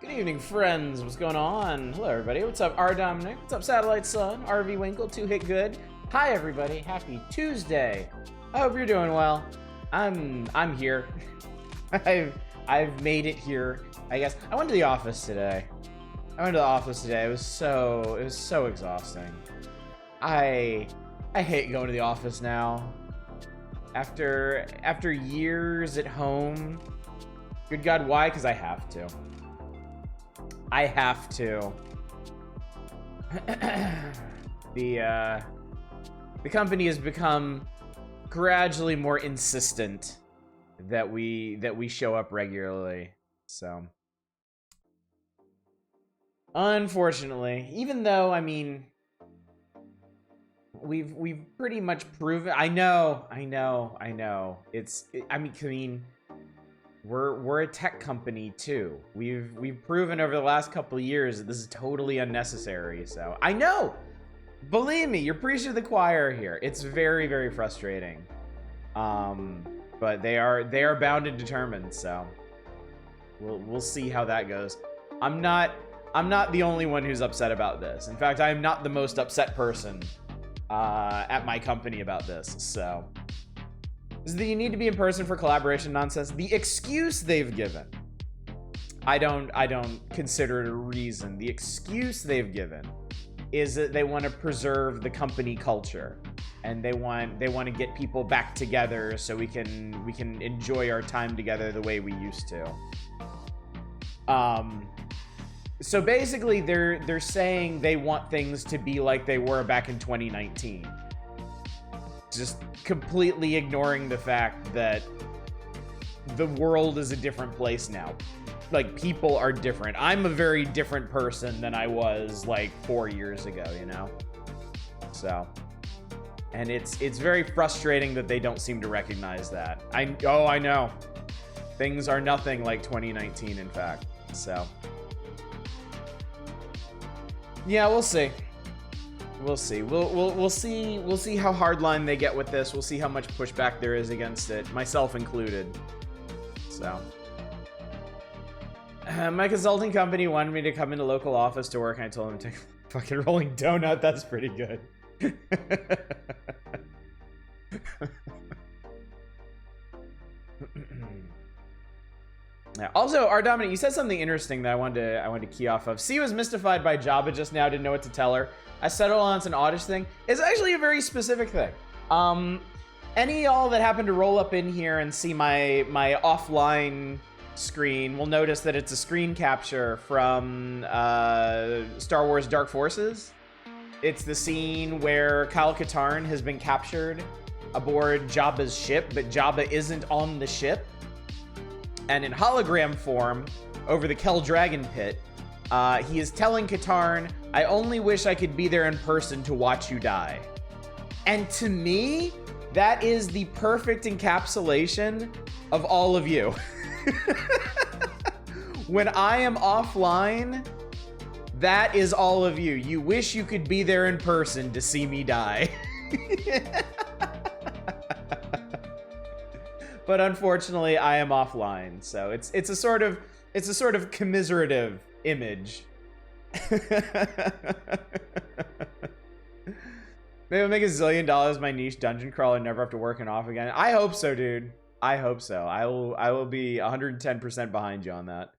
Good evening, friends. What's going on? Hello, everybody. What's up, R. Dominic? What's up, Satellite Sun? RV Winkle, 2-Hit Good. Hi, everybody. Happy Tuesday. I hope you're doing well. I'm here. I've made it here. I guess I went to the office today. It was so exhausting. I hate going to the office now. After years at home. Good God, why? Because I have to. The company has become gradually more insistent that we show up regularly. So unfortunately, even though I mean we've pretty much proven. I know. I mean, we're a tech company too. We've proven over the last couple of years that this is totally unnecessary. So I know, believe me, you're preaching to the choir here. It's very, very frustrating. But they are bound and determined. So we'll see how that goes. I'm not the only one who's upset about this. In fact, I am not the most upset person at my company about this. So. Is that you need to be in person for collaboration nonsense. The excuse they've given, I don't consider it a reason. The excuse they've given is that they want to preserve the company culture, and they want to get people back together so we can enjoy our time together the way we used to. So basically, they're saying they want things to be like they were back in 2019. Just completely ignoring the fact that the world is a different place now. Like, people are different. I'm a very different person than I was like 4 years ago, you know? So, and it's very frustrating that they don't seem to recognize that. I know. Things are nothing like 2019, in fact. So, yeah, we'll see. We'll see. We'll see how hardline they get with this. We'll see how much pushback there is against it, myself included. So, my consulting company wanted me to come into local office to work, and I told them to take a fucking rolling donut. That's pretty good. Yeah. Also, R. Dominic, you said something interesting that I wanted to key off of. C was mystified by Jabba just now, didn't know what to tell her. I settled on it's an oddish thing. It's actually a very specific thing. Any y'all that happen to roll up in here and see my offline screen will notice that it's a screen capture from Star Wars Dark Forces. It's the scene where Kyle Katarn has been captured aboard Jabba's ship, but Jabba isn't on the ship. And in hologram form, over the Kel Dragon Pit, he is telling Katarn, I only wish I could be there in person to watch you die. And to me, that is the perfect encapsulation of all of you. When I am offline, that is all of you. You wish you could be there in person to see me die. But unfortunately, I am offline, so it's a sort of commiserative image. Maybe I'll make $1 zillion my niche dungeon crawler and never have to work and off again. I hope so, dude. I hope so. I will be 110% behind you on that.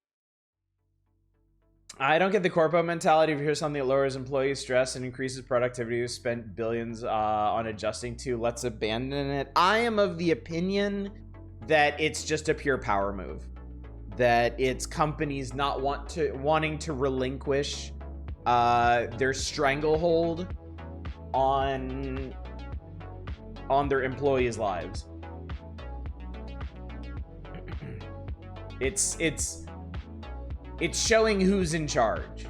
I don't get the corpo mentality. If you hear something that lowers employee stress and increases productivity, we've spent billions on adjusting to, let's abandon it. I am of the opinion that it's just a pure power move. That it's companies not wanting to relinquish their stranglehold on their employees' lives. It's showing who's in charge,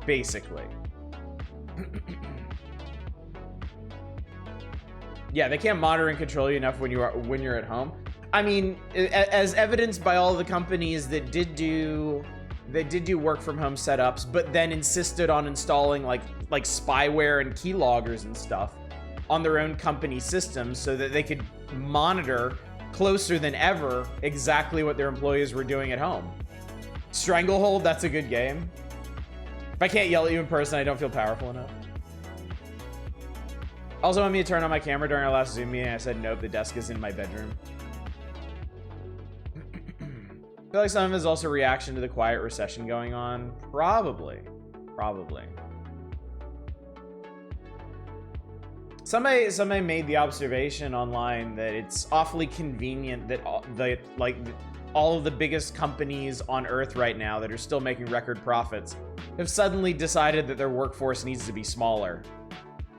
basically. Yeah, they can't monitor and control you enough when you're at home. I mean, as evidenced by all the companies that did do work from home setups, but then insisted on installing like spyware and keyloggers and stuff on their own company systems so that they could monitor closer than ever exactly what their employees were doing at home. Stranglehold, that's a good game. If I can't yell at you in person, I don't feel powerful enough. Also want me to turn on my camera during our last Zoom meeting. I said nope, the desk is in my bedroom. I feel like some of it is also a reaction to the quiet recession going on. Probably. Somebody made the observation online that it's awfully convenient that all of the biggest companies on Earth right now that are still making record profits have suddenly decided that their workforce needs to be smaller,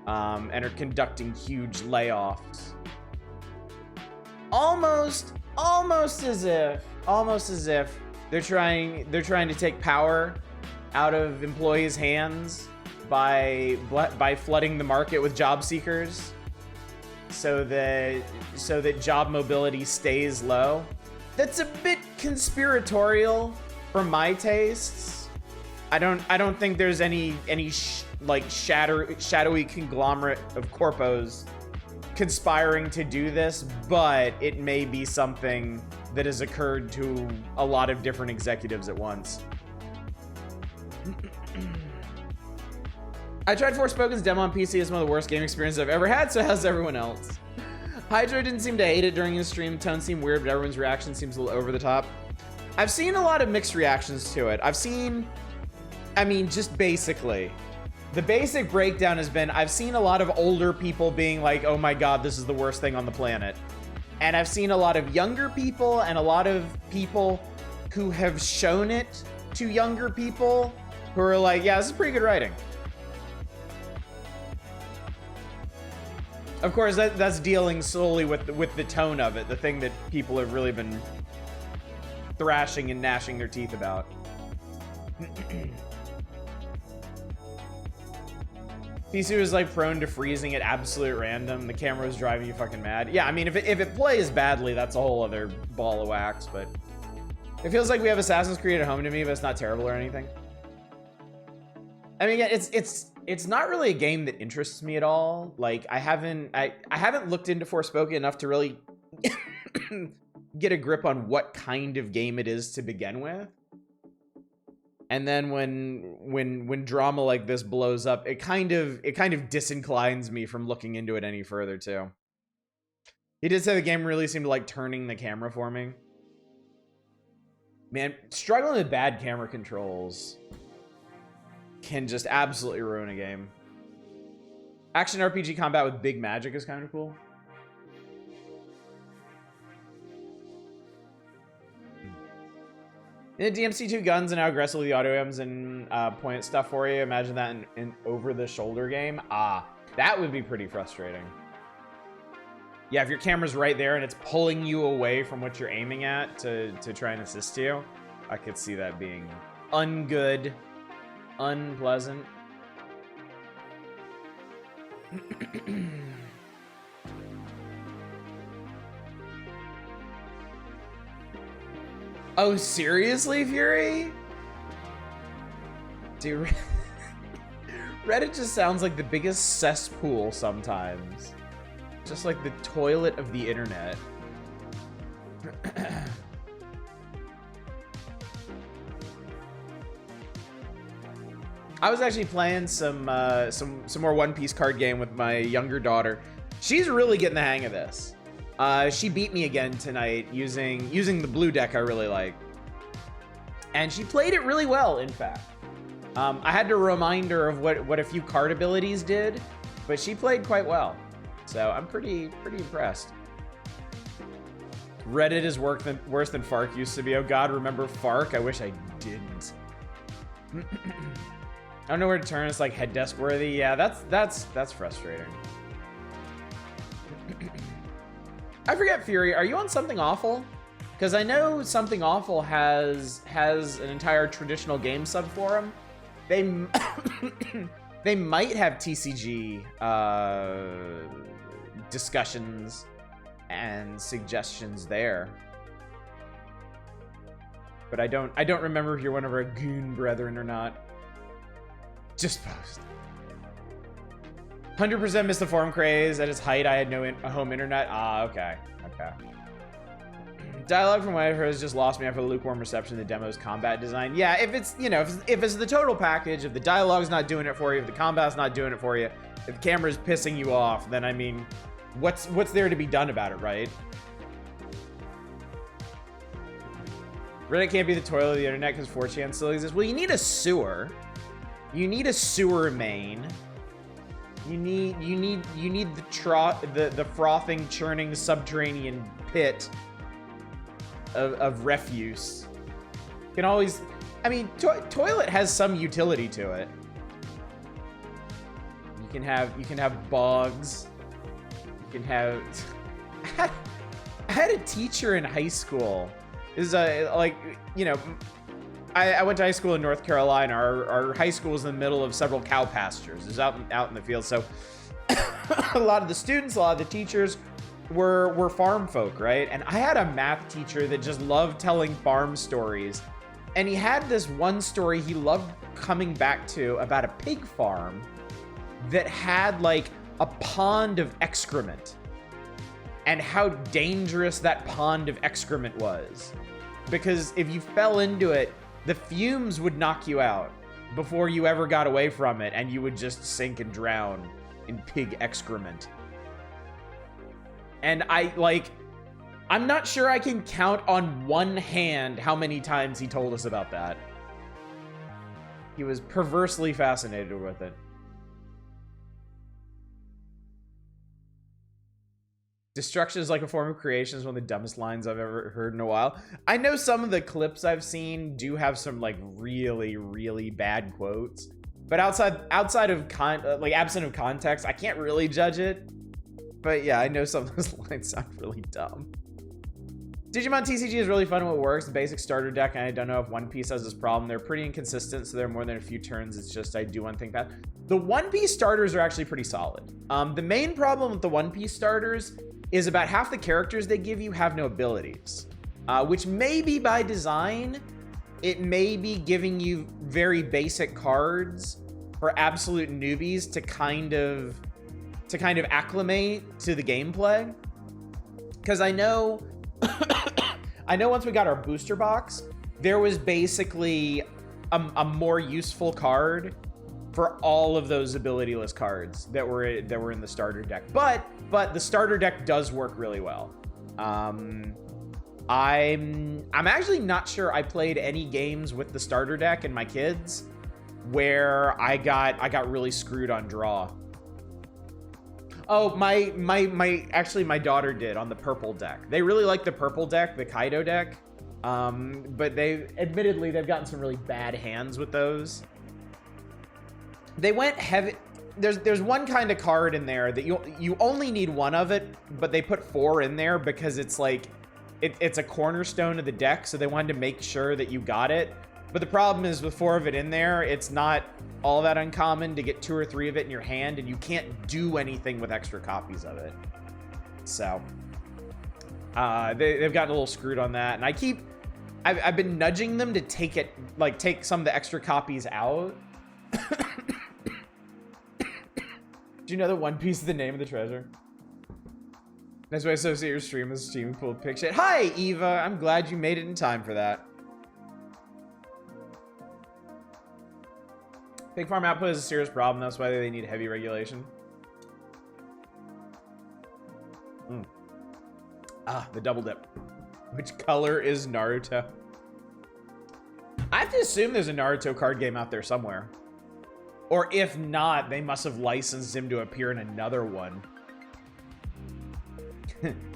and are conducting huge layoffs. Almost as if they're trying to take power out of employees' hands by flooding the market with job seekers, so that job mobility stays low. That's a bit conspiratorial for my tastes. I don't think there's any shadowy conglomerate of corpos conspiring to do this, but it may be something that has occurred to a lot of different executives at once. I tried Forspoken's demo on PC. It's one of the worst game experiences I've ever had, so how's everyone else? Hydro didn't seem to hate it during his stream. Tone seemed weird, but everyone's reaction seems a little over the top. I've seen a lot of mixed reactions to it. Just basically, the basic breakdown has been, I've seen a lot of older people being like, oh my god, this is the worst thing on the planet. And I've seen a lot of younger people and a lot of people who have shown it to younger people who are like, yeah, this is pretty good writing. Of course, that's dealing solely with the tone of it, the thing that people have really been thrashing and gnashing their teeth about. PC was like prone to freezing at absolute random. The camera was driving you fucking mad. Yeah, I mean, if it plays badly, that's a whole other ball of wax, but it feels like we have Assassin's Creed at home to me, but it's not terrible or anything. I mean, yeah, it's not really a game that interests me at all. Like, I haven't looked into Forspoken enough to really get a grip on what kind of game it is to begin with. And then when drama like this blows up, it kind of disinclines me from looking into it any further too. He did say the game really seemed to like turning the camera for me. Man, struggling with bad camera controls can just absolutely ruin a game. Action RPG combat with big magic is kind of cool. In the DMC2 guns and how aggressively the auto aims and point stuff for you. Imagine that in over-the-shoulder game. That would be pretty frustrating. Yeah, if your camera's right there and it's pulling you away from what you're aiming at to try and assist you, I could see that being ungood, unpleasant. Oh, seriously, Fury? Dude, Reddit just sounds like the biggest cesspool sometimes. Just like the toilet of the internet. I was actually playing some more One Piece card game with my younger daughter. She's really getting the hang of this. She beat me again tonight using the blue deck I really like. And she played it really well, in fact. I had to remind her of what a few card abilities did, but she played quite well. So I'm pretty impressed. Reddit is worse than Fark used to be. Oh God, remember Fark? I wish I didn't. I don't know where to turn. It's like head desk worthy. Yeah, that's frustrating. I forget, Fury. Are you on Something Awful? Because I know Something Awful has an entire traditional game subforum. They might have TCG discussions and suggestions there, but I don't remember if you're one of our goon brethren or not. Just post. 100% missed the forum craze. At its height, I had no home internet. Okay. Dialogue from what I've heard has just lost me after the lukewarm reception of the demo's combat design. Yeah, if it's, you know, if it's the total package, if the dialogue's not doing it for you, if the combat's not doing it for you, if the camera's pissing you off, then I mean, what's there to be done about it, right? Reddit can't be the toilet of the internet because 4chan still exists. Well, you need a sewer. You need a sewer main. You need the frothing, churning subterranean pit of refuse. You can always, I mean, toilet has some utility to it. You can have bogs. You can have. I had a teacher in high school. This is like, you know, I went to high school in North Carolina. Our high school was in the middle of several cow pastures. It was out in the field. So a lot of the students, a lot of the teachers were farm folk, right? And I had a math teacher that just loved telling farm stories. And he had this one story he loved coming back to about a pig farm that had like a pond of excrement and how dangerous that pond of excrement was. Because if you fell into it, the fumes would knock you out before you ever got away from it, and you would just sink and drown in pig excrement. And I'm not sure I can count on one hand how many times he told us about that. He was perversely fascinated with it. Destruction is like a form of creation is one of the dumbest lines I've ever heard in a while. I know some of the clips I've seen do have some like really, really bad quotes, but outside of absent of context, I can't really judge it. But yeah, I know some of those lines sound really dumb. Digimon TCG is really fun when it works. The basic starter deck, and I don't know if One Piece has this problem. They're pretty inconsistent, so they're more than a few turns. It's just I do one thing bad. The One Piece starters are actually pretty solid. The main problem with the One Piece starters is about half the characters they give you have no abilities, which may be by design. It may be giving you very basic cards for absolute newbies to kind of acclimate to the gameplay. Because I know once we got our booster box, there was basically a more useful card for all of those abilityless cards that were in the starter deck. But the starter deck does work really well. I'm actually not sure I played any games with the starter deck and my kids where I got really screwed on draw. Oh, my daughter did on the purple deck. They really like the purple deck, the Kaido deck. But admittedly, they've gotten some really bad hands with those. They went heavy. There's one kind of card in there that you only need one of it, but they put 4 in there because it's like, it's a cornerstone of the deck, so they wanted to make sure that you got it. But the problem is with 4 of it in there, it's not all that uncommon to get 2 or 3 of it in your hand, and you can't do anything with extra copies of it. So, they've gotten a little screwed on that, and I've been nudging them to take some of the extra copies out. Do you know that One Piece is the name of the treasure? That's why I associate your stream with Steam full of pig shit. Hi, Eva. I'm glad you made it in time for that. Pig farm output is a serious problem. That's why they need heavy regulation. Ah, the double dip. Which color is Naruto? I have to assume there's a Naruto card game out there somewhere. Or if not, they must have licensed him to appear in another one.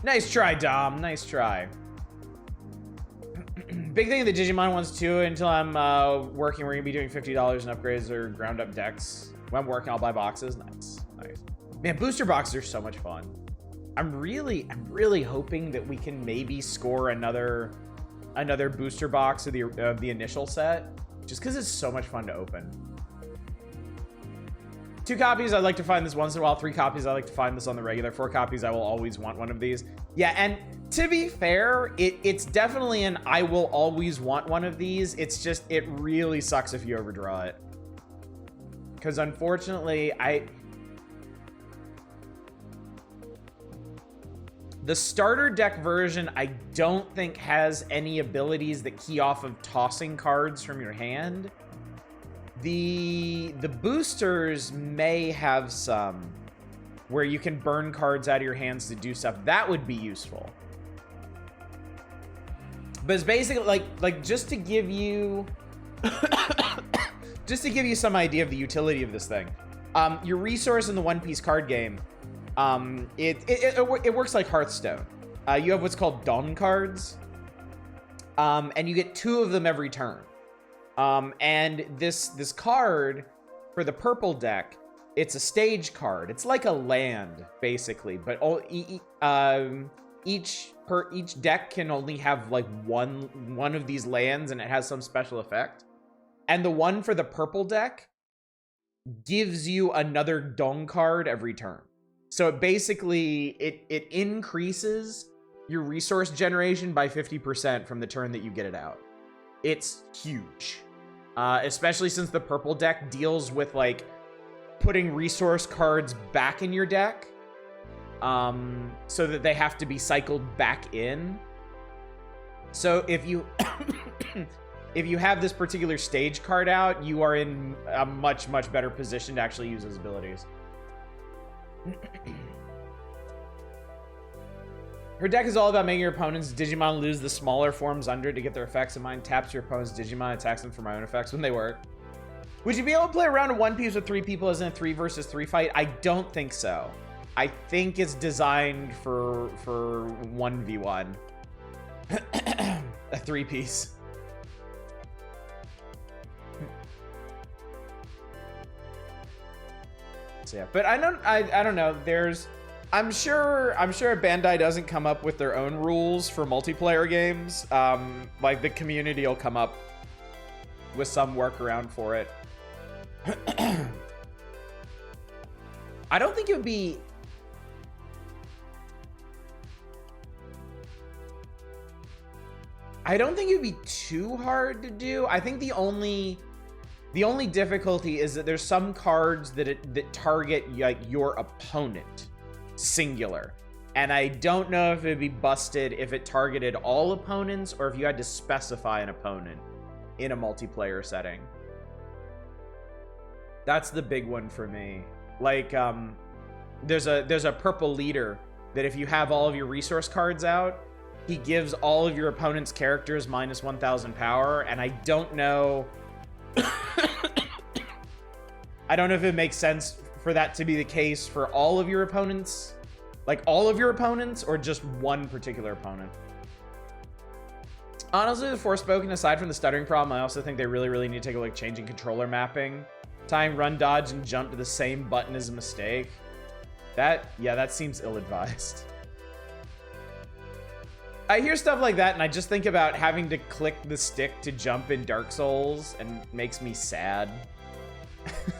Nice try, Dom. Nice try. Big thing in the Digimon ones too. Until I'm working, we're gonna be doing $50 in upgrades or ground up decks. When I'm working, I'll buy boxes. Nice, nice. Man, booster boxes are so much fun. I'm really hoping that we can maybe score another booster box of the initial set, just because it's so much fun to open. 2 copies, I'd like to find this once in a while. 3 copies, I like to find this on the regular. 4 copies, I will always want one of these. Yeah, and to be fair, it's definitely an I will always want one of these. It's just, it really sucks if you overdraw it. Because unfortunately, the starter deck version, I don't think has any abilities that key off of tossing cards from your hand. The boosters may have some where you can burn cards out of your hands to do stuff. That would be useful. But it's basically like just to give you some idea of the utility of this thing. Your resource in the One Piece card game, it works like Hearthstone. You have what's called Dawn cards, and you get 2 of them every turn. And this card for the purple deck, it's a stage card. It's like a land basically, but each deck can only have like one of these lands, and it has some special effect. And the one for the purple deck gives you another Dong card every turn. So it basically it increases your resource generation by 50% from the turn that you get it out. It's huge, especially since the purple deck deals with like putting resource cards back in your deck, so that they have to be cycled back in. So if you if you have this particular stage card out, you are in a much better position to actually use those abilities. Her deck is all about making your opponent's Digimon lose the smaller forms under it to get their effects, and mine taps your opponent's Digimon, attacks them for my own effects when they work. Would you be able to play around a One Piece with 3 people as in a 3 versus 3 fight? I don't think so. I think it's designed for 1v1. A 3-piece. So yeah, but I don't know. I'm sure Bandai doesn't come up with their own rules for multiplayer games. Like the community will come up with some workaround for it. I don't think it would be. I don't think it would be too hard to do. I think the only difficulty is that there's some cards that target like your opponent, singular. And I don't know if it'd be busted if it targeted all opponents or if you had to specify an opponent in a multiplayer setting. That's the big one for me. Like, there's a purple leader that if you have all of your resource cards out, he gives all of your opponent's characters minus 1,000 power, and I don't know. I don't know if it makes sense for that to be the case for all of your opponents, like all of your opponents, or just one particular opponent. Honestly, the Forspoken, aside from the stuttering problem, I also think they really need to take a look at changing controller mapping. Tying run, dodge, and jump to the same button is a mistake. That seems ill-advised. I hear stuff like that, and I just think about having to click the stick to jump in Dark Souls, and it makes me sad.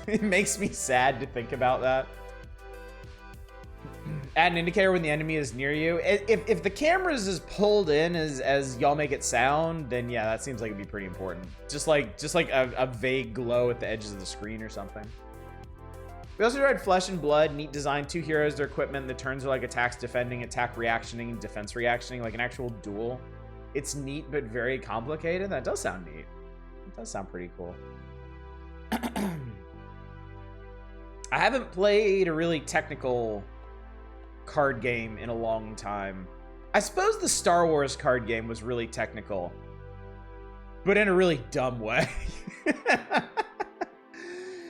It makes me sad to think about that. Add an indicator when the enemy is near you. If the camera is as pulled in as y'all make it sound, then yeah, that seems like it'd be pretty important. Just like a vague glow at the edges of the screen or something. We also tried Flesh and Blood. Neat design. 2 heroes, their equipment. The turns are like attacks defending, attack reactioning, and defense reactioning, like an actual duel. It's neat, but very complicated. That does sound neat. It does sound pretty cool. I haven't played a really technical card game in a long time. I suppose the Star Wars card game was really technical, but in a really dumb way.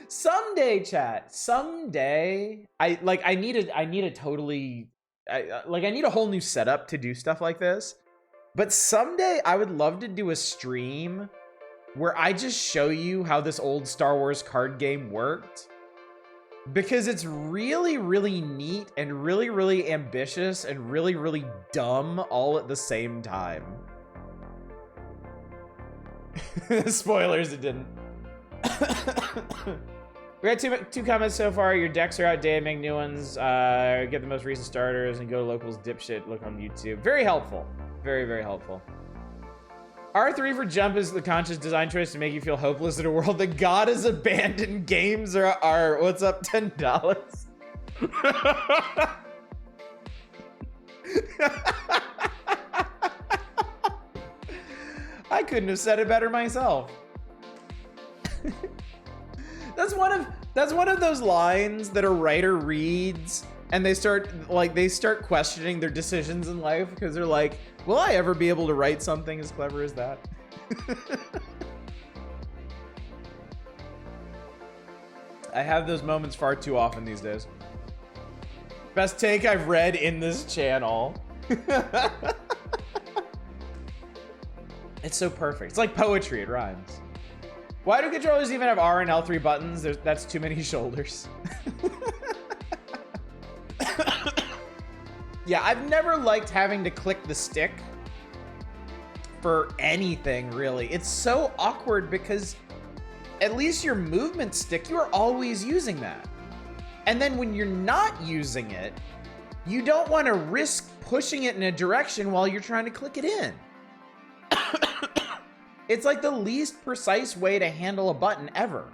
Someday, chat. Someday, I need a whole new setup to do stuff like this. But someday, I would love to do a stream where I just show you how this old Star Wars card game worked. Because it's really neat and really ambitious and really dumb all at the same time. Spoilers, it didn't. We got two comments so far. Your decks are outdated, make new ones. Get the most recent starters and go to locals dipshit. Look on YouTube. Very helpful. Very helpful. R3 for jump is the conscious design choice to make you feel hopeless in a world that God has abandoned. Games are what's up, $10. I couldn't have said it better myself. That's one of those lines that a writer reads and they start questioning their decisions in life because they're like, will I ever be able to write something as clever as that? I have those moments far too often these days. Best take I've read in this channel. It's so perfect. It's like poetry, it rhymes. Why do controllers even have R and L3 buttons? That's too many shoulders. Yeah, I've never liked having to click the stick for anything, really. It's so awkward because at least your movement stick, you are always using that. And then when you're not using it, you don't want to risk pushing it in a direction while you're trying to click it in. It's like the least precise way to handle a button ever.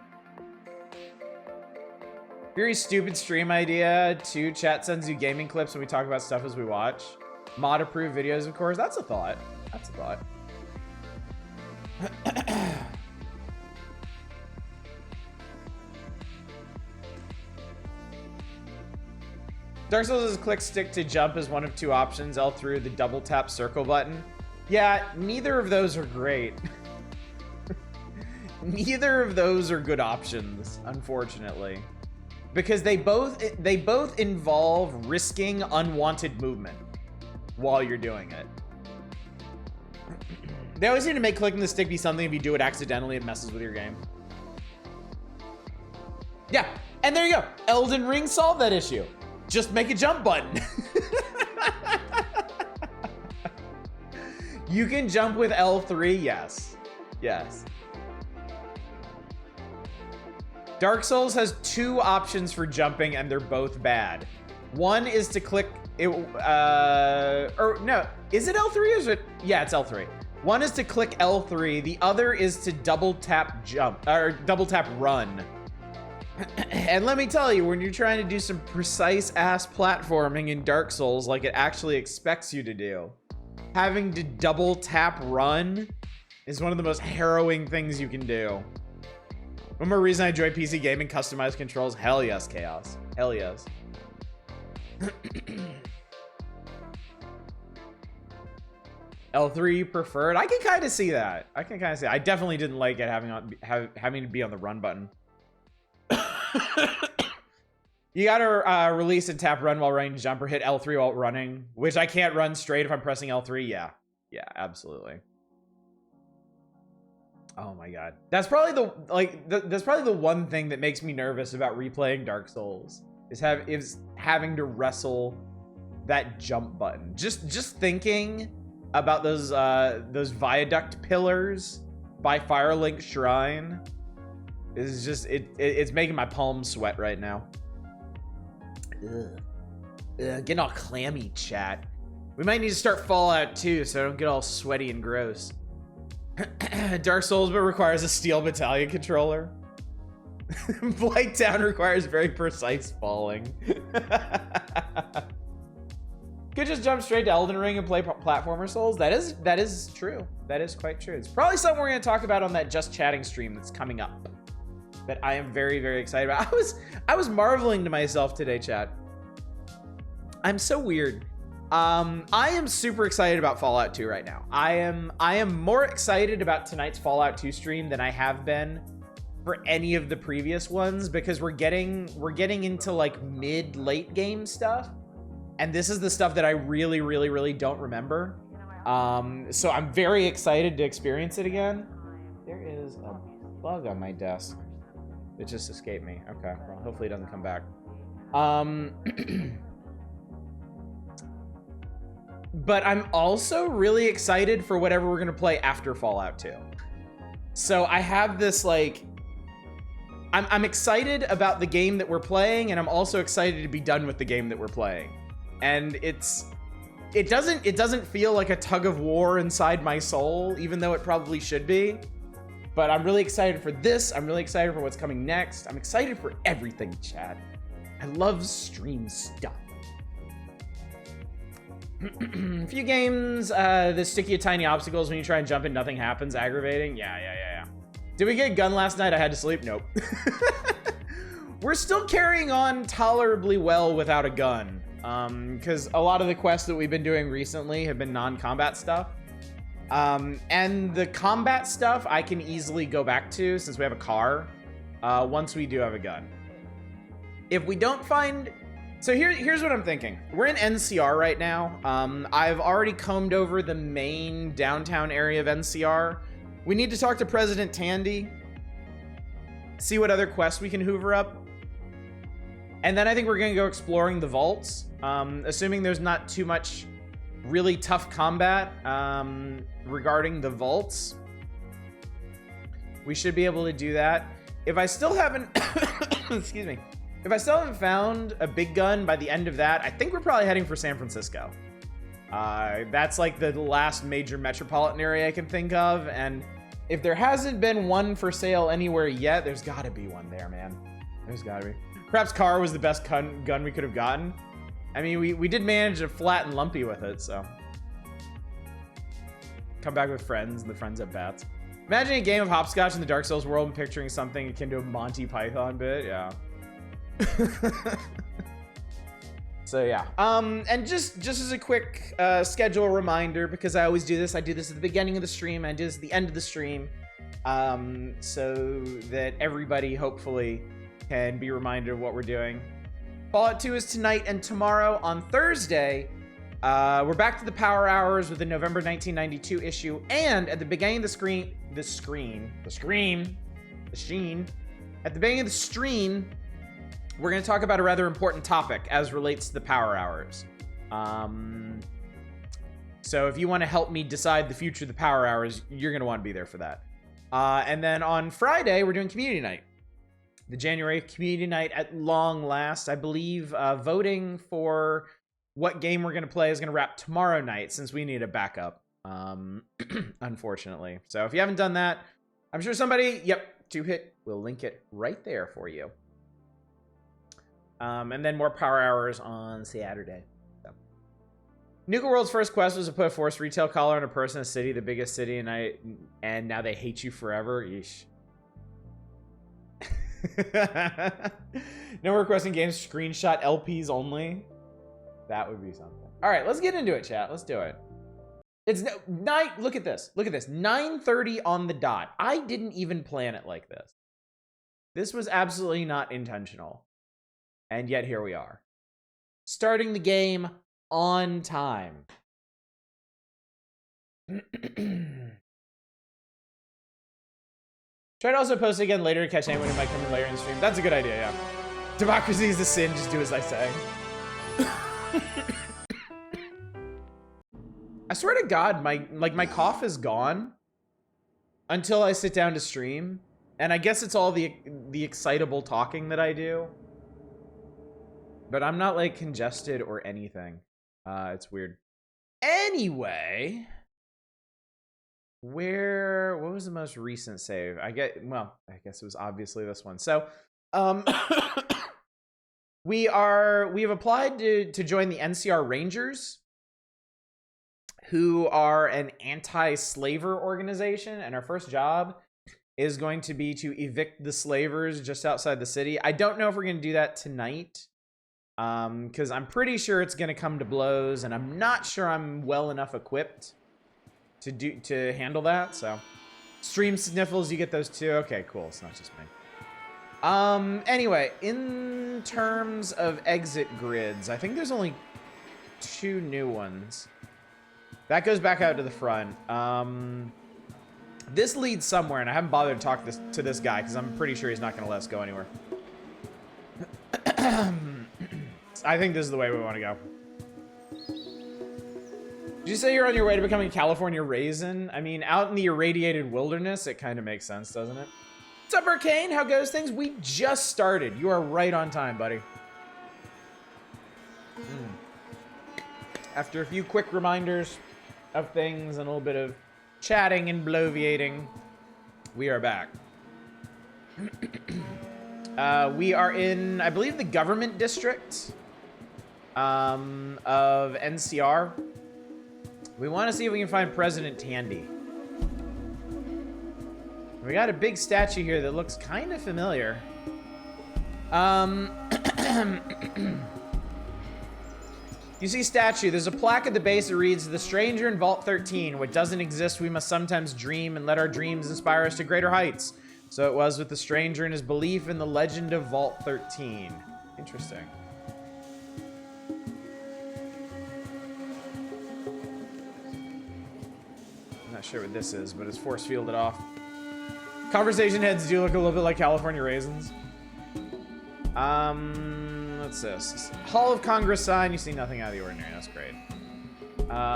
Very stupid stream idea. 2, chat sends you gaming clips when we talk about stuff as we watch. Mod approved videos, of course. That's a thought. That's a thought. Dark Souls' click stick to jump is one of 2 options. L3 or the double tap circle button. Yeah, neither of those are great. Neither of those are good options, unfortunately. Because they both involve risking unwanted movement while you're doing it. They always need to make clicking the stick be something if you do it accidentally, it messes with your game. Yeah, and there you go. Elden Ring solved that issue. Just make a jump button. You can jump with L3, yes. Yes. Dark Souls has 2 options for jumping and they're both bad. One is to click it, or no, is it L3 or is it? Yeah, it's L3. One is to click L3. The other is to double tap jump or double tap run. And let me tell you, when you're trying to do some precise ass platforming in Dark Souls like it actually expects you to do, having to double tap run is one of the most harrowing things you can do. One more reason I enjoy PC gaming, customized controls. Hell yes, Chaos. Hell yes. L3 preferred. I can kind of see that. I can kind of see it. I definitely didn't like it having to be on the run button. You gotta release and tap run while running to jump or hit L3 while running, which I can't run straight if I'm pressing L3. Yeah, absolutely. Oh my god. That's probably that's probably the one thing that makes me nervous about replaying Dark Souls is having to wrestle that jump button. Just thinking about those viaduct pillars by Firelink Shrine is just it's making my palms sweat right now. Ugh. Getting all clammy, chat. We might need to start Fallout 2 so I don't get all sweaty and gross. Dark Souls but requires a Steel Battalion controller. Blighttown requires very precise falling. Could just jump straight to Elden Ring and play platformer Souls. That is true. That is quite true. It's probably something we're going to talk about on that Just Chatting stream that's coming up. That I am very, very excited about. I was marveling to myself today, chat. I'm so weird. I am super excited about Fallout 2 right now. I am more excited about tonight's Fallout 2 stream than I have been for any of the previous ones because we're getting into like mid-late game stuff. And this is the stuff that I really, really, really don't remember. So I'm very excited to experience it again. There is a bug on my desk. It just escaped me. Okay, well, hopefully it doesn't come back. But I'm also really excited for whatever we're gonna play after Fallout 2. So I have this like, I'm excited about the game that we're playing, and I'm also excited to be done with the game that we're playing. And it doesn't feel like a tug of war inside my soul, even though it probably should be. But I'm really excited for this. I'm really excited for what's coming next. I'm excited for everything, Chad. I love stream stuff. A few games, the sticky tiny obstacles when you try and jump and nothing happens, aggravating. Yeah. Did we get a gun last night? I had to sleep. Nope. We're still carrying on tolerably well without a gun. Because a lot of the quests that we've been doing recently have been non-combat stuff. And the combat stuff I can easily go back to since we have a car, once we do have a gun. If we don't find... So here's what I'm thinking. We're in NCR right now. I've already combed over the main downtown area of NCR. We need to talk to President Tandy, see what other quests we can hoover up. And then I think we're gonna go exploring the vaults, assuming there's not too much really tough combat regarding the vaults. We should be able to do that. If I still haven't, excuse me. If I still haven't found a big gun by the end of that, I think we're probably heading for San Francisco. That's like the last major metropolitan area I can think of. And if there hasn't been one for sale anywhere yet, there's gotta be one there, man. There's gotta be. Perhaps Car was the best gun we could have gotten. I mean, we did manage to flatten Lumpy with it, so. Come back with friends, and the friends have bats. Imagine a game of hopscotch in the Dark Souls world and picturing something akin to a Monty Python bit, yeah. So yeah, and just as a quick schedule reminder, because I always do this. I do this at the beginning of the stream. I do this at the end of the stream, so that everybody hopefully can be reminded of what we're doing. Fallout 2 is tonight and tomorrow. On Thursday, we're back to the Power Hours with the November 1992 issue, and at the beginning of the stream, at the beginning of the stream, we're going to talk about a rather important topic as relates to the Power Hours. So if you want to help me decide the future of the Power Hours, you're going to want to be there for that. And then on Friday, we're doing Community Night. The January Community Night at long last. I believe voting for what game we're going to play is going to wrap tomorrow night since we need a backup, unfortunately. So if you haven't done that, I'm sure somebody, yep, 2Hit will link it right there for you. And then more Power Hours on Saturday. So. Nuka World's first quest was to put a forced retail collar on a person in a city, the biggest city, and now they hate you forever. Yeesh. No requesting games, screenshot LPs only. That would be something. All right, let's get into it, chat. Let's do it. It's night. Look at this. Look at this. 9:30 on the dot. I didn't even plan it like this. This was absolutely not intentional. And yet here we are. Starting the game on time. Try to also post again later to catch anyone who might come in later in the stream. That's a good idea, yeah. Democracy is a sin, just do as I say. I swear to God, my cough is gone until I sit down to stream. And I guess it's all the excitable talking that I do. But I'm not like congested or anything. It's weird. Anyway, what was the most recent save? I guess it was obviously this one. So, we have applied to join the NCR Rangers, who are an anti-slaver organization, and our first job is going to be to evict the slavers just outside the city. I don't know if we're going to do that tonight, because I'm pretty sure it's going to come to blows, and I'm not sure I'm well enough equipped to handle that. So, stream sniffles, you get those too. Okay, cool. It's not just me. Anyway, in terms of exit grids, I think there's only 2 new ones. That goes back out to the front. This leads somewhere, and I haven't bothered to talk to this guy because I'm pretty sure he's not going to let us go anywhere. I think this is the way we want to go. Did you say you're on your way to becoming California Raisin? I mean, out in the irradiated wilderness, it kind of makes sense, doesn't it? What's up, Arcane? How goes things? We just started. You are right on time, buddy. After a few quick reminders of things and a little bit of chatting and bloviating, we are back. We are in, I believe, the government district of NCR. We want to see if we can find President Tandy. We got a big statue here that looks kind of familiar. You see statue, there's a plaque at the base that reads, "The stranger in Vault 13, what doesn't exist we must sometimes dream and let our dreams inspire us to greater heights." So it was with the stranger and his belief in the legend of Vault 13. Interesting. I'm not sure what this is, but it's force fielded off. Conversation heads do look a little bit like California Raisins. What's this? Hall of Congress sign. You see nothing out of the ordinary. That's great.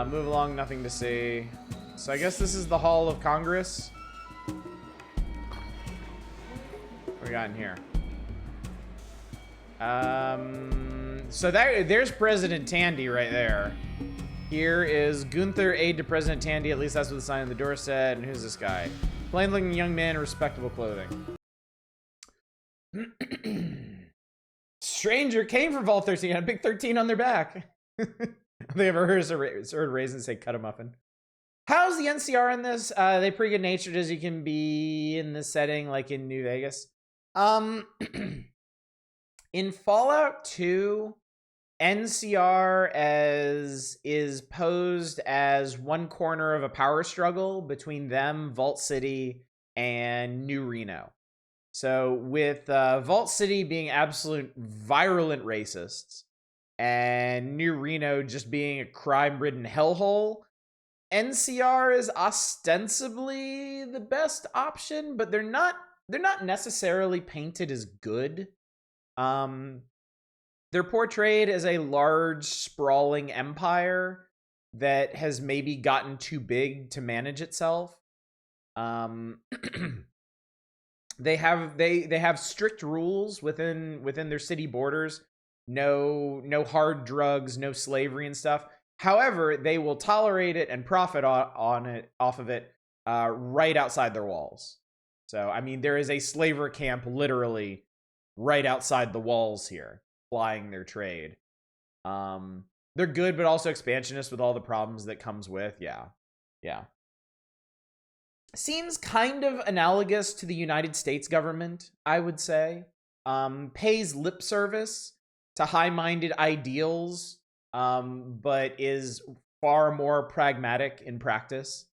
Move along. Nothing to see. So I guess this is the Hall of Congress. What we got in here? So there's President Tandy right there. Here is Gunther, aide to President Tandy. At least that's what the sign on the door said. And who's this guy? Plain-looking young man in respectable clothing. Stranger came from Vault 13, had a big 13 on their back. Have they ever heard Raisins say cut a muffin? How's the NCR in this? They pretty good natured as you can be in this setting, like in New Vegas. In Fallout 2, NCR is posed as one corner of a power struggle between them, Vault City, and New Reno. So with Vault City being absolute virulent racists and New Reno just being a crime-ridden hellhole, NCR is ostensibly the best option, but they're not necessarily painted as good. They're portrayed as a large, sprawling empire that has maybe gotten too big to manage itself. They have strict rules within their city borders. No hard drugs, no slavery and stuff. However, they will tolerate it and profit off of it right outside their walls. So, I mean, there is a slaver camp literally right outside the walls here, plying their trade. They're good, but also expansionist with all the problems that comes with. Yeah. Seems kind of analogous to the United States government, I would say. Pays lip service to high-minded ideals, but is far more pragmatic in practice.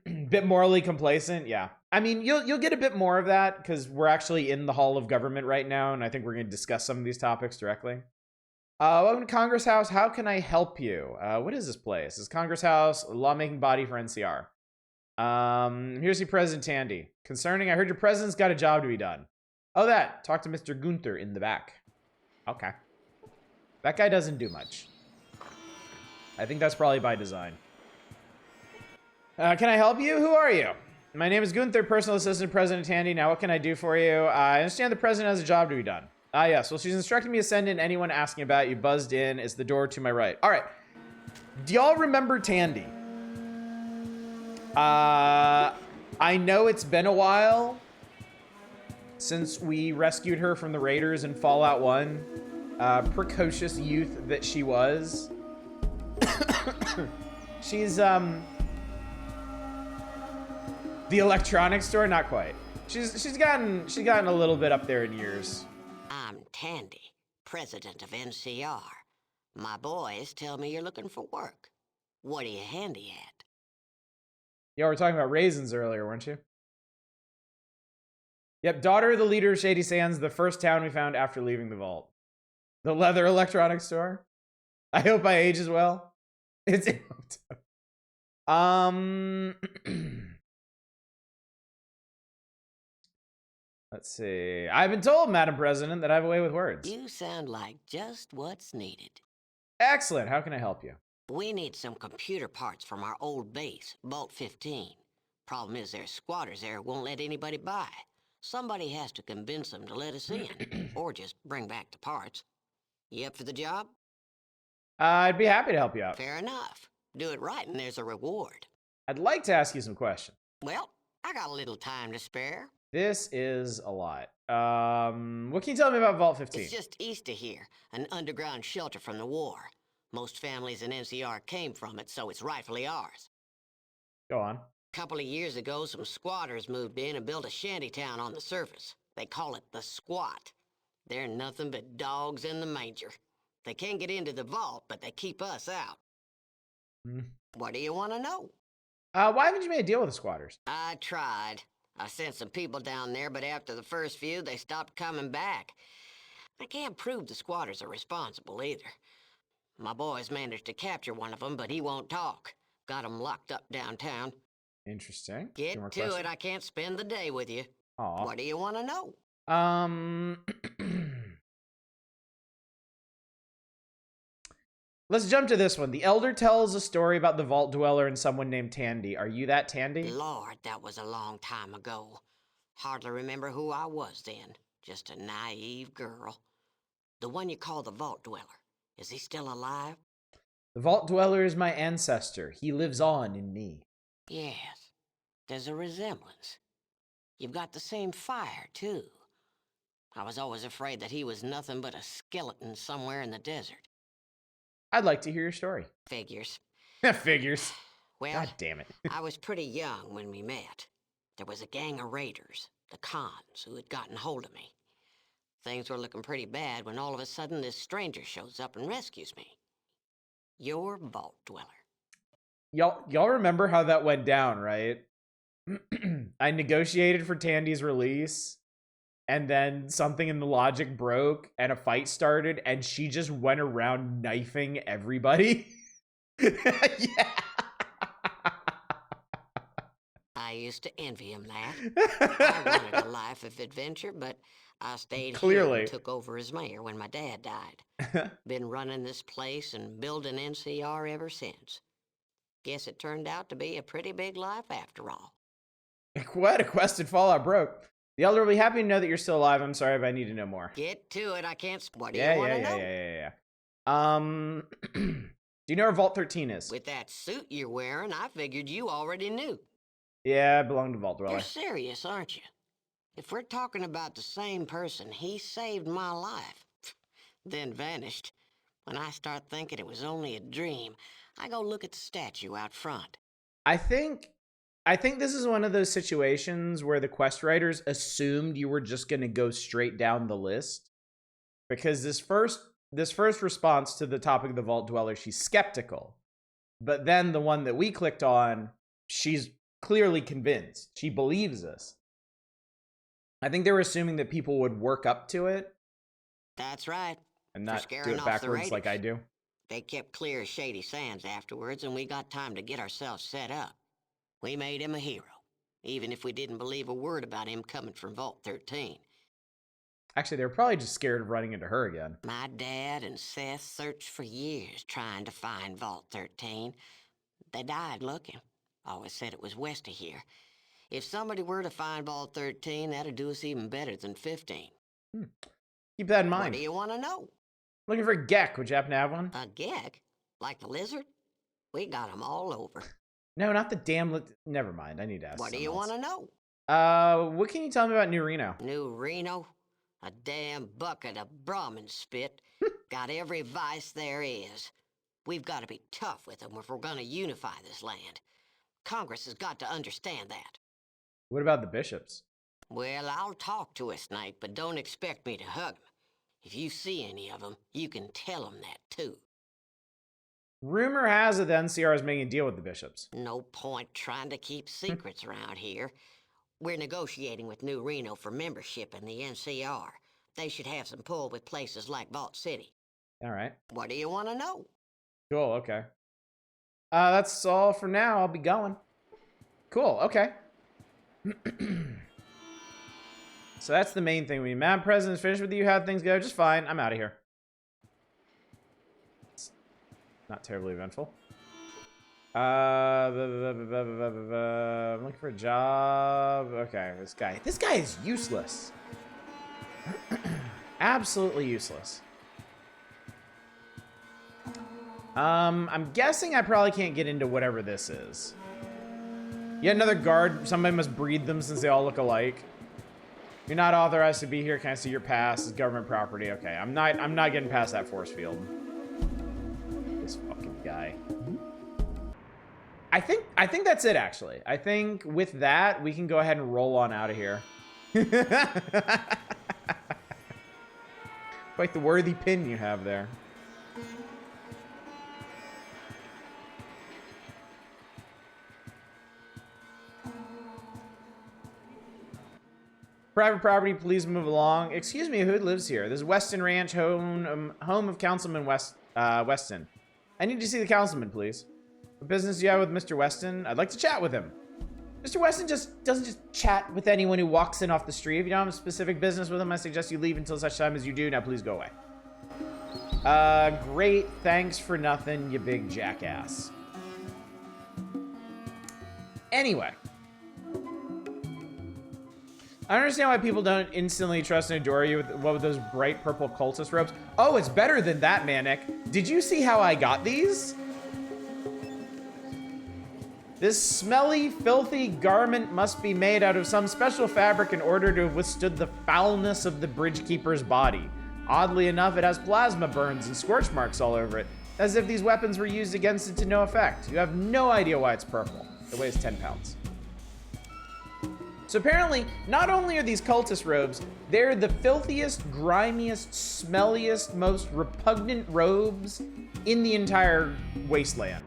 Bit morally complacent, yeah. I mean, you'll get a bit more of that because we're actually in the Hall of Government right now, and I think we're going to discuss some of these topics directly. Welcome to Congress House. How can I help you? What is this place? This is Congress House, lawmaking body for NCR. Here's your President Tandy. Concerning, I heard your president's got a job to be done. Oh, that. Talk to Mr. Gunther in the back. Okay. That guy doesn't do much. I think that's probably by design. Can I help you? Who are you? My name is Gunther, personal assistant to President Tandy. Now, what can I do for you? I understand the president has a job to be done. Ah, yes. Well, she's instructed me to send in anyone asking about you. Buzzed in. It's the door to my right. All right. Do y'all remember Tandy? I know it's been a while since we rescued her from the Raiders in Fallout 1. Precocious youth that she was. She's, the electronics store? Not quite. She's gotten a little bit up there in years. I'm Tandy, president of NCR. My boys tell me you're looking for work. What are you handy at? Yeah, we were talking about raisins earlier, weren't you? Yep, daughter of the leader of Shady Sands, the first town we found after leaving the vault. The leather electronics store. I hope I age as well. It's let's see. I've been told, Madam President, that I have a way with words. You sound like just what's needed. Excellent. How can I help you? We need some computer parts from our old base, Vault 15. Problem is there's squatters there who won't let anybody by. Somebody has to convince them to let us in, or just bring back the parts. You up for the job? I'd be happy to help you out. Fair enough. Do it right and there's a reward. I'd like to ask you some questions. Well, I got a little time to spare. This is a lot. What can you tell me about Vault 15? It's just east of here, an underground shelter from the war. Most families in NCR came from it, so it's rightfully ours. Go on. A couple of years ago, some squatters moved in and built a shantytown on the surface. They call it the Squat. They're nothing but dogs in the manger. They can't get into the vault, but they keep us out. What do you want to know? Why haven't you made a deal with the squatters? I tried. I sent some people down there, but after the first few, they stopped coming back. I can't prove the squatters are responsible either. My boys managed to capture one of them, but he won't talk. Got him locked up downtown. Interesting. Get to it. I can't spend the day with you. Aw. What do you want to know? Let's jump to this one. The Elder tells a story about the Vault Dweller and someone named Tandy. Are you that Tandy? Lord, that was a long time ago. Hardly remember who I was then. Just a naive girl. The one you call the Vault Dweller. Is he still alive? The Vault Dweller is my ancestor. He lives on in me. Yes. There's a resemblance. You've got the same fire, too. I was always afraid that he was nothing but a skeleton somewhere in the desert. I'd like to hear your story. Figures. Figures. Well, God damn it. I was pretty young when we met. There was a gang of raiders, the Khans, who had gotten hold of me. Things were looking pretty bad when all of a sudden this stranger shows up and rescues me. Your Vault Dweller. Y'all remember how that went down, right? I negotiated for Tandy's release, and then something in the logic broke, and a fight started, and she just went around knifing everybody. Yeah. I used to envy him that. I wanted a life of adventure, but I stayed here and took over as mayor when my dad died. Been running this place and building NCR ever since. Guess it turned out to be a pretty big life after all. What? A quest in Fallout broke. The Elder will be happy to know that you're still alive. I'm sorry, but I need to know more. Get to it. I can't... What do you want to know? Do you know where Vault 13 is? With that suit you're wearing, I figured you already knew. Yeah, I belong to Vault Dweller. You're serious, aren't you? If we're talking about the same person, he saved my life. Then vanished. When I start thinking it was only a dream, I go look at the statue out front. I think this is one of those situations where the quest writers assumed you were just going to go straight down the list. Because this first response to the topic of the Vault Dweller, she's skeptical. But then the one that we clicked on, she's clearly convinced. She believes us. I think they were assuming that people would work up to it. That's right. And not do it backwards like I do. They kept clear of Shady Sands afterwards, and we got time to get ourselves set up. We made him a hero, even if we didn't believe a word about him coming from Vault 13. Actually, they were probably just scared of running into her again. My dad and Seth searched for years trying to find Vault 13. They died looking. Always said it was west of here. If somebody were to find Vault 13, that'd do us even better than 15. Keep that in mind. What do you want to know? Looking for a Gek. Would you happen to have one? A Gek? Like the lizard? We got them all over. No, not the damn... Never mind. I need to ask What do you want to know? What can you tell me about New Reno? New Reno? A damn bucket of Brahmin spit. Got every vice there is. We've got to be tough with them if we're going to unify this land. Congress has got to understand that. What about the bishops? Well, I'll talk to a snake, but don't expect me to hug them. If you see any of them, you can tell them that, too. Rumor has it the NCR is making a deal with the bishops. No point trying to keep secrets around here. We're negotiating with New Reno for membership in the NCR. They should have some pull with places like Vault City. All right. What do you want to know? Cool, okay. That's all for now. I'll be going. Cool, okay. So that's the main thing. We Madam President's finished with you. How'd things go? Just fine. I'm out of here. It's not terribly eventful. I'm looking for a job. Okay, this guy is useless. Absolutely useless. I'm guessing I probably can't get into whatever this is. Yet another guard. Somebody must breed them since they all look alike. You're not authorized to be here. Can I see your pass? It's government property. Okay, I'm not getting past that force field. This fucking guy. I think that's it, actually. I think with that, we can go ahead and roll on out of here. Quite the worthy pin you have there. Private property, please move along. Excuse me, who lives here? This is Weston Ranch, home of Councilman Weston. I need to see the councilman, please. What business do you have with Mr. Weston? I'd like to chat with him. Mr. Weston doesn't just chat with anyone who walks in off the street. If you don't have a specific business with him, I suggest you leave until such time as you do. Now, please go away. Great. Thanks for nothing, you big jackass. Anyway. I understand why people don't instantly trust and adore you with those bright purple cultist robes. Oh, it's better than that, Manic. Did you see how I got these? This smelly, filthy garment must be made out of some special fabric in order to have withstood the foulness of the Bridgekeeper's body. Oddly enough, it has plasma burns and scorch marks all over it, as if these weapons were used against it to no effect. You have no idea why it's purple. It weighs 10 pounds. So apparently, not only are these cultist robes, they're the filthiest, grimiest, smelliest, most repugnant robes in the entire wasteland.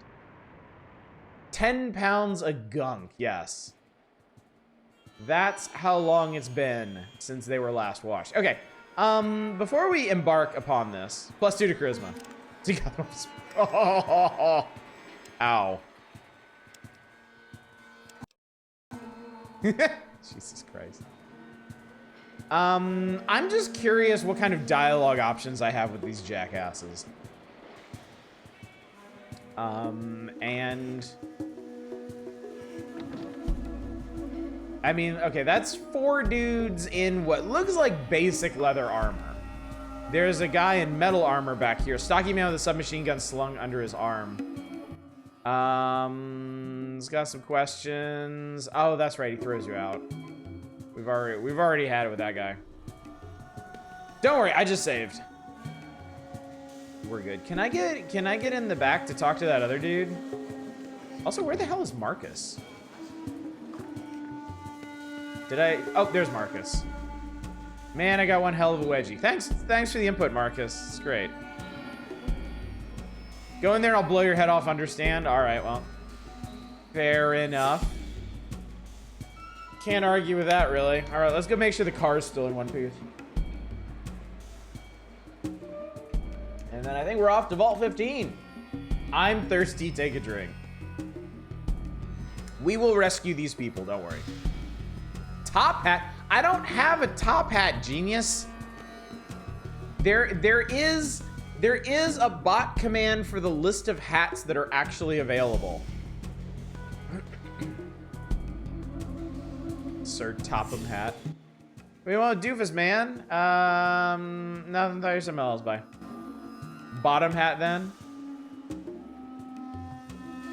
10 pounds of gunk, yes. That's how long it's been since they were last washed. Okay, before we embark upon this, +2 to charisma. Oh, ow. Jesus Christ. I'm just curious what kind of dialogue options I have with these jackasses. And I mean, okay, that's 4 dudes in what looks like basic leather armor. There's a guy in metal armor back here, stocky man with a submachine gun slung under his arm. He's got some questions. Oh, that's right, he throws you out. We've already had it with that guy. Don't worry, I just saved. We're good. Can I get in the back to talk to that other dude? Also, where the hell is Marcus? Oh, there's Marcus. Man, I got one hell of a wedgie. Thanks for the input, Marcus. It's great. Go in there and I'll blow your head off, understand? All right, well. Fair enough. Can't argue with that, really. All right, let's go make sure the car's still in one piece. And then I think we're off to Vault 15. I'm thirsty, take a drink. We will rescue these people, don't worry. Top hat? I don't have a top hat, genius. There is a bot command for the list of hats that are actually available. Sir Topham hat. What do you want, doofus man? Nothing. Thought you something else. Bye. Bottom hat then.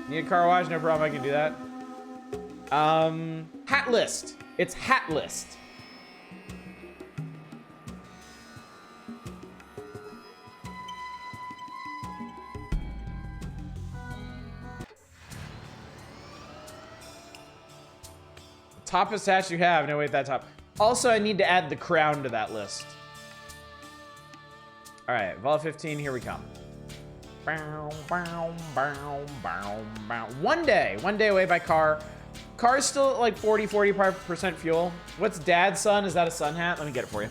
Need a car wash? No problem. I can do that. Hat list. It's hat list. Toppest hat you have. No, wait, that top. Also, I need to add the crown to that list. All right, Vol 15, here we come. One day away by car. Car is still at like 45% fuel. What's Dad's sun? Is that a sun hat? Let me get it for you.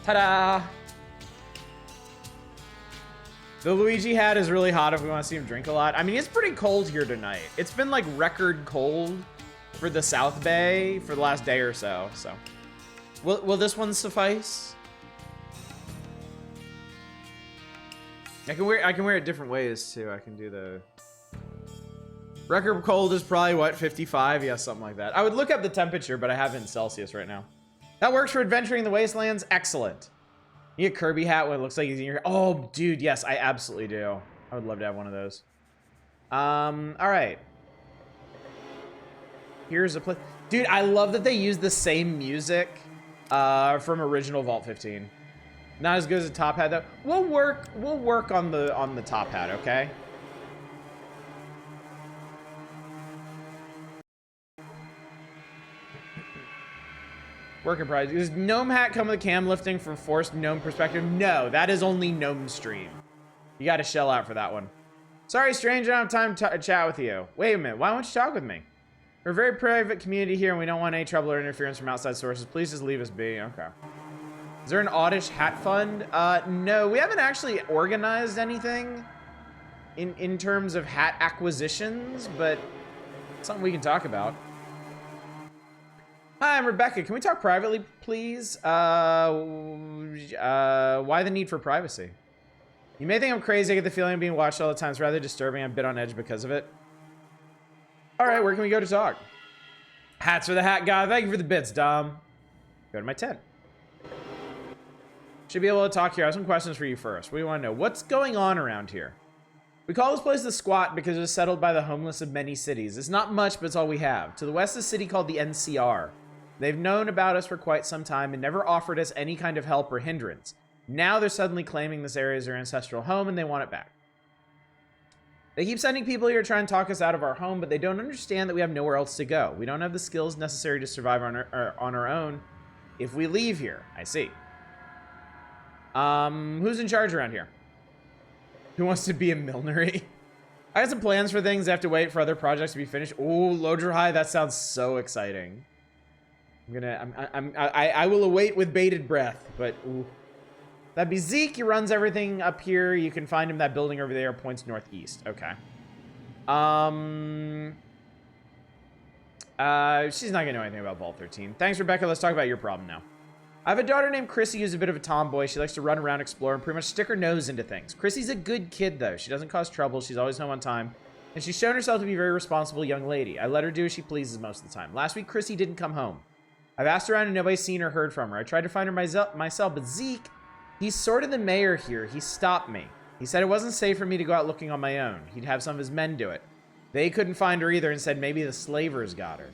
Ta-da! The Luigi hat is really hot if we want to see him drink a lot. I mean, it's pretty cold here tonight. It's been like record cold for the South Bay for the last day or so. So, will this one suffice? I can wear it different ways too. I can do the record cold is probably what, 55? Yeah, something like that. I would look up the temperature, but I have it in Celsius right now. That works for adventuring the wastelands. Excellent. You get a Kirby hat when it looks like he's in your... Oh, dude, yes, I absolutely do. I would love to have one of those. All right. Here's a place. Dude, I love that they use the same music from original Vault 15. Not as good as a top hat though. We'll work on the top hat, okay? Working prize. Does Gnome hat come with a cam lifting from forced Gnome perspective? No, that is only Gnome stream. You got to shell out for that one. Sorry, stranger, I don't have time to chat with you. Wait a minute, why won't you talk with me? We're a very private community here and we don't want any trouble or interference from outside sources. Please just leave us be. Okay. Is there an oddish hat fund? No, we haven't actually organized anything in terms of hat acquisitions, but it's something we can talk about. Hi, I'm Rebecca. Can we talk privately, please? Why the need for privacy? You may think I'm crazy. I get the feeling I'm being watched all the time. It's rather disturbing. I'm a bit on edge because of it. All right, where can we go to talk? Hats for the hat guy. Thank you for the bits, Dom. Go to my tent. Should be able to talk here. I have some questions for you first. What do you want to know? What's going on around here? We call this place the Squat because it was settled by the homeless of many cities. It's not much, but it's all we have. To the west is a city called the NCR. They've known about us for quite some time and never offered us any kind of help or hindrance. Now they're suddenly claiming this area is their ancestral home and they want it back. They keep sending people here to try and talk us out of our home, but they don't understand that we have nowhere else to go. We don't have the skills necessary to survive on our own if we leave here. I see. Who's in charge around here? Who wants to be a millinery? I got some plans for things. I have to wait for other projects to be finished. Ooh, Lodra High. That sounds so exciting. I will await with bated breath, but ooh. That'd be Zeke. He runs everything up here. You can find him. That building over there points northeast. Okay. She's not gonna know anything about Vault 13. Thanks, Rebecca. Let's talk about your problem now. I have a daughter named Chrissy who's a bit of a tomboy. She likes to run around, explore, and pretty much stick her nose into things. Chrissy's a good kid, though. She doesn't cause trouble. She's always home on time. And she's shown herself to be a very responsible young lady. I let her do as she pleases most of the time. Last week, Chrissy didn't come home. I've asked around and nobody's seen or heard from her. I tried to find her myself, but Zeke, he's sort of the mayor here. He stopped me. He said it wasn't safe for me to go out looking on my own. He'd have some of his men do it. They couldn't find her either and said maybe the slavers got her.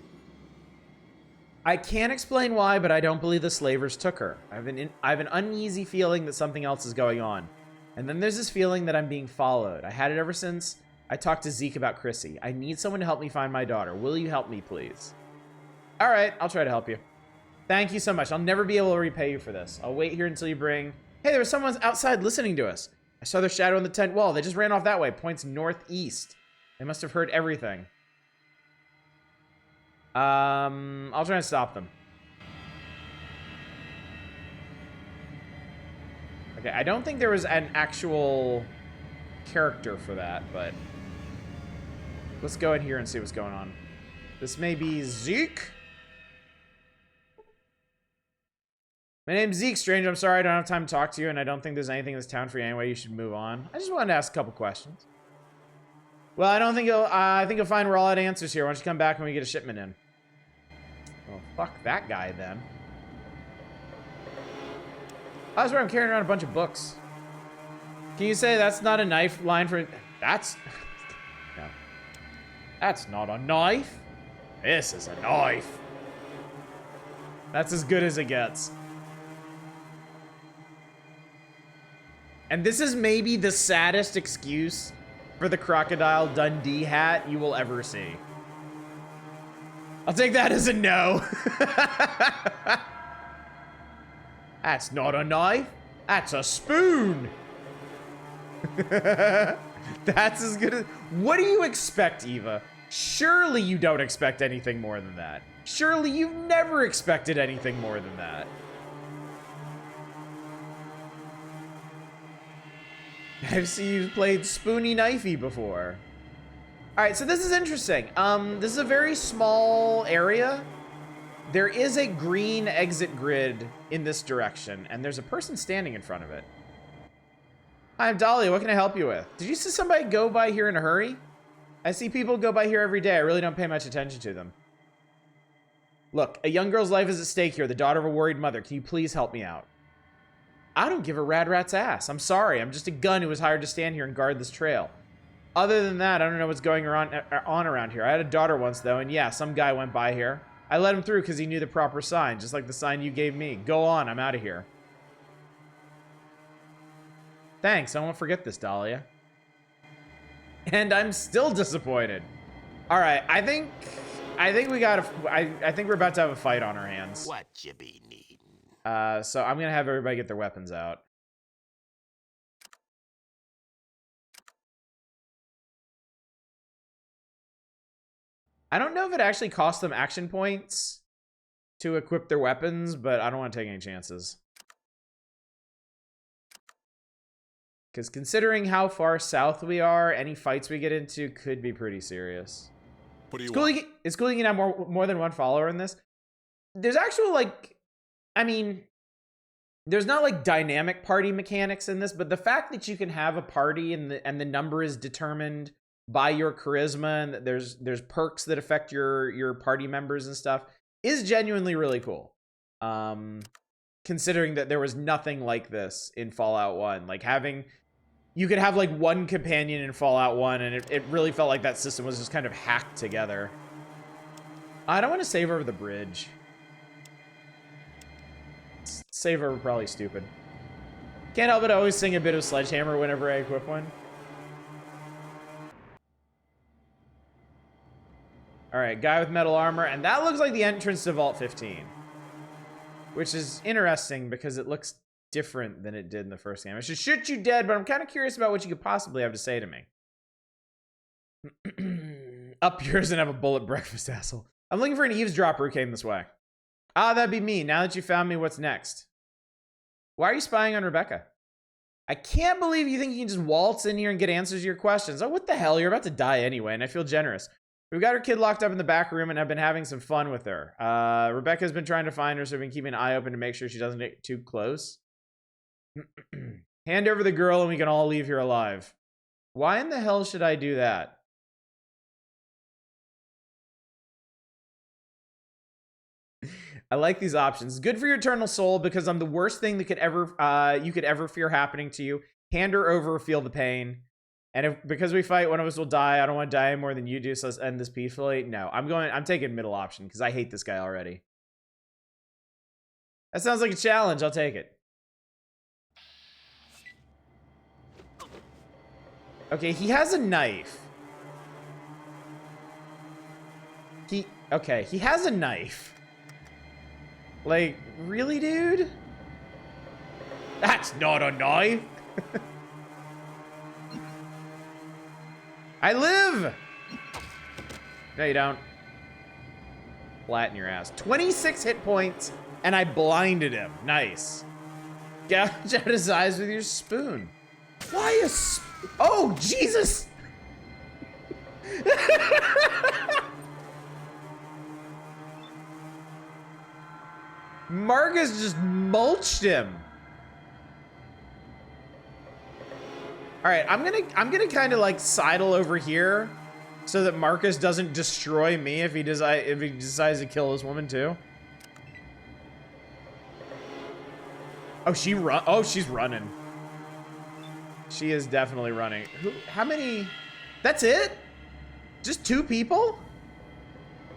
I can't explain why, but I don't believe the slavers took her. I have an uneasy feeling that something else is going on. And then there's this feeling that I'm being followed. I had it ever since I talked to Zeke about Chrissy. I need someone to help me find my daughter. Will you help me, please? All right, I'll try to help you. Thank you so much. I'll never be able to repay you for this. I'll wait here until you bring... Hey, there was someone outside listening to us. I saw their shadow on the tent wall. They just ran off that way. Points northeast. They must have heard everything. I'll try and stop them. Okay, I don't think there was an actual character for that, but let's go in here and see what's going on. This may be Zeke. My name's Zeke, stranger. I'm sorry I don't have time to talk to you, and I don't think there's anything in this town for you anyway. You should move on. I just wanted to ask a couple questions. Well, I don't think I think you'll find we're all out of answers here. Why don't you come back when we get a shipment in? Well, fuck that guy then. I was where I'm carrying around a bunch of books. Can you say that's not a knife line for... That's... No. That's not a knife. This is a knife. That's as good as it gets. And this is maybe the saddest excuse for the Crocodile Dundee hat you will ever see. I'll take that as a no. That's not a knife. That's a spoon. That's as good as... What do you expect, Eva? Surely you don't expect anything more than that. Surely you've never expected anything more than that. I've seen you played Spoony Knifey before. All right, so this is interesting. This is a very small area. There is a green exit grid in this direction, and there's a person standing in front of it. Hi, I'm Dahlia. What can I help you with? Did you see somebody go by here in a hurry? I see people go by here every day. I really don't pay much attention to them. Look, a young girl's life is at stake here, the daughter of a worried mother. Can you please help me out? I don't give a rad rat's ass. I'm sorry. I'm just a gun who was hired to stand here and guard this trail. Other than that, I don't know what's going on around here. I had a daughter once, though, and yeah, some guy went by here. I let him through because he knew the proper sign, just like the sign you gave me. Go on. I'm out of here. Thanks. I won't forget this, Dahlia. And I'm still disappointed. All right. I think we got I think we're about to have a fight on our hands. What you be needing? So I'm gonna have everybody get their weapons out. I don't know if it actually costs them action points to equip their weapons, but I don't want to take any chances. Because considering how far south we are, any fights we get into could be pretty serious. What do you want? It's cool you can have more than one follower in this. There's actual, like, I mean, there's not like dynamic party mechanics in this, but the fact that you can have a party and the number is determined by your charisma, and that there's perks that affect your party members and stuff is genuinely really cool. Considering that there was nothing like this in Fallout 1, like you could have like one companion in Fallout 1, and it really felt like that system was just kind of hacked together. I don't want to save over the bridge. Save over probably stupid. Can't help it, I always sing a bit of Sledgehammer whenever I equip one. Alright, guy with metal armor, and that looks like the entrance to Vault 15. Which is interesting because it looks different than it did in the first game. I should shoot you dead, but I'm kind of curious about what you could possibly have to say to me. Up yours and have a bullet breakfast, asshole. I'm looking for an eavesdropper who came this way. Ah, that'd be me. Now that you found me, what's next? Why are you spying on Rebecca? I can't believe you think you can just waltz in here and get answers to your questions. Oh, what the hell? You're about to die anyway, and I feel generous. We've got her kid locked up in the back room and have been having some fun with her. Rebecca's been trying to find her, so we've been keeping an eye open to make sure she doesn't get too close. Hand over the girl and we can all leave here alive. Why in the hell should I do that? I like these options. Good for your eternal soul because I'm the worst thing that could ever you could ever fear happening to you. Hand her over, feel the pain. And because we fight, one of us will die. I don't want to die more than you do, so let's end this peacefully. No, I'm taking middle option because I hate this guy already. That sounds like a challenge. I'll take it. Okay, he has a knife. He has a knife. Like, really, dude? That's not a knife. I live! No, you don't. Flatten your ass. 26 hit points, and I blinded him. Nice. Gouge out his eyes with your spoon. Why a oh, Jesus! Marcus just mulched him. All right, I'm gonna kind of like sidle over here so that Marcus doesn't destroy me if he decides to kill this woman too. Oh, she's running. She is definitely running. How many? That's it? Just 2 people?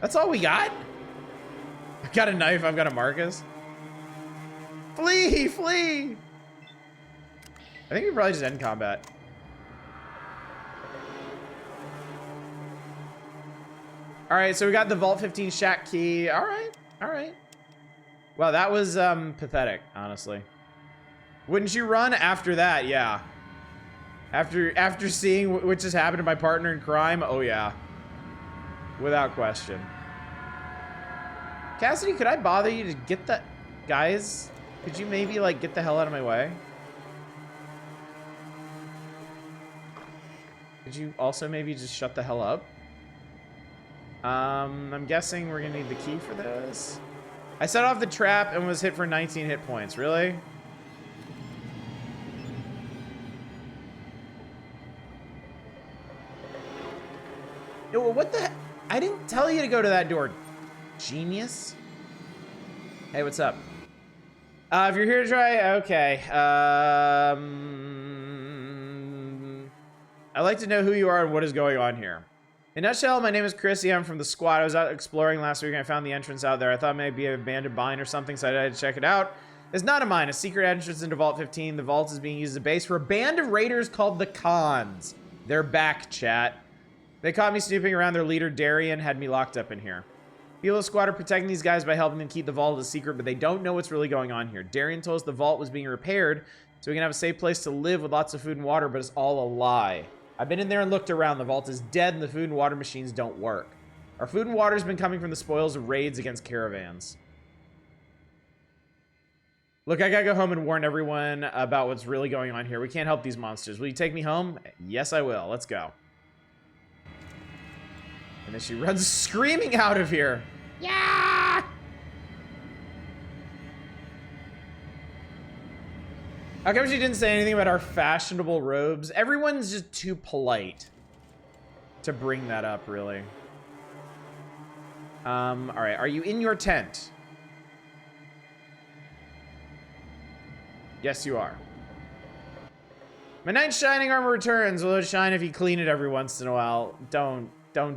That's all we got? I've got a knife, I've got a Marcus. Flee, flee! I think we probably just end combat. All right, so we got the Vault 15 shack key. All right, all right. Wow, that was pathetic, honestly. Wouldn't you run after that? Yeah. After seeing what just happened to my partner in crime, oh yeah. Without question. Cassidy, could I bother you to get that? Guys, could you maybe like get the hell out of my way? Could you also maybe just shut the hell up? I'm guessing we're gonna need the key for this. I set off the trap and was hit for 19 hit points. Really? Yo, what the heck? I didn't tell you to go to that door. Genius. Hey, what's up? If you're here to try, okay. I'd like to know who you are and what is going on here. In a nutshell, my name is Chrissy. I'm from the squad. I was out exploring last week and I found the entrance out there. I thought maybe an abandoned mine or something, so I decided to check it out. It's not a mine, a secret entrance into Vault 15. The vault is being used as a base for a band of raiders called the Khans. They're back, chat. They caught me snooping around. Their leader, Darian, had me locked up in here. People of the squad are protecting these guys by helping them keep the vault a secret, but they don't know what's really going on here. Darian told us the vault was being repaired so we can have a safe place to live with lots of food and water, but it's all a lie. I've been in there and looked around. The vault is dead and the food and water machines don't work. Our food and water has been coming from the spoils of raids against caravans. Look, I gotta go home and warn everyone about what's really going on here. We can't help these monsters. Will you take me home? Yes, I will. Let's go. And then she runs screaming out of here. Yeah! How come she didn't say anything about our fashionable robes? Everyone's just too polite to bring that up, really. All right, are you in your tent? Yes, you are. My knight shining armor returns. Will it shine if you clean it every once in a while? Don't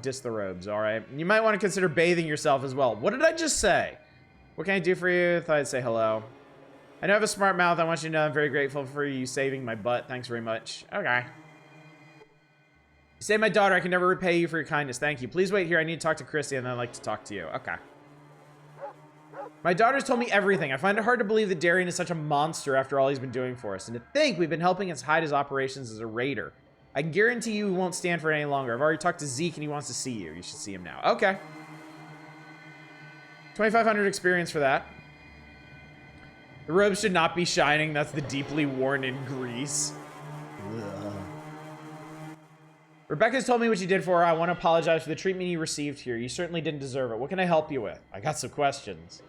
diss the robes, all right? You might want to consider bathing yourself as well. What did I just say? What can I do for you? Thought I'd say hello. I know I have a smart mouth. I want you to know I'm very grateful for you saving my butt. Thanks very much. Okay. You saved my daughter. I can never repay you for your kindness. Thank you. Please wait here. I need to talk to Chrissy, and then I'd like to talk to you. Okay. My daughter's told me everything. I find it hard to believe that Darian is such a monster after all he's been doing for us. And to think we've been helping us hide his operations as a raider. I can guarantee you he won't stand for it any longer. I've already talked to Zeke, and he wants to see you. You should see him now. Okay. 2,500 experience for that. The robes should not be shining. That's the deeply worn in grease. Ugh. Rebecca's told me what you did for her. I want to apologize for the treatment you received here. You certainly didn't deserve it. What can I help you with? I got some questions.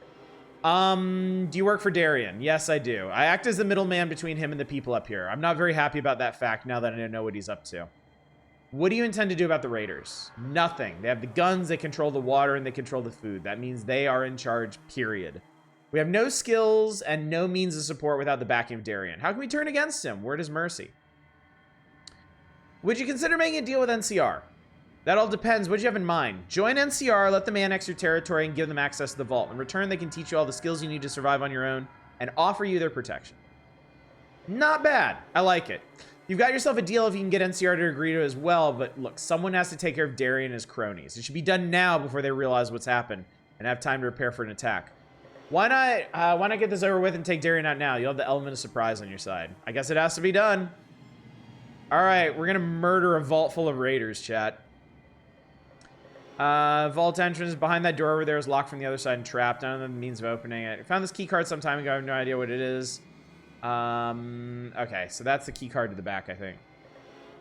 Do you work for Darian? Yes, I do. I act as the middleman between him and the people up here. I'm not very happy about that fact now that I know what he's up to. What do you intend to do about the raiders? Nothing. They have the guns, they control the water, and they control the food. That means they are in charge, period. We have no skills and no means of support without the backing of Darian. How can we turn against him? Word is mercy. Would you consider making a deal with NCR? That all depends. What do you have in mind? Join NCR, let them annex your territory, and give them access to the vault. In return, they can teach you all the skills you need to survive on your own and offer you their protection. Not bad. I like it. You've got yourself a deal if you can get NCR to agree to it as well, but look, someone has to take care of Darian and his cronies. It should be done now before they realize what's happened and have time to prepare for an attack. Why not get this over with and take Darian out now? You'll have the element of surprise on your side. I guess it has to be done. All right, we're gonna murder a vault full of raiders, chat. Vault entrance behind that door over there is locked from the other side and trapped. I don't know the means of opening it. I found this key card some time ago. I have no idea what it is. Okay, so that's the key card to the back, I think.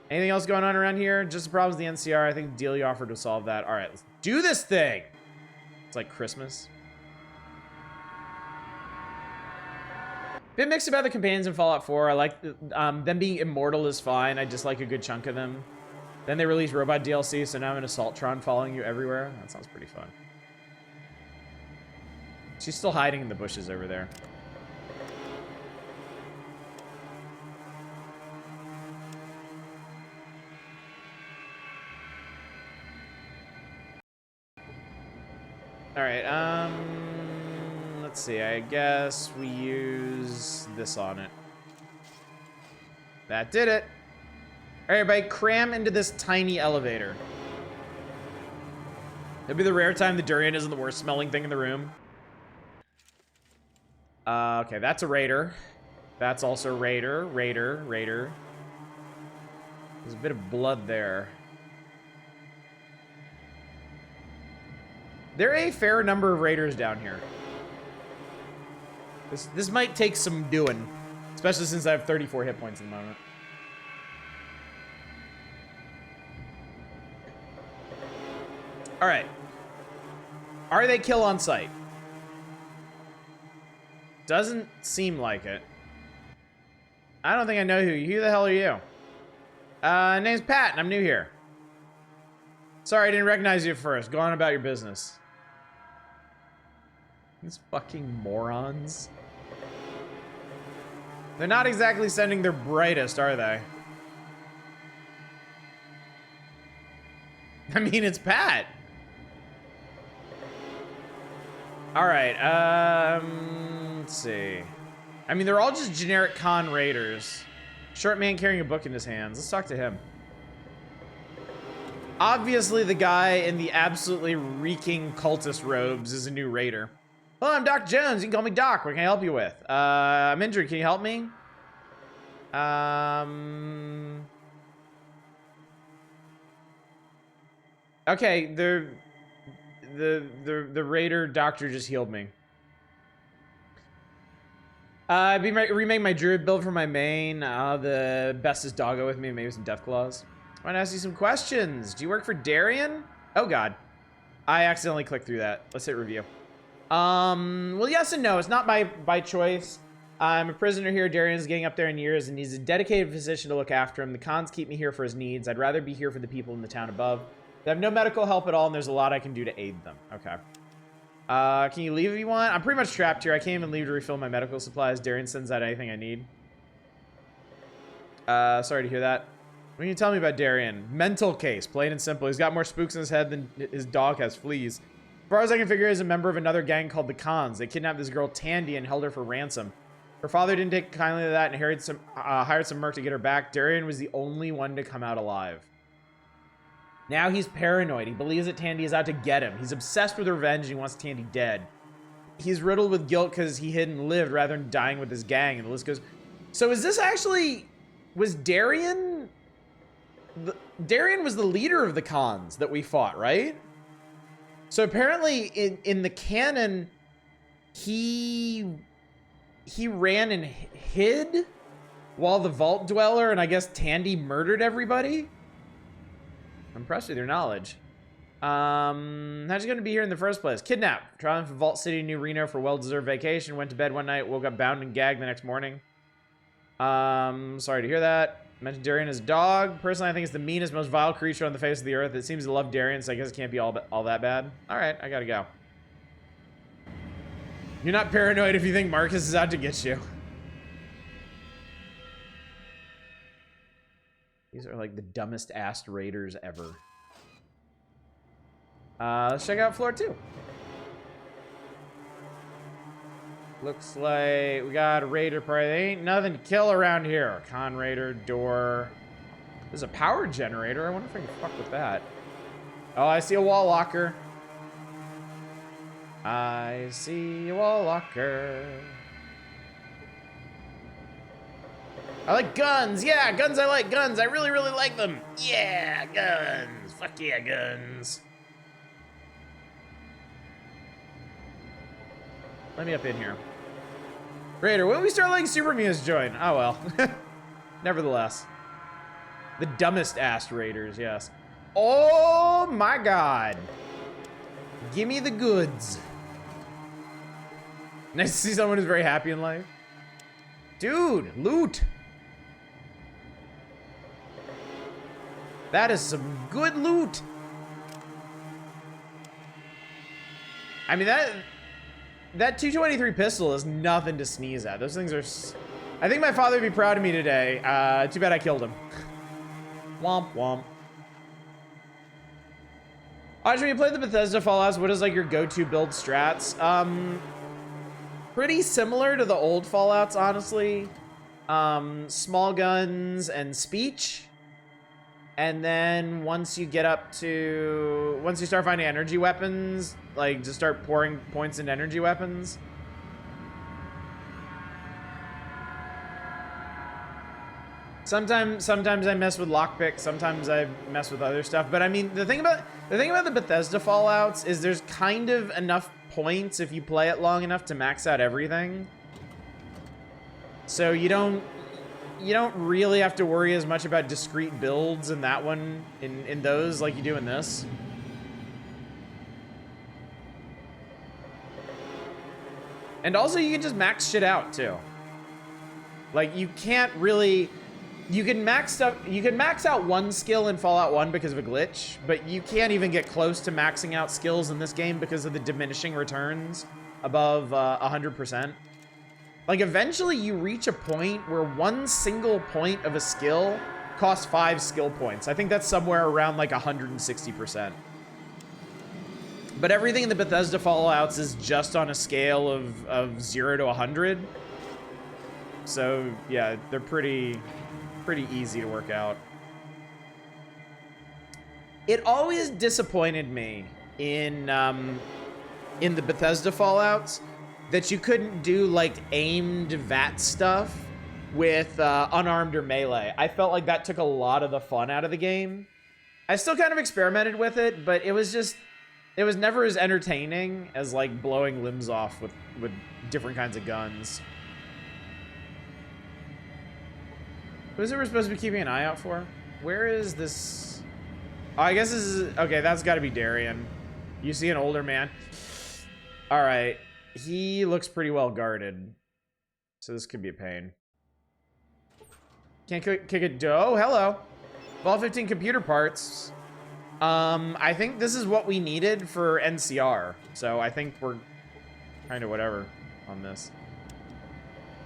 Anything else going on around here? Just the problems with the NCR. I think the deal you offered will solve that. All right, let's do this thing. It's like Christmas. Bit mixed about the companions in Fallout 4. I like them being immortal is fine. I dislike a good chunk of them. Then they released Robot DLC, so now I'm an Assaultron following you everywhere. That sounds pretty fun. She's still hiding in the bushes over there. All right, let's see. I guess we use this on it. That did it. All right, everybody, cram into this tiny elevator. It'll be the rare time the durian isn't the worst smelling thing in the room. Okay, that's a raider. That's also raider. There's a bit of blood there. There are a fair number of raiders down here. This might take some doing, especially since I have 34 hit points at the moment. All right. Are they kill on sight? Doesn't seem like it. I don't think I know who. Who the hell are you? Name's Pat, and I'm new here. Sorry, I didn't recognize you at first. Go on about your business. These fucking morons. They're not exactly sending their brightest, are they? I mean, it's Pat. All right, let's see. I mean, they're all just generic con raiders. Short man carrying a book in his hands. Let's talk to him. Obviously, the guy in the absolutely reeking cultist robes is a new raider. Hello, I'm Doc Jones. You can call me Doc. What can I help you with? I'm injured. Can you help me? Okay, the raider doctor just healed me. Remake my druid build for my main. The best is doggo with me, maybe some Deathclaws. I want to ask you some questions. Do you work for Darian? Oh God, I accidentally clicked through that. Let's hit review. Well, yes and no. It's not by choice. I'm a prisoner here. Darian's getting up there in years and needs a dedicated physician to look after him. The cons keep me here for his needs. I'd rather be here for the people in the town above. They have no medical help at all, and there's a lot I can do to aid them. Okay. Can you leave if you want? I'm pretty much trapped here. I can't even leave to refill my medical supplies. Darian sends out anything I need. Sorry to hear that. What can you tell me about Darian? Mental case, plain and simple. He's got more spooks in his head than his dog has fleas. As far as I can figure, he's a member of another gang called the Cons. They kidnapped this girl Tandy and held her for ransom. Her father didn't take kindly to that and hired some merc to get her back. Darian was the only one to come out alive. Now he's paranoid. He believes that Tandy is out to get him. He's obsessed with revenge and he wants Tandy dead. He's riddled with guilt because he hid and lived rather than dying with his gang, and the list goes. So is this actually... Was Darian... Darian was the leader of the Cons that we fought, right? So apparently in the canon, he ran and hid while the Vault Dweller and I guess Tandy murdered everybody? I'm impressed with your knowledge. How'd you gonna be here in the first place? Kidnapped. Traveling from Vault City to New Reno for well-deserved vacation. Went to bed one night, woke up bound and gagged the next morning. Sorry to hear that. Mentioned Darian as dog. Personally, I think it's the meanest, most vile creature on the face of the earth. It seems to love Darian, so I guess it can't be all that bad. All right, I gotta go. You're not paranoid if you think Marcus is out to get you. These are like the dumbest ass raiders ever. Let's check out floor 2. Looks like we got a raider party. There ain't nothing to kill around here. Con raider, door. There's a power generator. I wonder if I can fuck with that. Oh, I see a wall locker. I see a wall locker. I like guns. Yeah, guns. I like guns. I really, really like them. Yeah, guns. Fuck yeah, guns. Let me up in here. Raider, when we start letting Super Muse join? Oh well. Nevertheless. The dumbest ass Raiders, yes. Oh my god. Give me the goods. Nice to see someone who's very happy in life. Dude, loot. That is some good loot. I mean, that 223 pistol is nothing to sneeze at. Those things are... I think my father would be proud of me today. Too bad I killed him. Womp womp. Audrey, when you played the Bethesda Fallouts, what is like your go-to build strats? Pretty similar to the old Fallouts, honestly. Small guns and speech. And then once you start finding energy weapons, like just start pouring points into energy weapons. Sometimes I mess with lockpick, sometimes I mess with other stuff. But I mean, the thing about the Bethesda Fallouts is there's kind of enough points if you play it long enough to max out everything. So you don't really have to worry as much about discrete builds in that one, in those, like you do in this. And also you can just max shit out too. Like you can't really, you can max out one skill in Fallout 1 because of a glitch, but you can't even get close to maxing out skills in this game because of the diminishing returns above 100%. Like eventually you reach a point where one single point of a skill costs 5 skill points. I think that's somewhere around like 160%. But everything in the Bethesda Fallouts is just on a scale of 0 to 100. So yeah, they're pretty easy to work out. It always disappointed me in the Bethesda Fallouts that you couldn't do like aimed VAT stuff with unarmed or melee. I felt like that took a lot of the fun out of the game. I still kind of experimented with it, but it was never as entertaining as like blowing limbs off with different kinds of guns. Who is it we're supposed to be keeping an eye out for? Where is this? Oh, I guess this is, okay, that's gotta be Darian. You see an older man. All right, he looks pretty well guarded. So this could be a pain. Can't kick it, oh, hello. Vault 15 computer parts. I think this is what we needed for NCR. So I think we're kind of whatever on this.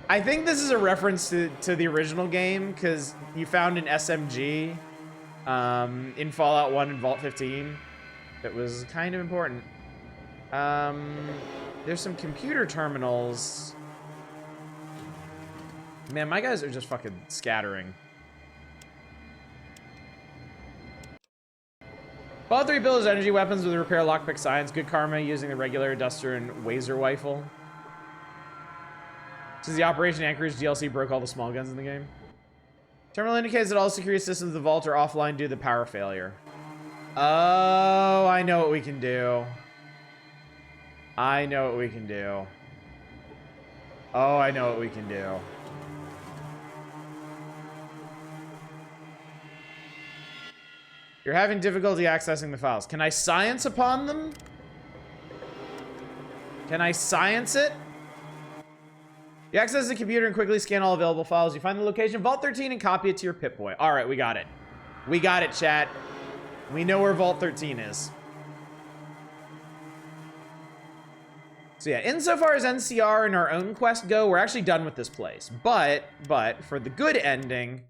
I think this is a reference to the original game because you found an SMG in Fallout 1 and Vault 15 that was kind of important. There's some computer terminals. Man, my guys are just fucking scattering. Fallout 3 builds energy weapons with repair lockpick science. Good karma using the regular Duster and Wazer rifle. Since the Operation Anchorage DLC broke all the small guns in the game. Terminal indicates that all security systems of the vault are offline due to the power failure. Oh, I know what we can do. I know what we can do. Oh, I know what we can do. You're having difficulty accessing the files. Can I science upon them? Can I science it? You access the computer and quickly scan all available files. You find the location of Vault 13 and copy it to your Pip-Boy. All right, we got it. We got it, chat. We know where Vault 13 is. So yeah, insofar as NCR and our own quest go, we're actually done with this place. But for the good ending,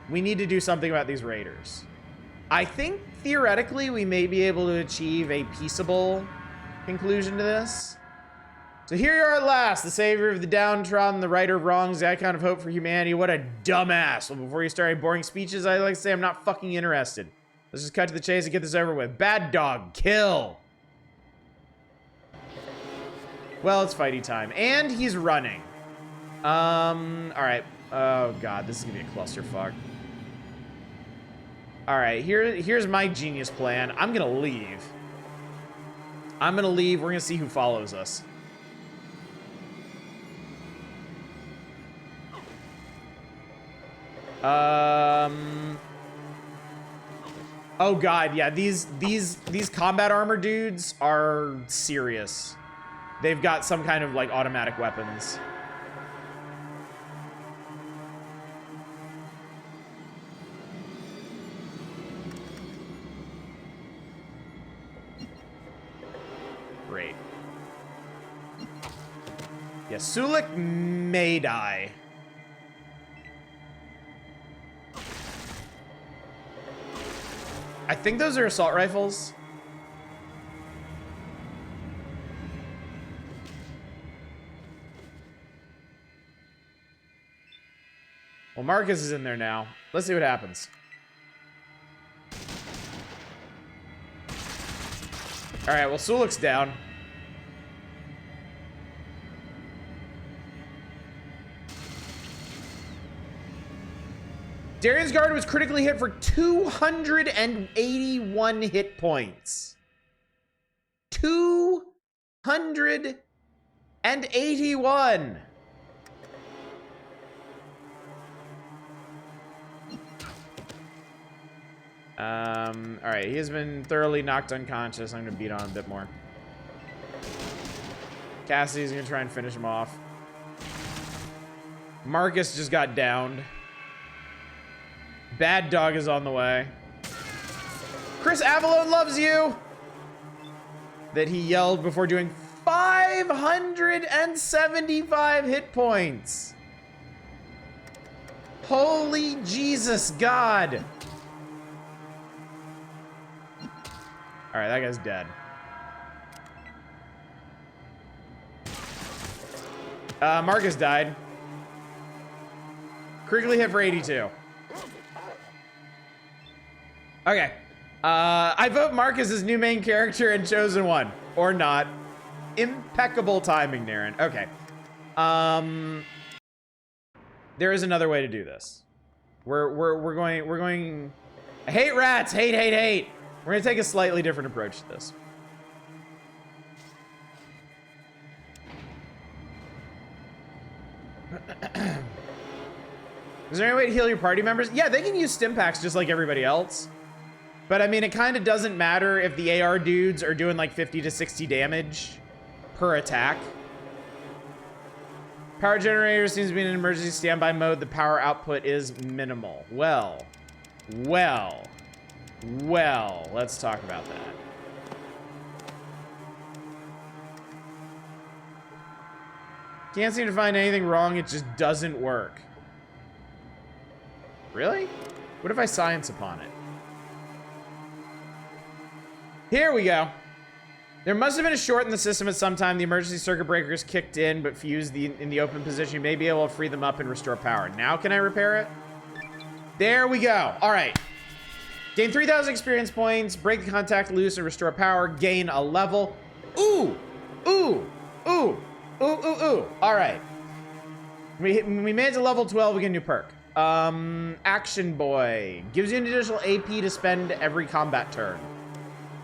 we need to do something about these raiders. I think theoretically we may be able to achieve a peaceable conclusion to this. So here you are at last, the savior of the downtrodden, the righter of wrongs, the icon of hope for humanity. What a dumbass. Well, before you start any boring speeches, I'd like to say I'm not fucking interested. Let's just cut to the chase and get this over with. Bad dog, kill. Well, it's fighty time. And he's running. All right. Oh, God, this is going to be a clusterfuck. All right, here's my genius plan. I'm going to leave. We're going to see who follows us. Oh god, yeah, these combat armor dudes are serious. They've got some kind of like automatic weapons. Great. Yeah, Sulik may die. I think those are assault rifles. Well, Marcus is in there now. Let's see what happens. All right, well, Sulik's down. Darian's guard was critically hit for 281 hit points. 281. All right, he has been thoroughly knocked unconscious. I'm gonna beat on him a bit more. Cassidy's gonna try and finish him off. Marcus just got downed. Bad Dog is on the way. Chris Avalone loves you! That he yelled before doing 575 hit points. Holy Jesus God. All right, that guy's dead. Marcus died. Critically hit for 82. Okay. I vote Marcus as new main character and Chosen One. Or not. Impeccable timing, Darren. Okay. There is another way to do this. We're going. I hate rats. Hate. We're gonna take a slightly different approach to this. Is there any way to heal your party members? Yeah, they can use stim packs just like everybody else. But I mean, it kind of doesn't matter if the AR dudes are doing like 50 to 60 damage per attack. Power generator seems to be in an emergency standby mode. The power output is minimal. Well, let's talk about that. Can't seem to find anything wrong. It just doesn't work. Really? What if I science upon it? Here we go. There must have been a short in the system at some time. The emergency circuit breakers kicked in, but fused in the open position. You may be able to free them up and restore power. Now can I repair it? There we go. All right. Gain 3,000 experience points. Break the contact loose and restore power. Gain a level. Ooh. All right. We made it to level 12. We get a new perk. Action Boy. Gives you an additional AP to spend every combat turn.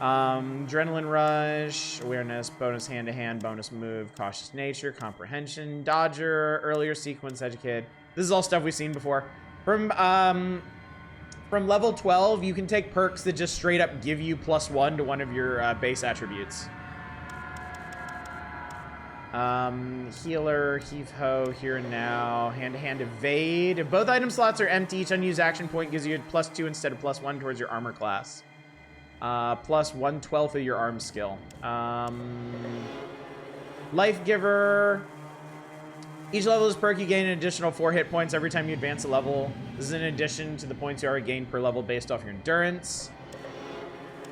Adrenaline Rush, Awareness, bonus hand-to-hand, bonus move, Cautious Nature, Comprehension, Dodger, Earlier Sequence, Educate. This is all stuff we've seen before. From level 12, you can take perks that just straight up give you +1 to one of your base attributes. Healer, Heave-Ho, Here and Now, Hand-to-Hand Evade. If both item slots are empty, each unused action point gives you a +2 instead of +1 towards your armor class. Plus 1/12 of your arm skill. Life Giver. Each level is perk, you gain an additional 4 hit points every time you advance a level. This is in addition to the points you already gained per level based off your endurance.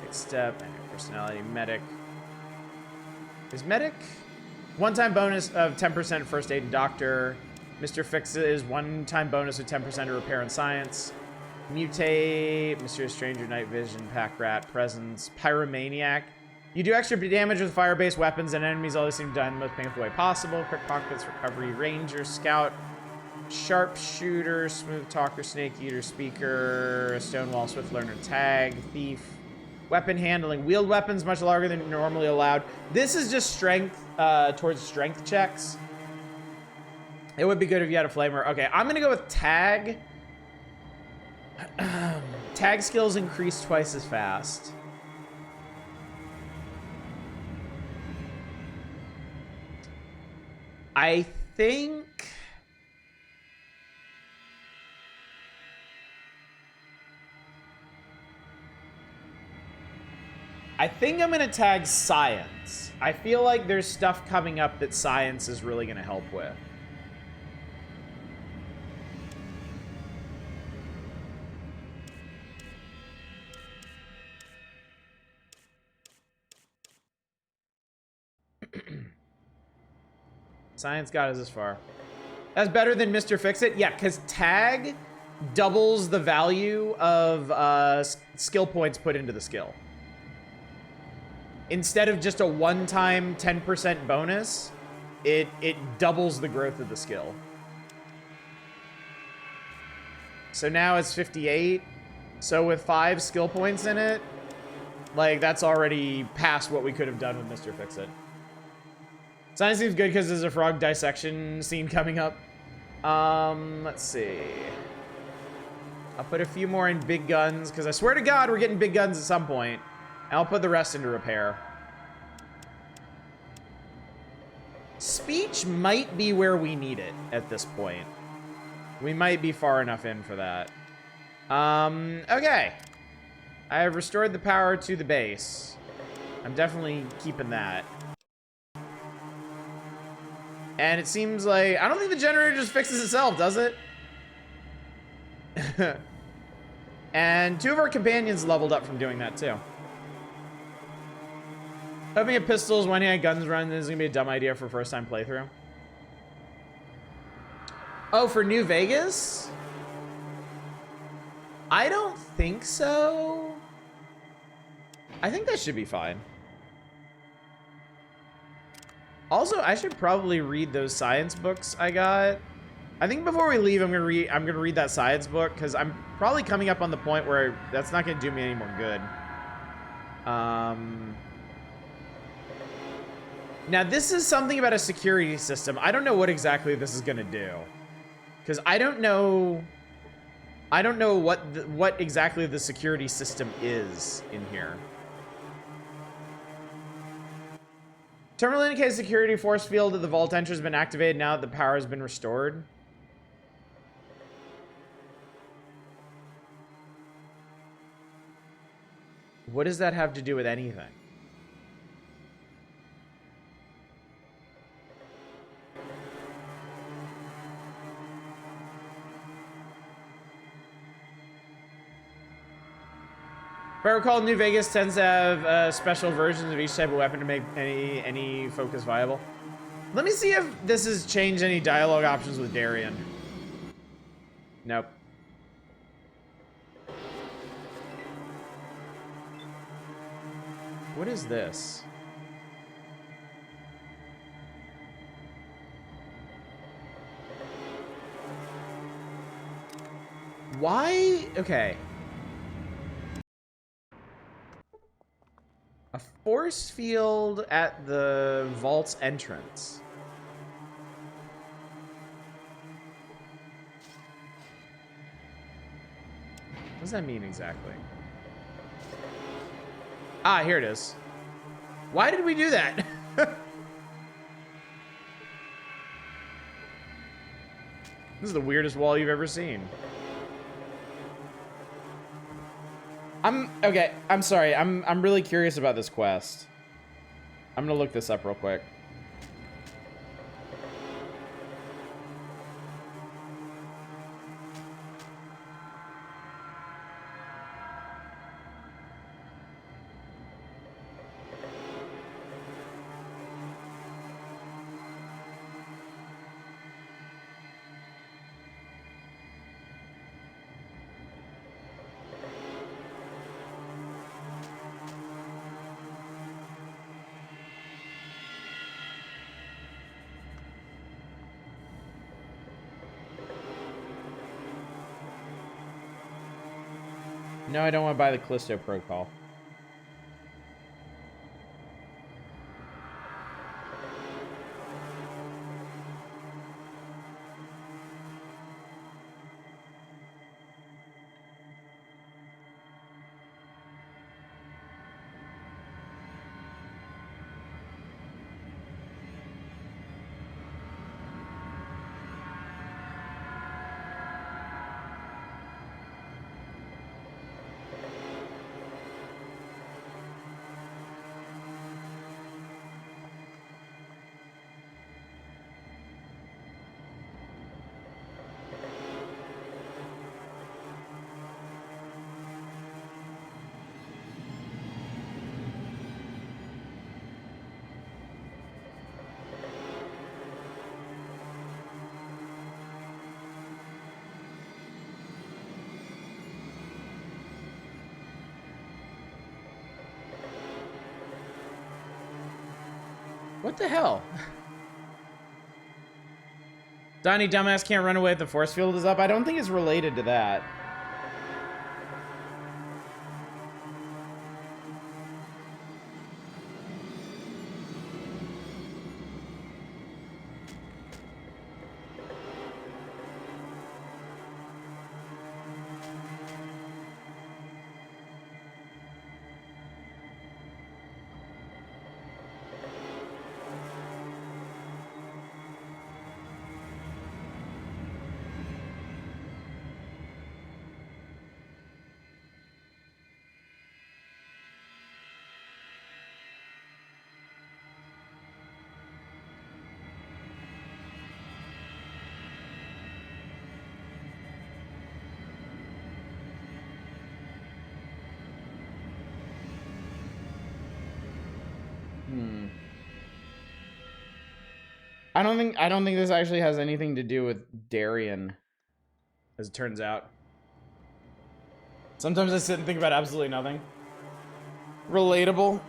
Quick Step, and your personality. Medic. Is Medic? One-time bonus of 10% First Aid and Doctor. Mr. Fix is one-time bonus of 10% to Repair and Science. Mutate, Mysterious Stranger, Night Vision, Pack Rat, Presence, Pyromaniac. You do extra damage with fire-based weapons, and enemies always seem to die in the most painful way possible. Quick Pockets, Recovery, Ranger, Scout, Sharpshooter, Smooth Talker, Snake Eater, Speaker, Stonewall, Swift Learner, Tag, Thief. Weapon handling. Wield weapons much longer than normally allowed. This is just strength, towards strength checks. It would be good if you had a flamer. Okay, I'm gonna go with Tag. Tag skills increase twice as fast. I think... I'm gonna tag science. I feel like there's stuff coming up that science is really gonna help with. Science got us this far. That's better than Mr. Fix-It? Yeah, because tag doubles the value of skill points put into the skill. Instead of just a one-time 10% bonus, it doubles the growth of the skill. So now it's 58. So with 5 skill points in it, like, that's already past what we could have done with Mr. Fix-It. Science seems good because there's a frog dissection scene coming up. Let's see. I'll put a few more in big guns, because I swear to God we're getting big guns at some point. And I'll put the rest into repair. Speech might be where we need it at this point. We might be far enough in for that. Okay. I have restored the power to the base. I'm definitely keeping that. And it seems like... I don't think the generator just fixes itself, does it? And 2 of our companions leveled up from doing that, too. Hoping at pistols, one hand guns run is going to be a dumb idea for first-time playthrough. Oh, for New Vegas? I don't think so. I think that should be fine. Also, I should probably read those science books I got. I think before we leave, I'm gonna read that science book because I'm probably coming up on the point where that's not gonna do me any more good. Now this is something about a security system. I don't know what exactly this is gonna do, because I don't know what exactly the security system is in here. Terminal indicates security force field at the vault entry has been activated now that the power has been restored. What does that have to do with anything? If I recall, New Vegas tends to have special versions of each type of weapon to make any focus viable. Let me see if this has changed any dialogue options with Darian. Nope. What is this? Why? Okay. A force field at the vault's entrance. What does that mean exactly? Ah, here it is. Why did we do that? This is the weirdest wall you've ever seen. Okay, I'm sorry. I'm really curious about this quest. I'm gonna look this up real quick. No, I don't want to buy the Callisto Protocol. What the hell? Donnie dumbass can't run away if the force field is up. I don't think it's related to that. I don't think this actually has anything to do with Darien, as it turns out. Sometimes I sit and think about absolutely nothing. Relatable.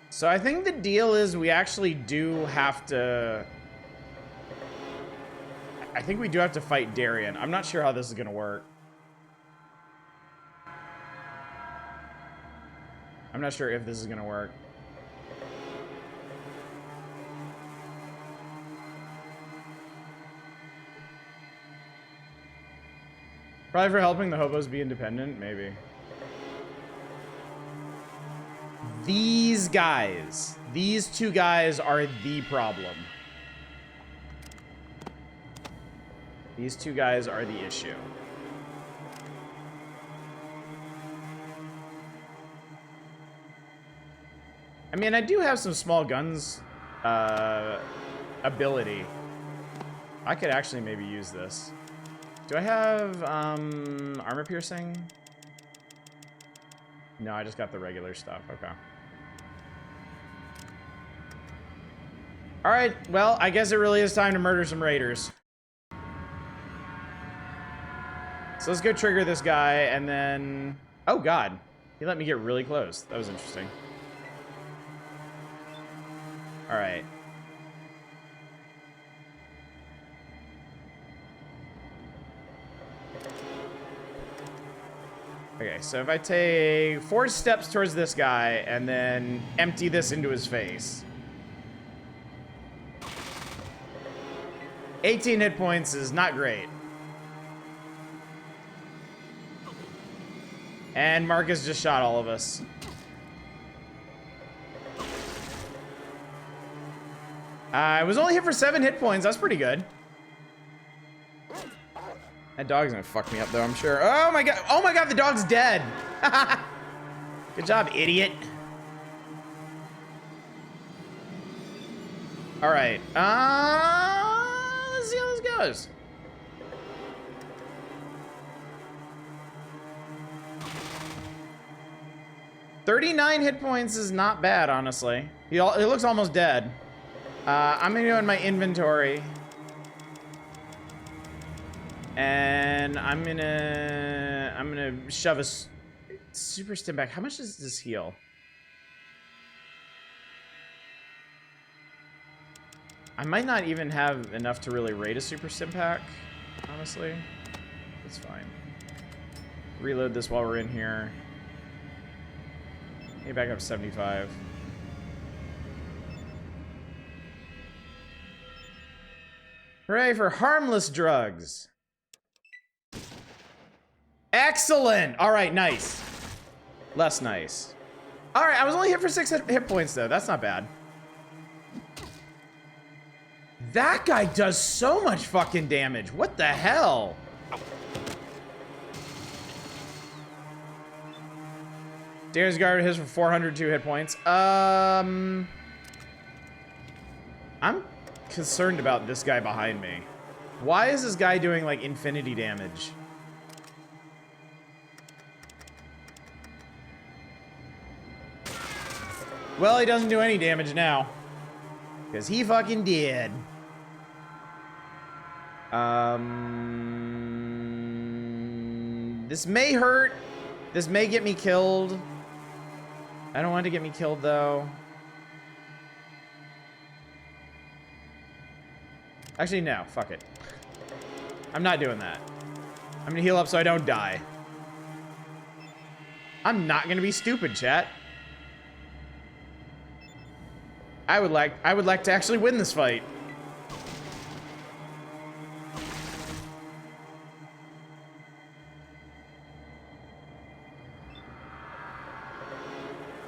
So I think the deal is we actually do have to... I think we do have to fight Darien. I'm not sure how this is going to work. I'm not sure if this is going to work. Probably for helping the hobos be independent, maybe. These guys, these two guys are the problem. These two guys are the issue. I mean, I do have some small guns ability. I could actually maybe use this. Do I have armor piercing? No, I just got the regular stuff. Okay. All right, well, I guess it really is time to murder some raiders. So let's go trigger this guy, and then... Oh, God. He let me get really close. That was interesting. All right. Okay, so if I take 4 steps towards this guy, and then empty this into his face... 18 hit points is not great. And Marcus just shot all of us. I was only hit for 7 hit points. That's pretty good. That dog's gonna fuck me up though, I'm sure. Oh my god. Oh my god, the dog's dead. Good job, idiot. All right. Let's see how this goes. $39 hit points is not bad, honestly. He looks almost dead. I'm gonna go in my inventory. And I'm gonna shove a super stim back. How much does this heal? I might not even have enough to really raid a super stim pack, honestly. That's fine. Reload this while we're in here. Hey, back up 75. Hooray for harmless drugs. Excellent. All right, nice. Less nice. All right, I was only hit for 6 hit points, though. That's not bad. That guy does so much fucking damage. What the hell? Darius Guard hits for 402 hit points. I'm concerned about this guy behind me. Why is this guy doing, like, infinity damage? Well, he doesn't do any damage now. Because he fucking did. This may hurt. This may get me killed. I don't want it to get me killed, though. Actually, no. Fuck it. I'm not doing that. I'm gonna heal up so I don't die. I'm not gonna be stupid, chat. I would like to actually win this fight.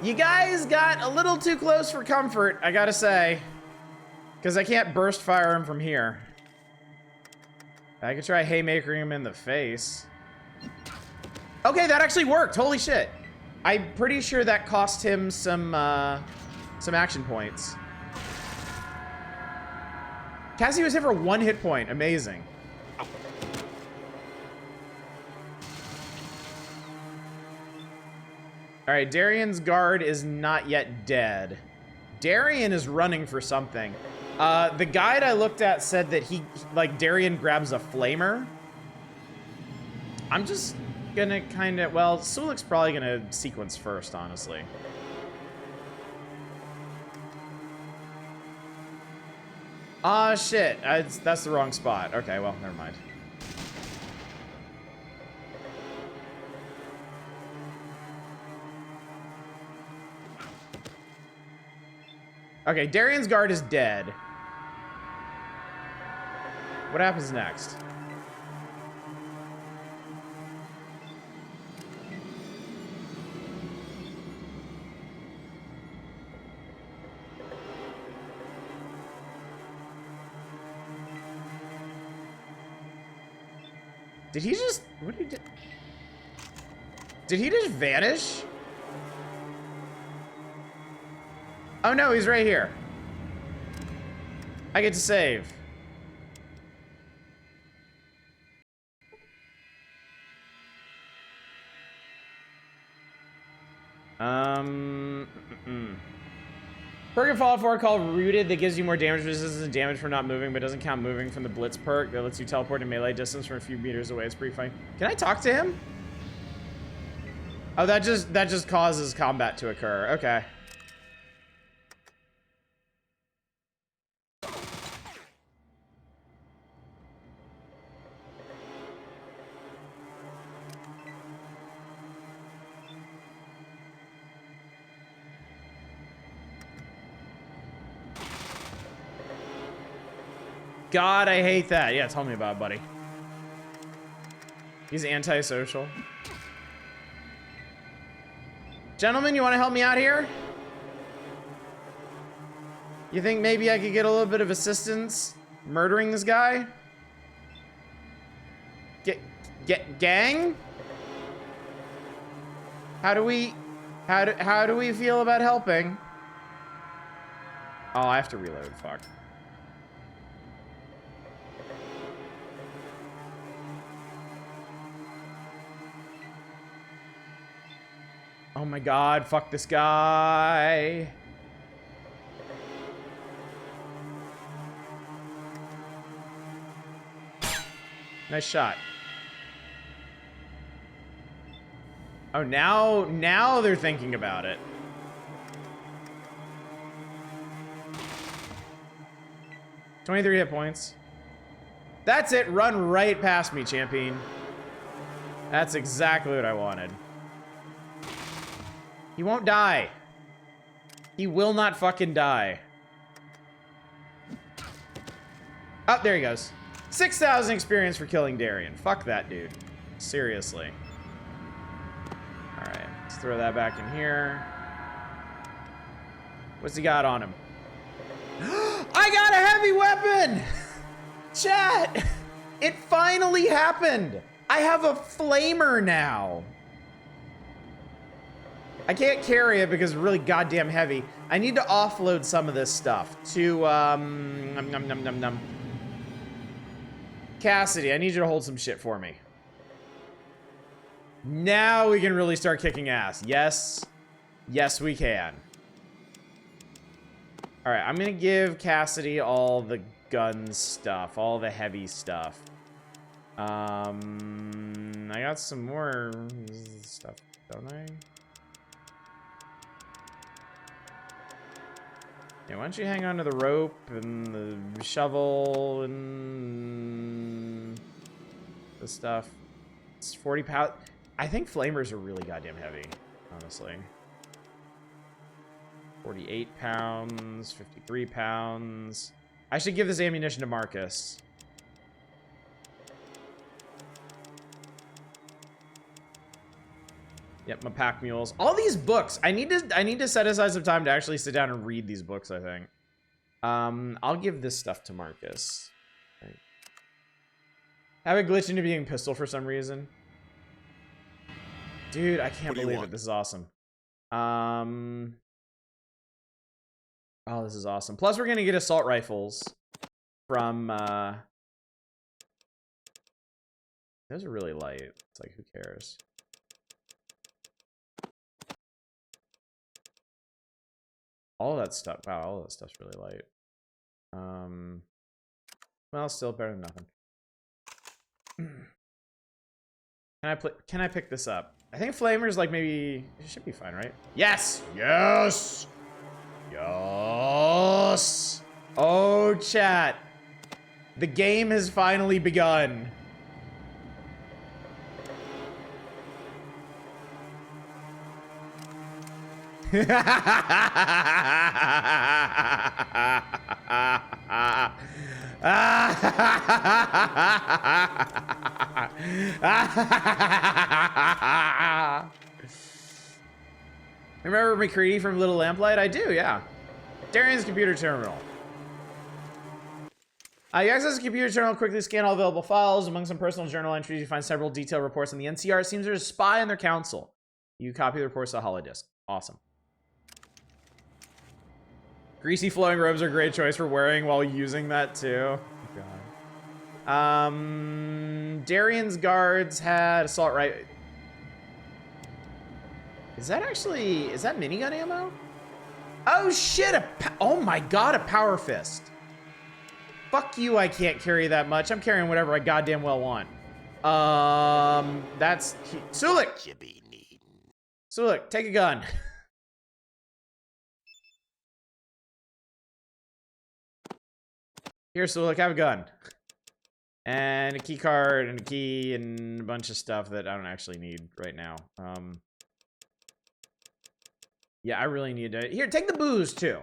You guys got a little too close for comfort, I gotta say. Because I can't burst fire him from here. I could try haymakering him in the face. Okay, that actually worked. Holy shit. I'm pretty sure that cost him some action points. Cassie was hit for 1 hit point. Amazing. All right, Darian's guard is not yet dead. Darian is running for something. The guide I looked at said that like, Darian grabs a flamer. I'm just gonna kind of, well, Sulik's probably gonna sequence first, honestly. Ah, shit. That's the wrong spot. Okay, well, never mind. Okay, Darian's guard is dead. What happens next? Did he just... What did he do? Did he just vanish? Oh no, he's right here. I get to save. Perk in Fallout 4 called Rooted that gives you more damage resistance and damage for not moving, but doesn't count moving from the Blitz perk that lets you teleport in melee distance from a few meters away. It's pretty funny. Can I talk to him? Oh, that just causes combat to occur. Okay. God, I hate that. Yeah, tell me about it, buddy. He's antisocial. Gentlemen, you want to help me out here? You think maybe I could get a little bit of assistance murdering this guy? Gang? How do we feel about helping? Oh, I have to reload. Fuck. Oh my god, fuck this guy. Nice shot. Oh, now they're thinking about it. $23 hit points. That's it. Run right past me, champion. That's exactly what I wanted. He won't die. He will not fucking die. Oh, there he goes. 6,000 experience for killing Darian. Fuck that dude. Seriously. Alright, let's throw that back in here. What's he got on him? I got a heavy weapon! Chat! It finally happened! I have a flamer now. I can't carry it because it's really goddamn heavy. I need to offload some of this stuff to, Cassidy, I need you to hold some shit for me. Now we can really start kicking ass. Yes. Yes, we can. All right, I'm gonna give Cassidy all the gun stuff, all the heavy stuff. I got some more stuff, don't I? Yeah, why don't you hang on to the rope and the shovel and the stuff. It's 40 pounds. I think flamers are really goddamn heavy, honestly. 48 pounds, 53 pounds. I should give this ammunition to Marcus. Yep, my pack mules. All these books. I need to set aside some time to actually sit down and read these books, I think. I'll give this stuff to Marcus. Right. Have it glitch into being pistol for some reason. Dude, I can't believe it. This is awesome. Oh, this is awesome. Plus, we're gonna get assault rifles from those are really light. It's like, who cares? All that stuff. Wow, all that stuff's really light. Well, still better than nothing. Can I pick this up? I think flamers, like, maybe it should be fine, right? Yes! Yes! Yes! Oh, chat. The game has finally begun. Remember McCready from Little Lamplight? I do, yeah. Darian's computer terminal. You access the computer terminal, quickly scan all available files. Among some personal journal entries, you find several detailed reports on the NCR. It seems there's a spy on their council. You copy the reports to the holodesk. Awesome. Greasy flowing robes are a great choice for wearing while using that too. Oh, God. Darian's guards had assault right. Is that minigun ammo? Oh shit! Oh my God! A power fist. Fuck you! I can't carry that much. I'm carrying whatever I goddamn well want. That's Sulik. Sulik, take a gun. Here, Sulik, have a gun. And a key card and a key and a bunch of stuff that I don't actually need right now. Yeah, I really need to. Here, take the booze too.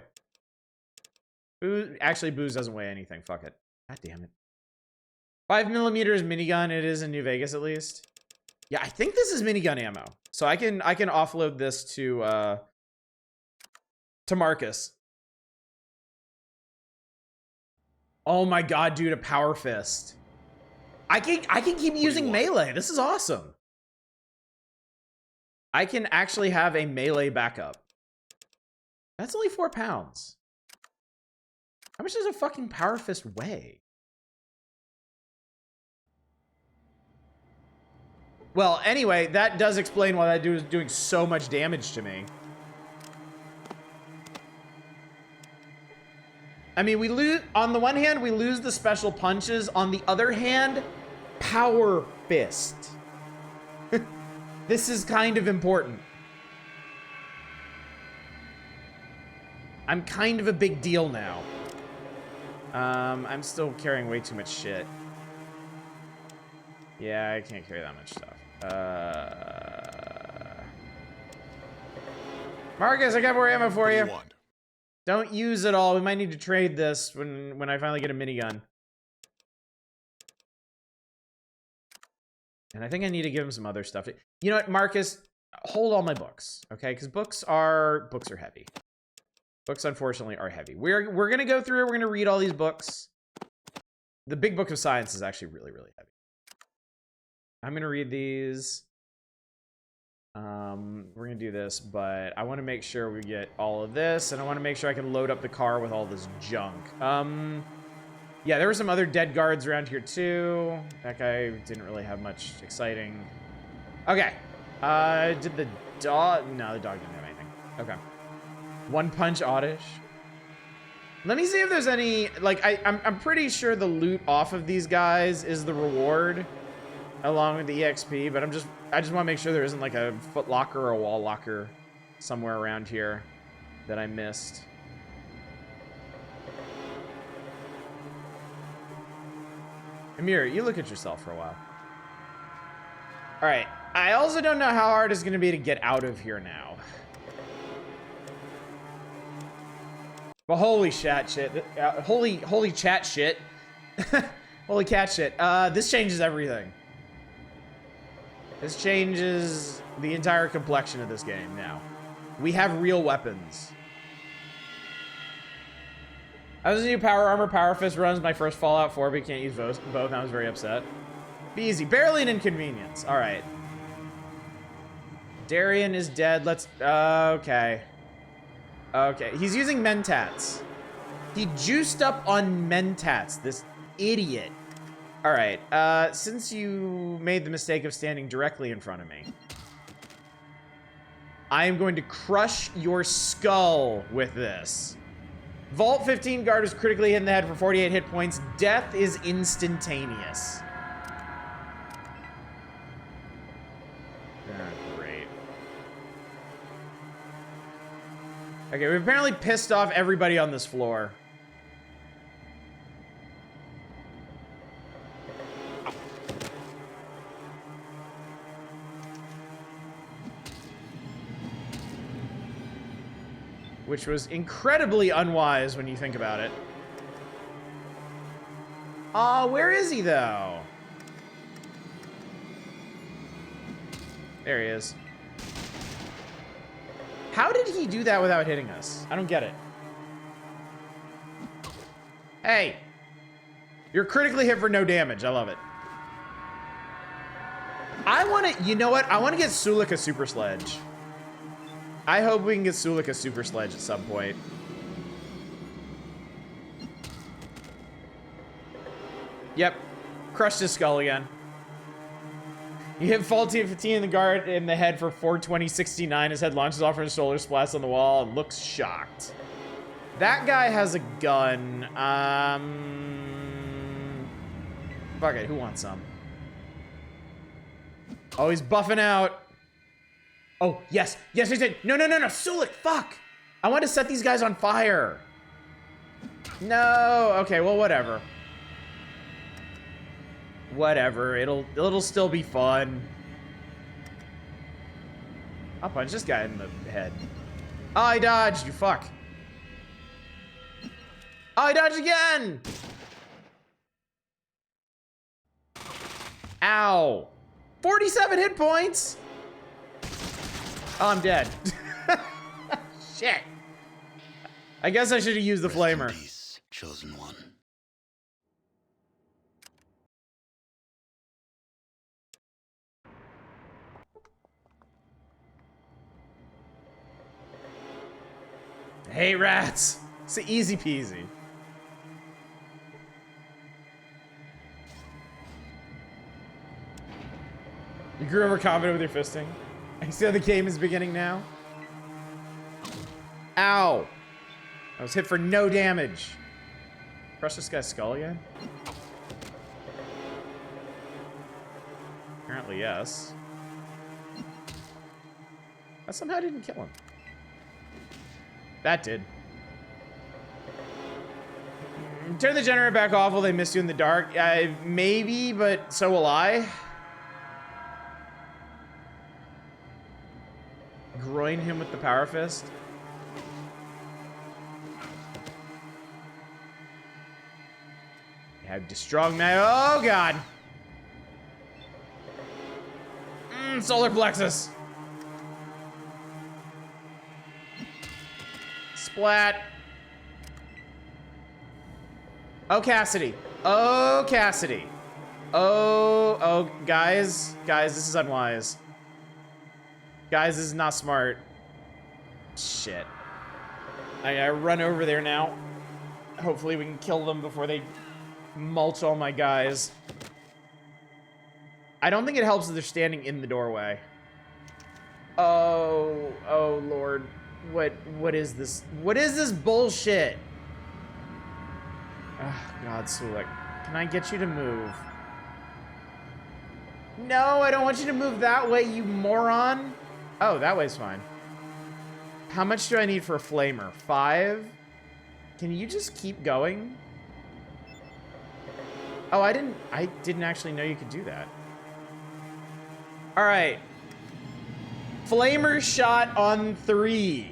Booze, actually, booze doesn't weigh anything. Fuck it. God damn it. 5mm minigun. It is in New Vegas, at least. Yeah, I think this is minigun ammo. So I can offload this to Marcus. Oh my God, dude, a power fist. I can keep using melee. This is awesome. I can actually have a melee backup. That's only 4 pounds. How much does a fucking power fist weigh? Well, anyway, that does explain why that dude is doing so much damage to me. I mean, we lose, on the one hand, we lose the special punches. On the other hand, power fist. This is kind of important. I'm kind of a big deal now. I'm still carrying way too much shit. Yeah, I can't carry that much stuff. Marcus, I got more ammo for you. Don't use it all. We might need to trade this when I finally get a minigun. And I think I need to give him some other stuff. You know what, Marcus? Hold all my books, okay? Because books are heavy. Books, unfortunately, are heavy. We're gonna go through it. We're gonna read all these books. The Big Book of Science is actually really, really heavy. I'm gonna read these. We're gonna do this, but I want to make sure we get all of this, and I want to make sure I can load up the car with all this junk. Yeah, there were some other dead guards around here too. That guy didn't really have much exciting. Okay. Did the dog? No, the dog didn't have anything. Okay. One punch Oddish. Let me see if there's any, like, I'm pretty sure the loot off of these guys is the reward along with the EXP, but I just want to make sure there isn't like a foot locker or a wall locker somewhere around here that I missed. Amir, you look at yourself for a while. All right. I also don't know how hard it's going to be to get out of here now. But holy chat shit. Holy chat shit. Holy cat shit. This changes everything. This changes the entire complexion of this game now. We have real weapons. I was gonna do power armor, power fist runs, my first Fallout 4, but you can't use both, and I was very upset. Be easy. Barely an inconvenience. All right. Darian is dead. Let's... okay. Okay. He's using Mentats. He juiced up on Mentats, this idiot. All right. Since you made the mistake of standing directly in front of me, I am going to crush your skull with this. Vault 15 guard is critically hit in the head for 48 hit points. Death is instantaneous. Oh, great. Okay, we've apparently pissed off everybody on this floor. Which was incredibly unwise when you think about it. Where is he, though? There he is. How did he do that without hitting us? I don't get it. Hey! You're critically hit for no damage. I love it. I want to... You know what? I want to get Sulik a super sledge. I hope we can get Sulik a super sledge at some point. Yep. Crushed his skull again. You hit faulty 15 in the guard in the head for 420-69. His head launches off from his shoulder, splats on the wall, and looks shocked. That guy has a gun. Fuck it, who wants some? Oh, he's buffing out. Oh, yes. Yes, he did. No, Sulik, fuck. I want to set these guys on fire. No. Okay, well, whatever. Whatever. It'll still be fun. I'll punch this guy in the head. Oh, I dodged, you fuck. Oh, I dodged again. Ow. 47 hit points. Oh, I'm dead. Shit. I guess I should have used the flamer. Peace, chosen one. I hate rats. It's easy peasy. You grew overconfident with your fisting. I see how the game is beginning now. Ow. I was hit for no damage. Crush this guy's skull again? Apparently, yes. That somehow didn't kill him. That did. Turn the generator back off while they miss you in the dark. Maybe, but so will I. Groin him with the power fist. Have strong man. Oh god. Solar plexus. Splat. Oh, Cassidy. Oh, Cassidy. Oh, guys, this is unwise. Guys, this is not smart. Shit. I gotta run over there now. Hopefully we can kill them before they mulch all my guys. I don't think it helps that they're standing in the doorway. Oh Lord. What is this? What is this bullshit? Oh God, Sulik. Can I get you to move? No, I don't want you to move that way, you moron. Oh, that way's fine. How much do I need for a flamer? 5? Can you just keep going? Oh, I didn't actually know you could do that. All right. Flamer shot on 3.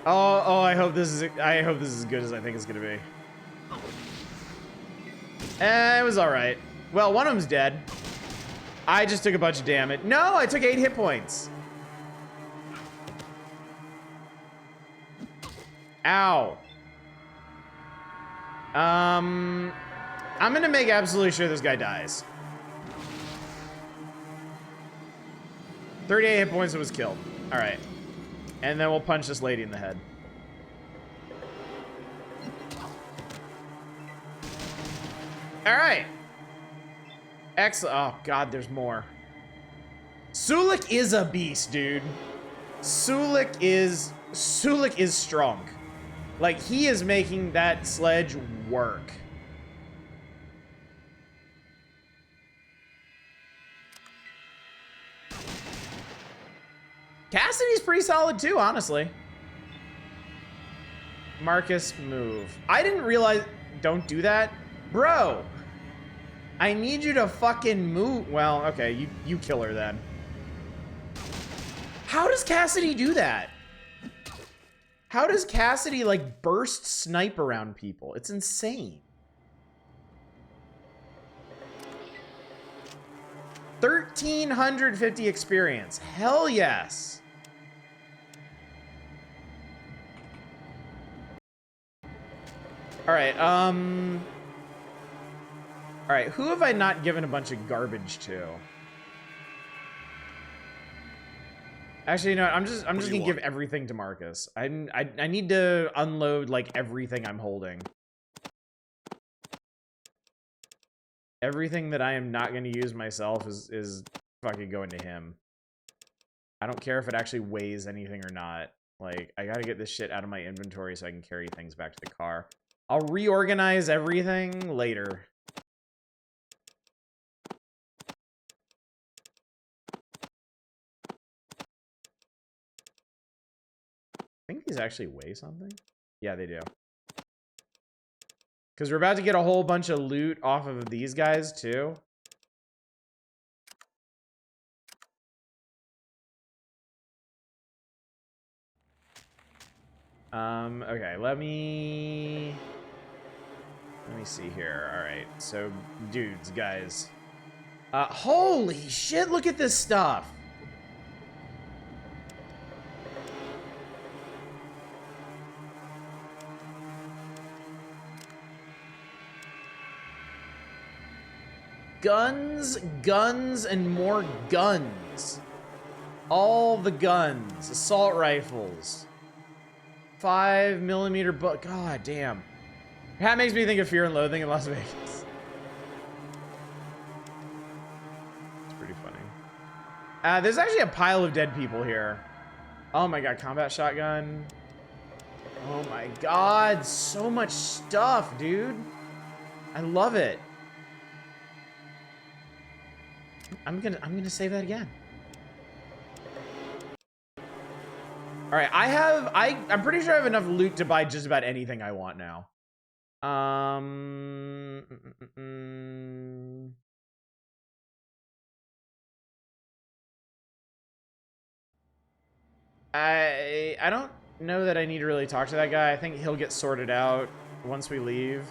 Oh, I hope this is as good as I think it's gonna be. It was all right. Well, one of them's dead. I just took a bunch of damage. No, I took 8 hit points. Ow. I'm gonna make absolutely sure this guy dies. 38 hit points and was killed. All right. And then we'll punch this lady in the head. All right. Excellent. Oh, God, there's more. Sulik is a beast, dude. Sulik is strong. Like, he is making that sledge work. Cassidy's pretty solid too, honestly. Marcus, move. I didn't realize... Don't do that. Bro! I need you to fucking move. Well, okay, you kill her then. How does Cassidy do that? How does Cassidy, like, burst snipe around people? It's insane. 1,350 experience. Hell yes. All right, all right, who have I not given a bunch of garbage to? Actually, you know what? I'm just gonna give everything to Marcus. I need to unload like everything I'm holding. Everything that I am not gonna use myself is fucking going to him. I don't care if it actually weighs anything or not. Like, I gotta get this shit out of my inventory so I can carry things back to the car. I'll reorganize everything later. I think these actually weigh something. Yeah, they do. Because we're about to get a whole bunch of loot off of these guys, too. Okay, let me see here. All right, so dudes, guys. Holy shit, look at this stuff. Guns, guns, and more guns. All the guns. Assault rifles. 5mm, but god damn. That makes me think of Fear and Loathing in Las Vegas. It's pretty funny. There's actually a pile of dead people here. Oh my god, combat shotgun. Oh my god, so much stuff, dude. I love it. I'm gonna save that again. All right, I'm pretty sure I have enough loot to buy just about anything I want now. I don't know that I need to really talk to that guy. I think he'll get sorted out once we leave.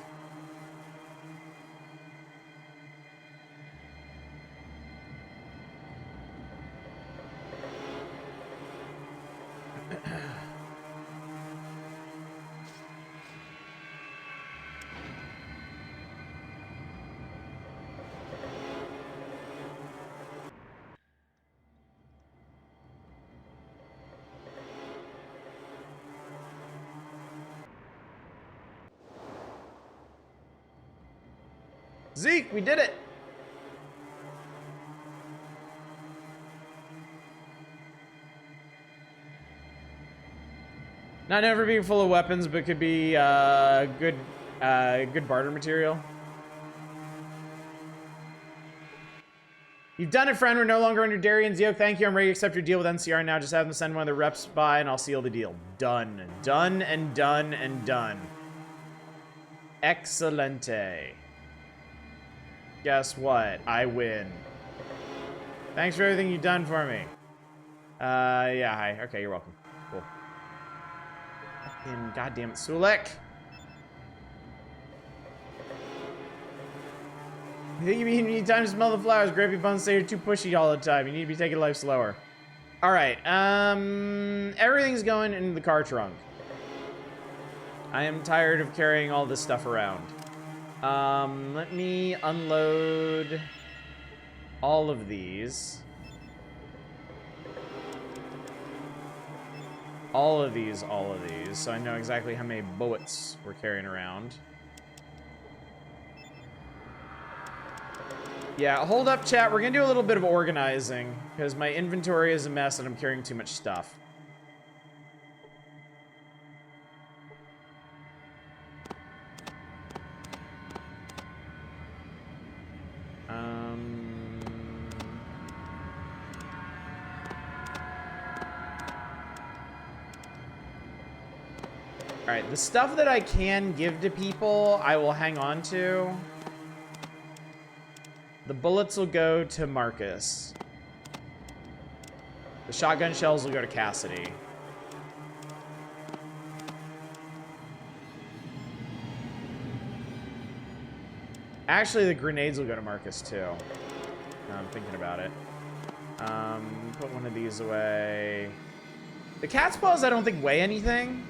Zeke, we did it! Not known for being full of weapons, but could be good barter material. You've done it, friend. We're no longer under Darian's yoke. Thank you. I'm ready to accept your deal with NCR now. Just have them send one of the reps by, and I'll seal the deal. Done. Done and done and done. Excelente. Guess what? I win. Thanks for everything you've done for me. Yeah, hi. Okay, you're welcome. Cool. Fucking goddamn it, Sulek. You think you need time to smell the flowers? Gravy buns say you're too pushy all the time. You need to be taking life slower. All right. Everything's going in the car trunk. I am tired of carrying all this stuff around. Let me unload all of these. All of these, so I know exactly how many bullets we're carrying around. Yeah, hold up, chat. We're gonna do a little bit of organizing, because my inventory is a mess and I'm carrying too much stuff. Alright, the stuff that I can give to people, I will hang on to. The bullets will go to Marcus. The shotgun shells will go to Cassidy. Actually, the grenades will go to Marcus, too. Now I'm thinking about it. Put one of these away. The cat's paws, I don't think weigh anything.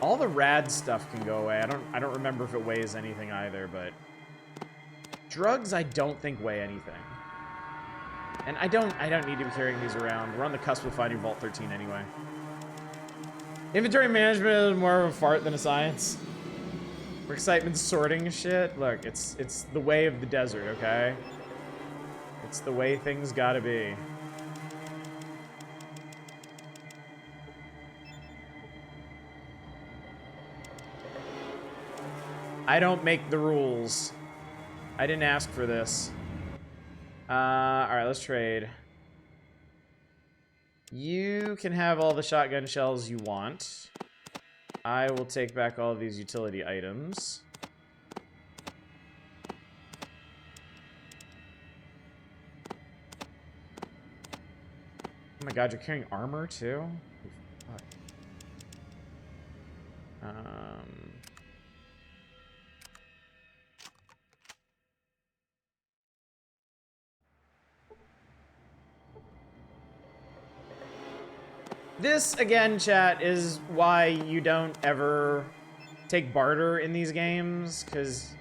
All the rad stuff can go away. I don't remember if it weighs anything either, but drugs I don't think weigh anything. And I don't need to be carrying these around. We're on the cusp of finding Vault 13 anyway. Inventory management is more of a fart than a science. For excitement sorting shit. Look, it's the way of the desert, okay? It's the way things gotta be. I don't make the rules. I didn't ask for this. Alright, let's trade. You can have all the shotgun shells you want. I will take back all of these utility items. Oh my god, you're carrying armor too? Fuck. This, again, chat, is why you don't ever take barter in these games, because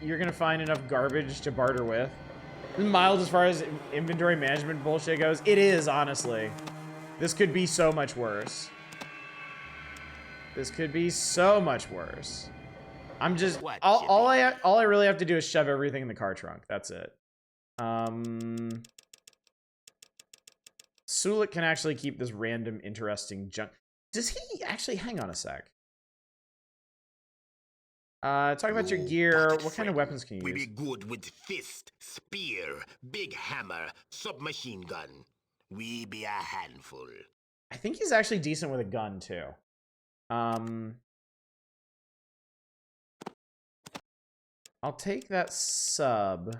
you're going to find enough garbage to barter with. Mild as far as inventory management bullshit goes. It is, honestly. This could be so much worse. This could be so much worse. I'm just... All I really have to do is shove everything in the car trunk. That's it. Sulik can actually keep this random, interesting junk. Does he actually? Hang on a sec. Talk about your gear. What kind of weapons can you use? We be good with fist, spear, big hammer, submachine gun. We be a handful. I think he's actually decent with a gun too. I'll take that sub.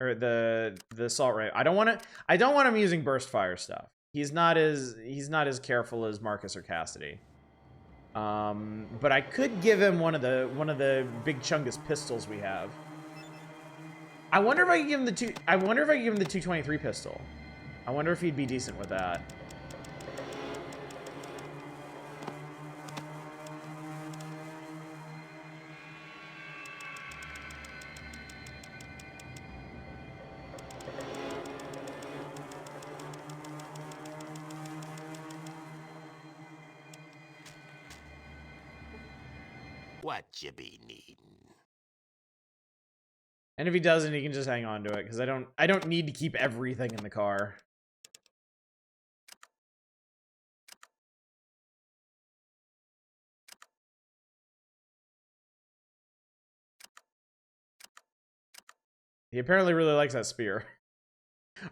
Or the assault rifle. I don't want him using burst fire stuff. He's not as careful as Marcus or Cassidy. But I could give him one of the big Chungus pistols we have. I wonder if I could give him the 223 pistol. I wonder if he'd be decent with that. What you be needing? And if he doesn't, he can just hang on to it, because I don't need to keep everything in the car. He apparently really likes that spear.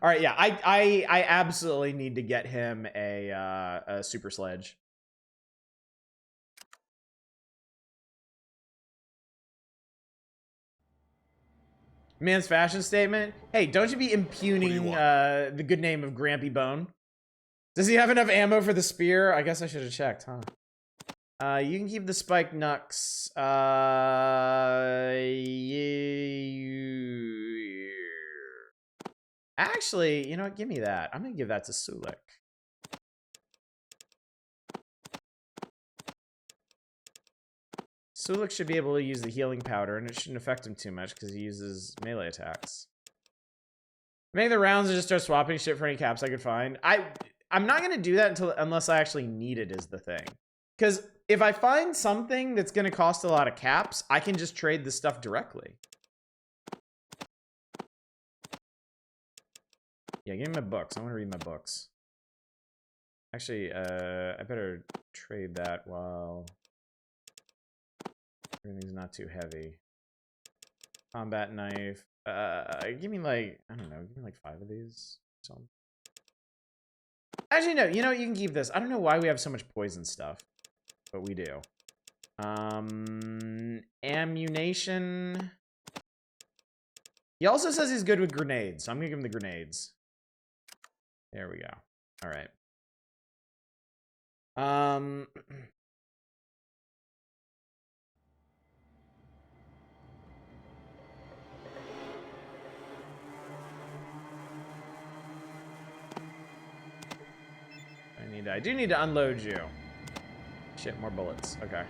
All right, yeah, I absolutely need to get him a super sledge. Man's fashion statement. Hey, don't you be impugning the good name of Grampy Bone. Does he have enough ammo for the spear? I guess I should have checked, huh? You can keep the spike knucks. Actually, you know what? Give me that. I'm gonna give that to Sulik. Sulik should be able to use the healing powder, and it shouldn't affect him too much because he uses melee attacks. Maybe the rounds are just start swapping shit for any caps I could find. I'm not gonna do that unless I actually need it, is the thing. Because if I find something that's gonna cost a lot of caps, I can just trade the stuff directly. Yeah, give me my books. I want to read my books. Actually, I better trade that while everything's not too heavy. Combat knife. Give me like, I don't know, give me like 5 of these. Something. Actually, no, you know what? You can keep this. I don't know why we have so much poison stuff, but we do. Ammunition. He also says he's good with grenades, so I'm gonna give him the grenades. There we go. All right. I do need to unload you. Shit, more bullets. Okay.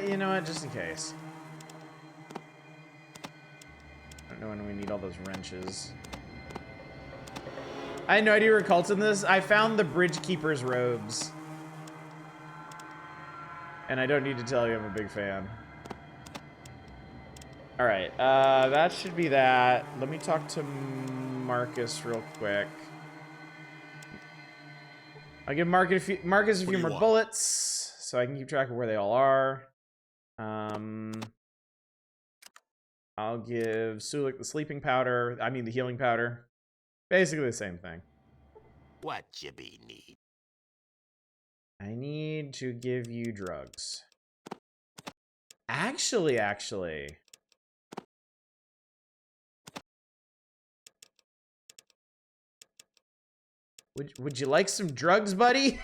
You know what? Just in case. I don't know when we need all those wrenches. I had no idea we were cults in this. I found the Bridge Keeper's robes. And I don't need to tell you I'm a big fan. Alright, that should be that. Let me talk to Marcus real quick. I'll give Marcus a few more bullets, so I can keep track of where they all are. I'll give Sulik the sleeping powder. I mean the healing powder. Basically the same thing. What you be need? I need to give you drugs. Actually. Would you like some drugs, buddy?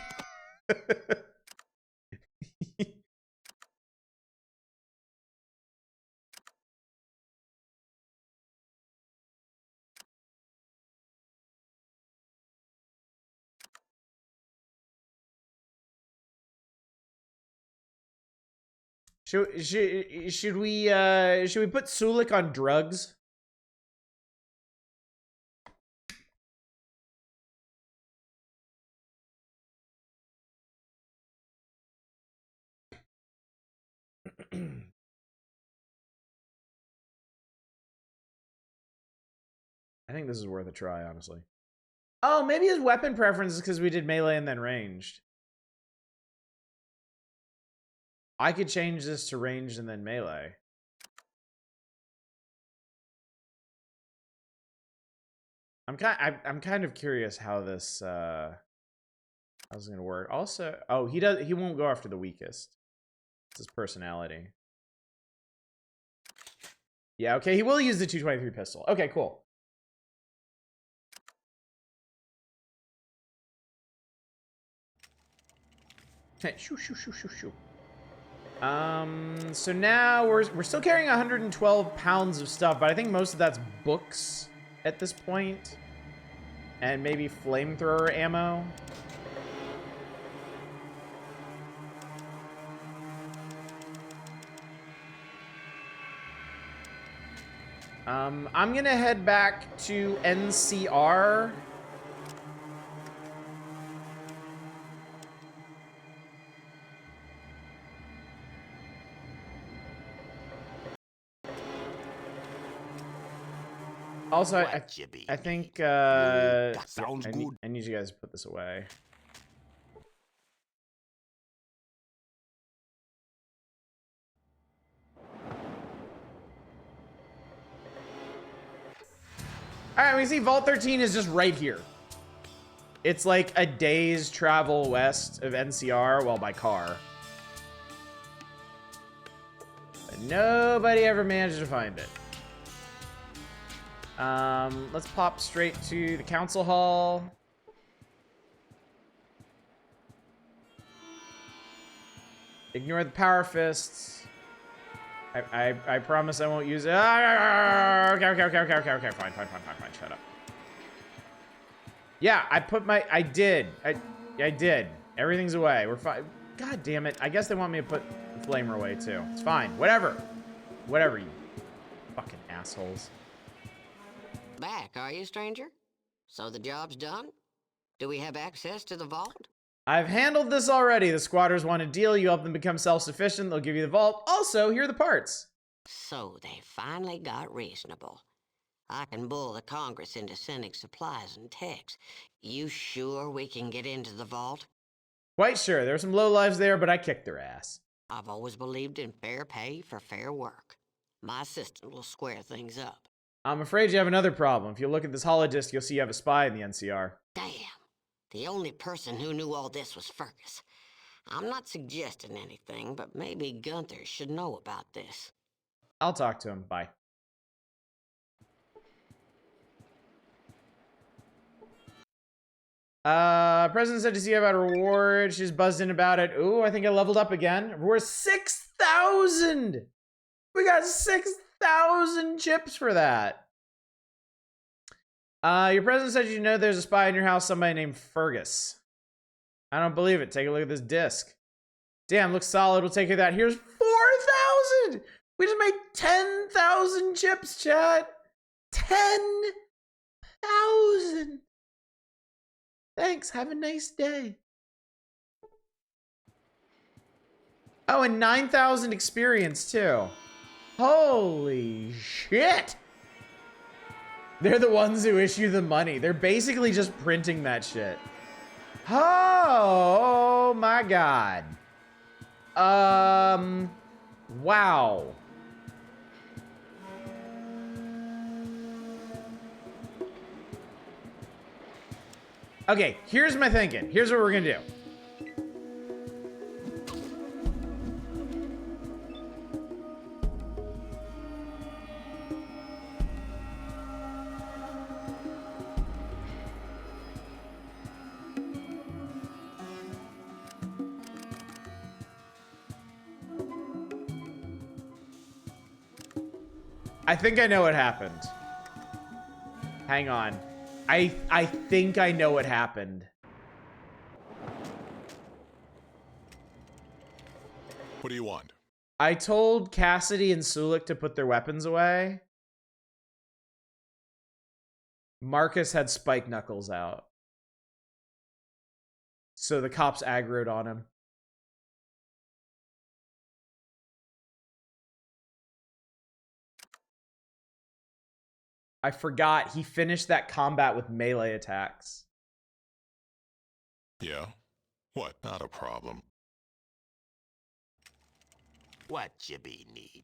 Should we put Sulik on drugs? I think this is worth a try, honestly. Oh, maybe his weapon preference is because we did melee and then ranged. I could change this to ranged and then melee. I'm kind of curious how this how's it gonna work. Also, oh, he won't go after the weakest. It's his personality. Yeah, okay, he will use the 223 pistol. Okay, cool. Hey, shoo. So now we're still carrying 112 pounds of stuff, but I think most of that's books at this point. And maybe flamethrower ammo. I'm gonna head back to NCR. Also, I think, that sounds I good. need you guys to put this away. Alright, we see Vault 13 is just right here. It's like a day's travel west of NCR, well, by car. But nobody ever managed to find it. Let's pop straight to the council hall. Ignore the power fists. I promise I won't use it. Okay, fine, shut up. Yeah, I did. Everything's away. We're fine. God damn it. I guess they want me to put the flamer away too. It's fine. Whatever, you fucking assholes. Back, are you, stranger? So the job's done? Do we have access to the vault? I've handled this already. The squatters want a deal. You help them become self-sufficient. They'll give you the vault. Also, here are the parts. So they finally got reasonable. I can bull the Congress into sending supplies and techs. You sure we can get into the vault? Quite sure. There were some lowlives there, but I kicked their ass. I've always believed in fair pay for fair work. My assistant will square things up. I'm afraid you have another problem. If you look at this holodisc, you'll see you have a spy in the NCR. Damn. The only person who knew all this was Fergus. I'm not suggesting anything, but maybe Gunther should know about this. I'll talk to him. Bye. President said to see about a reward. She's buzzed in about it. Ooh, I think I leveled up again. We're 6,000! We got 6,000 chips for that. Your president said you know there's a spy in your house, somebody named Fergus. I don't believe it. Take a look at this disc. Damn, looks solid. We'll take care of that. Here's 4,000! We just made 10,000 chips, chat. 10,000! Thanks. Have a nice day. Oh, and 9,000 experience, too. Holy shit! They're the ones who issue the money. They're basically just printing that shit. Oh my god. Wow. Okay, here's my thinking. Here's what we're gonna do. I think I know what happened. Hang on. I think I know what happened. What do you want? I told Cassidy and Sulik to put their weapons away. Marcus had spike knuckles out. So the cops aggroed on him. I forgot he finished that combat with melee attacks. Yeah? What? Not a problem. What you be needing?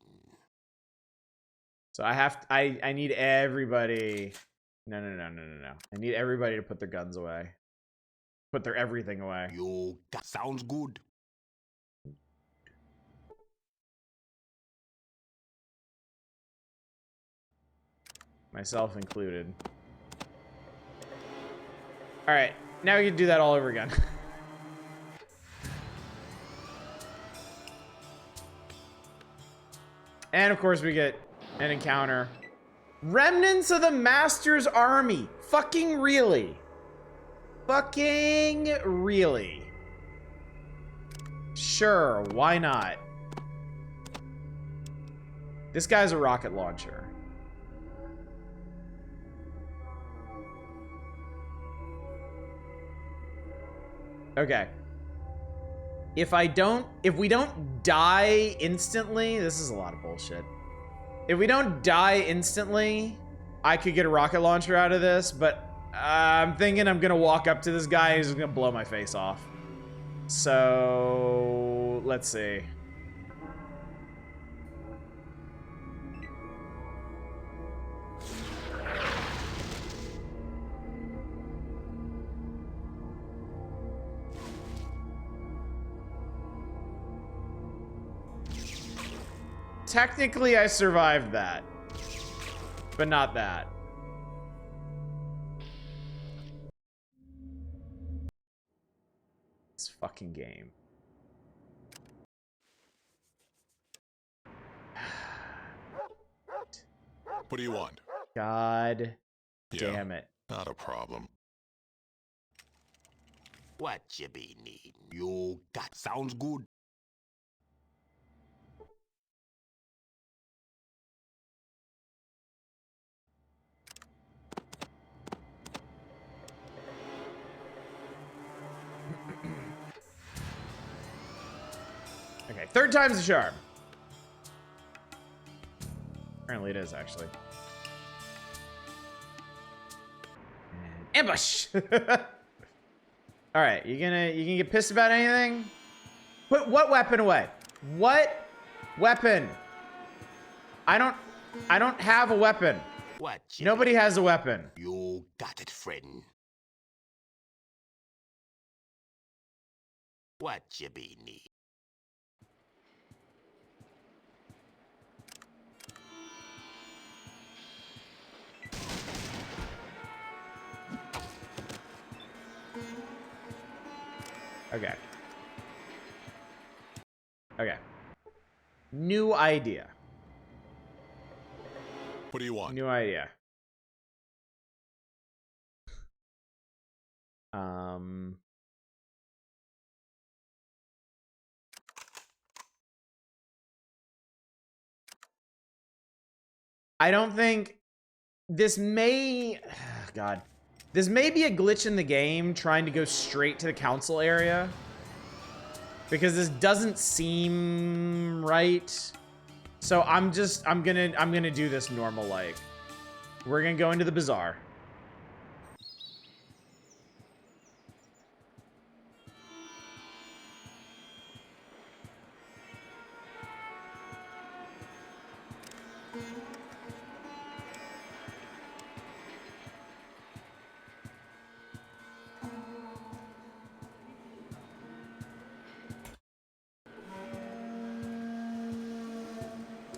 So I need everybody. No. I need everybody to put their guns away. Put their everything away. Yo, that sounds good. Myself included. Alright, now we can do that all over again. And of course we get an encounter. Remnants of the Master's army. Fucking really. Fucking really. Sure, why not? This guy's a rocket launcher. Okay. If we don't die instantly, this is a lot of bullshit. If we don't die instantly, I could get a rocket launcher out of this, but I'm thinking I'm gonna walk up to this guy and he's gonna blow my face off. So, let's see. Technically, I survived that, but not that. This fucking game. What do you want? God Yeah, damn it. not a problem. What you be needing? You got sounds good. Okay, third time's the charm. Apparently it is, actually. And ambush! Alright, you gonna get pissed about anything? Put what weapon away? What weapon? I don't have a weapon. What you Nobody has a weapon. You got it, friend. What you be need? Okay. Okay. New idea. What do you want? New idea. I don't think this may, God, this may be a glitch in the game trying to go straight to the council area, because this doesn't seem right. So I'm gonna do this normal like. We're gonna go into the bazaar.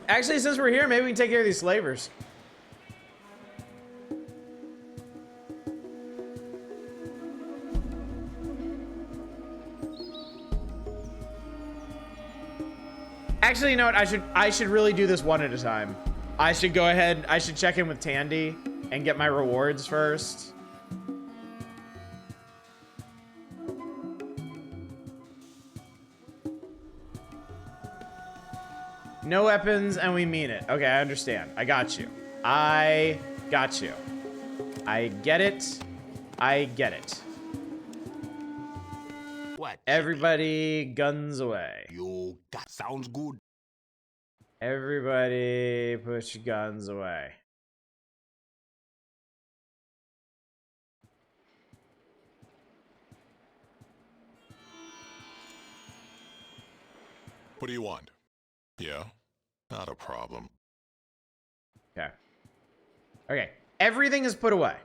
Actually, since we're here, maybe we can take care of these slavers. Actually, you know what? I should really do this one at a time. I should go ahead. I should check in with Tandy and get my rewards first. No weapons, and we mean it. Okay, I understand. I got you. I got you. I get it. I get it. What? Everybody, guns away. You got sounds good. Everybody, put your guns away. What do you want? Yeah, not a problem. Okay. Okay. Everything is put away.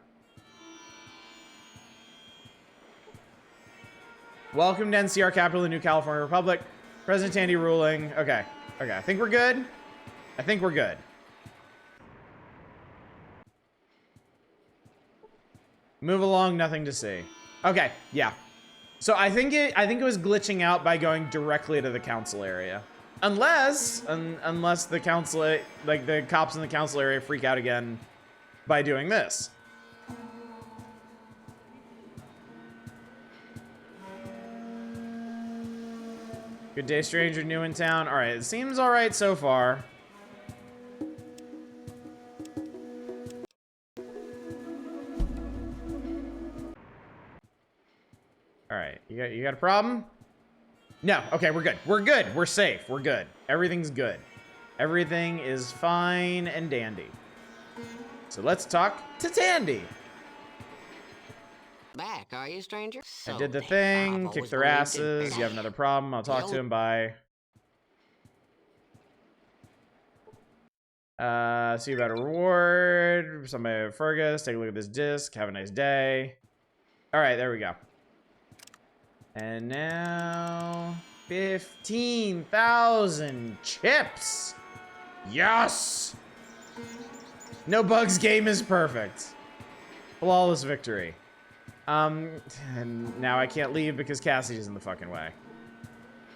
Welcome to NCR, capital of the New California Republic. President Tandy ruling. Okay. Okay. I think we're good. I think we're good. Move along. Nothing to see. Okay. Yeah. So I think it was glitching out by going directly to the council area. Unless the council, like the cops in the council area freak out again by doing this. Good day, stranger, new in town. All right, it seems all right so far. All right. You got a problem? No. Okay, we're good. We're good. We're safe. We're good. Everything's good. Everything is fine and dandy. So let's talk to Tandy. Back, are you, stranger? I did the thing, kicked their asses. You have another problem, I'll talk to him, bye. See you about a reward. Somebody, Fergus, take a look at this disc. Have a nice day. Alright, there we go. And now 15,000 chips. Yes! No bugs game is perfect. Flawless victory. And now I can't leave because Cassidy's in the fucking way.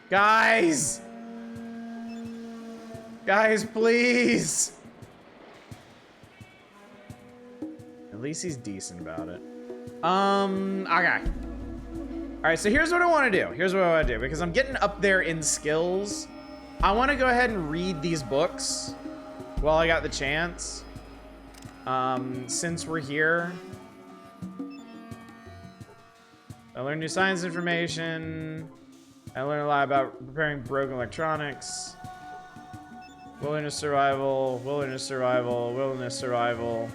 Guys! Guys, please! At least he's decent about it. Okay. Alright, so here's what I want to do. Here's what I want to do. Because I'm getting up there in skills. I want to go ahead and read these books while I got the chance. Since we're here. I learned new science information. I learned a lot about preparing broken electronics. Wilderness survival, wilderness survival, wilderness survival.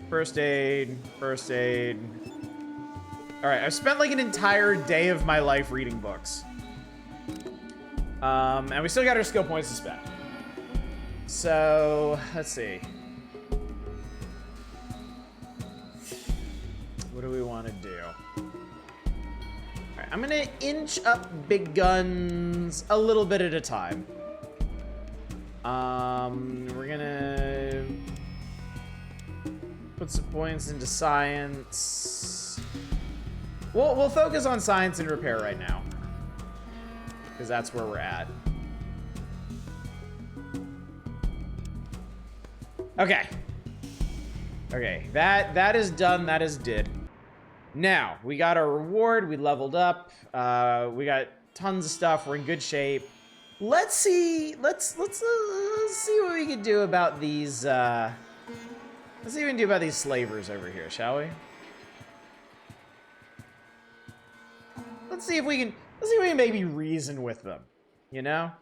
First aid, first aid. All right, I've spent like an entire day of my life reading books. And we still got our skill points to spend. So, let's see. What do we want to do? Alright, I'm gonna inch up big guns a little bit at a time. We're gonna put some points into science. We'll focus on science and repair right now, because that's where we're at. Okay. Okay, that is done. That is did. Now, we got our reward. We leveled up. We got tons of stuff. We're in good shape. Let's see. Let's see what we can do about these. Let's see what we can do about these slavers over here, shall we? Let's see if we can. Let's see if we can maybe reason with them. You know.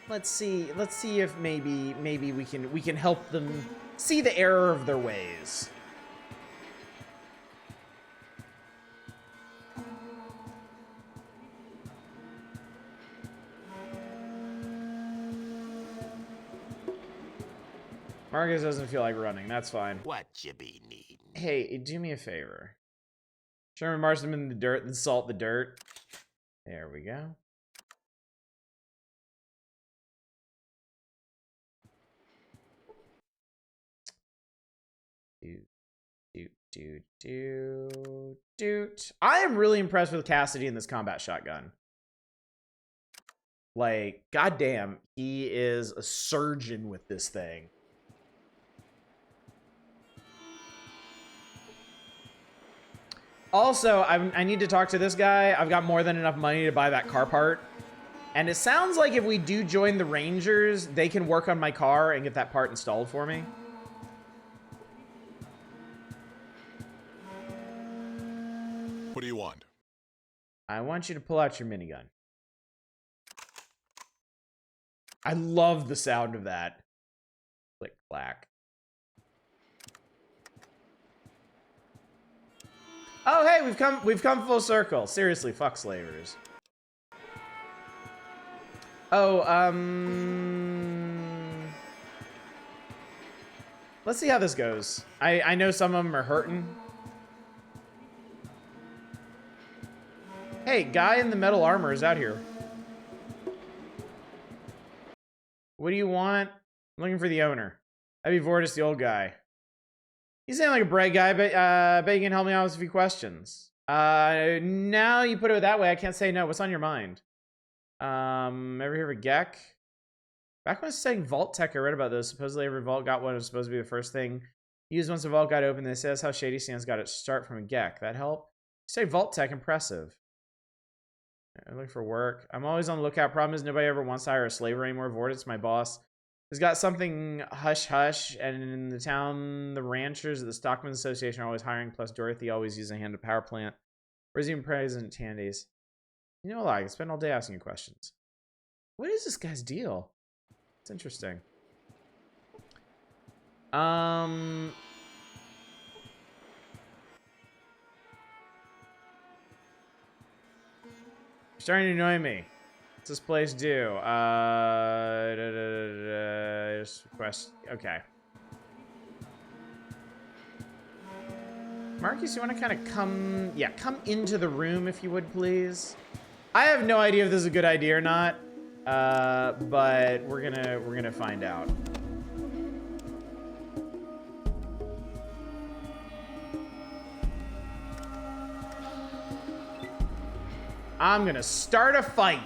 Let's see if maybe we can help them see the error of their ways. Marcus doesn't feel like running. That's fine. What you be needing? Hey, do me a favor. Sherman march them in the dirt and salt the dirt. There we go. Doot. I am really impressed with Cassidy in this combat shotgun. Like, goddamn, he is a surgeon with this thing. Also, I need to talk to this guy. I've got more than enough money to buy that car part. And it sounds like if we do join the Rangers, they can work on my car and get that part installed for me. What do you want? I want you to pull out your minigun. I love the sound of that. Click, clack. Oh, hey, we've come full circle. Seriously, fuck slavers. Oh, let's see how this goes. I know some of them are hurting. Hey, guy in the metal armor is out here. What do you want? I'm looking for the owner. That'd be Vortis, the old guy. You sound like a bright guy, but bet you can help me out with a few questions. Now you put it that way, I can't say no. What's on your mind? Ever hear of a Gek? Back when I was studying Vault Tech, I read about those. Supposedly every vault got one. It was supposed to be the first thing used once the vault got open. They say that's how Shady Sands got its start from a Gek. That help? You say Vault Tech, impressive. I'm looking for work. I'm always on the lookout. Problem is nobody ever wants to hire a slaver anymore. Vortis, my boss, Has got something hush hush, and in the town, the ranchers at the Stockmen's Association are always hiring, plus Dorothy always using a hand at power plant. Where's even President Tandy's? You know what? I can spend all day asking you questions. What is this guy's deal? It's interesting. You're starting to annoy me. What's this place do? Just request. Okay. Marcus, you want to kind of come... Yeah, come into the room if you would, please. I have no idea if this is a good idea or not, but we're gonna find out. I'm gonna start a fight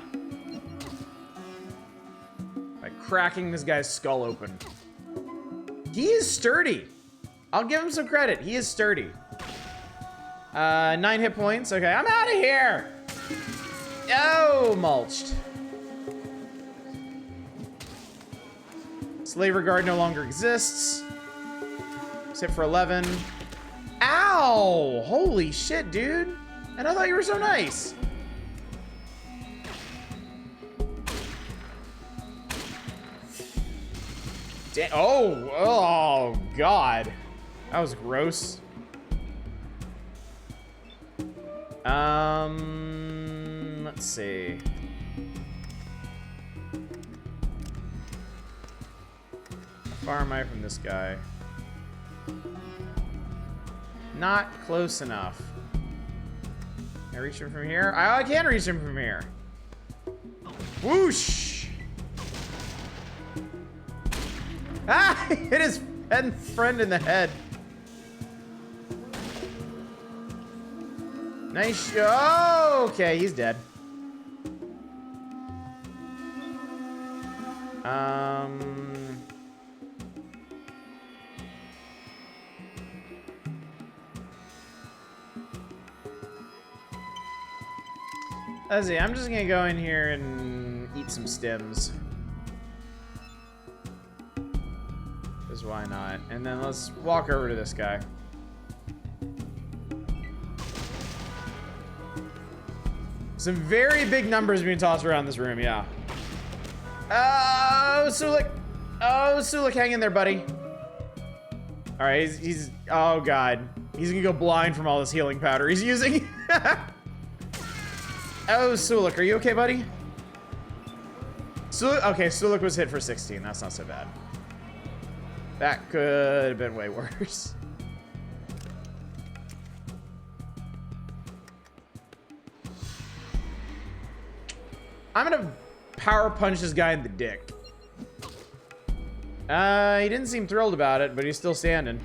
by cracking this guy's skull open. He is sturdy. I'll give him some credit. He is sturdy. 9 hit points. Okay, I'm out of here. Oh, mulched. Slaver guard no longer exists. Hit for 11. Ow! Holy shit, dude. And I thought you were so nice. Oh, God. That was gross. Let's see. How far am I from this guy? Not close enough. Can I reach him from here? I can reach him from here. Whoosh! Ah! He hit his friend in the head. Nice. Oh, okay, he's dead. Let's see, I'm just gonna go in here and eat some stems. Because why not? And then let's walk over to this guy. Some very big numbers being tossed around this room, yeah. Oh, Sulik. Oh, Sulik, hang in there, buddy. All right, he's oh, God. He's gonna go blind from all this healing powder he's using. Oh, Sulik, are you okay, buddy? Sulik, okay, Sulik was hit for 16. That's not so bad. That could have been way worse. I'm gonna power punch this guy in the dick. He didn't seem thrilled about it, but he's still standing.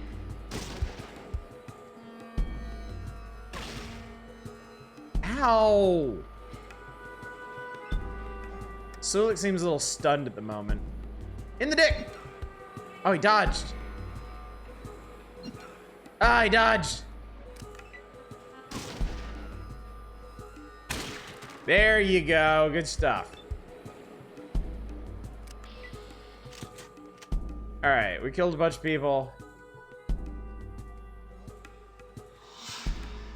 Ow! Sulik seems a little stunned at the moment. In the dick! Oh, he dodged. Ah, he dodged. There you go. Good stuff. All right, we killed a bunch of people.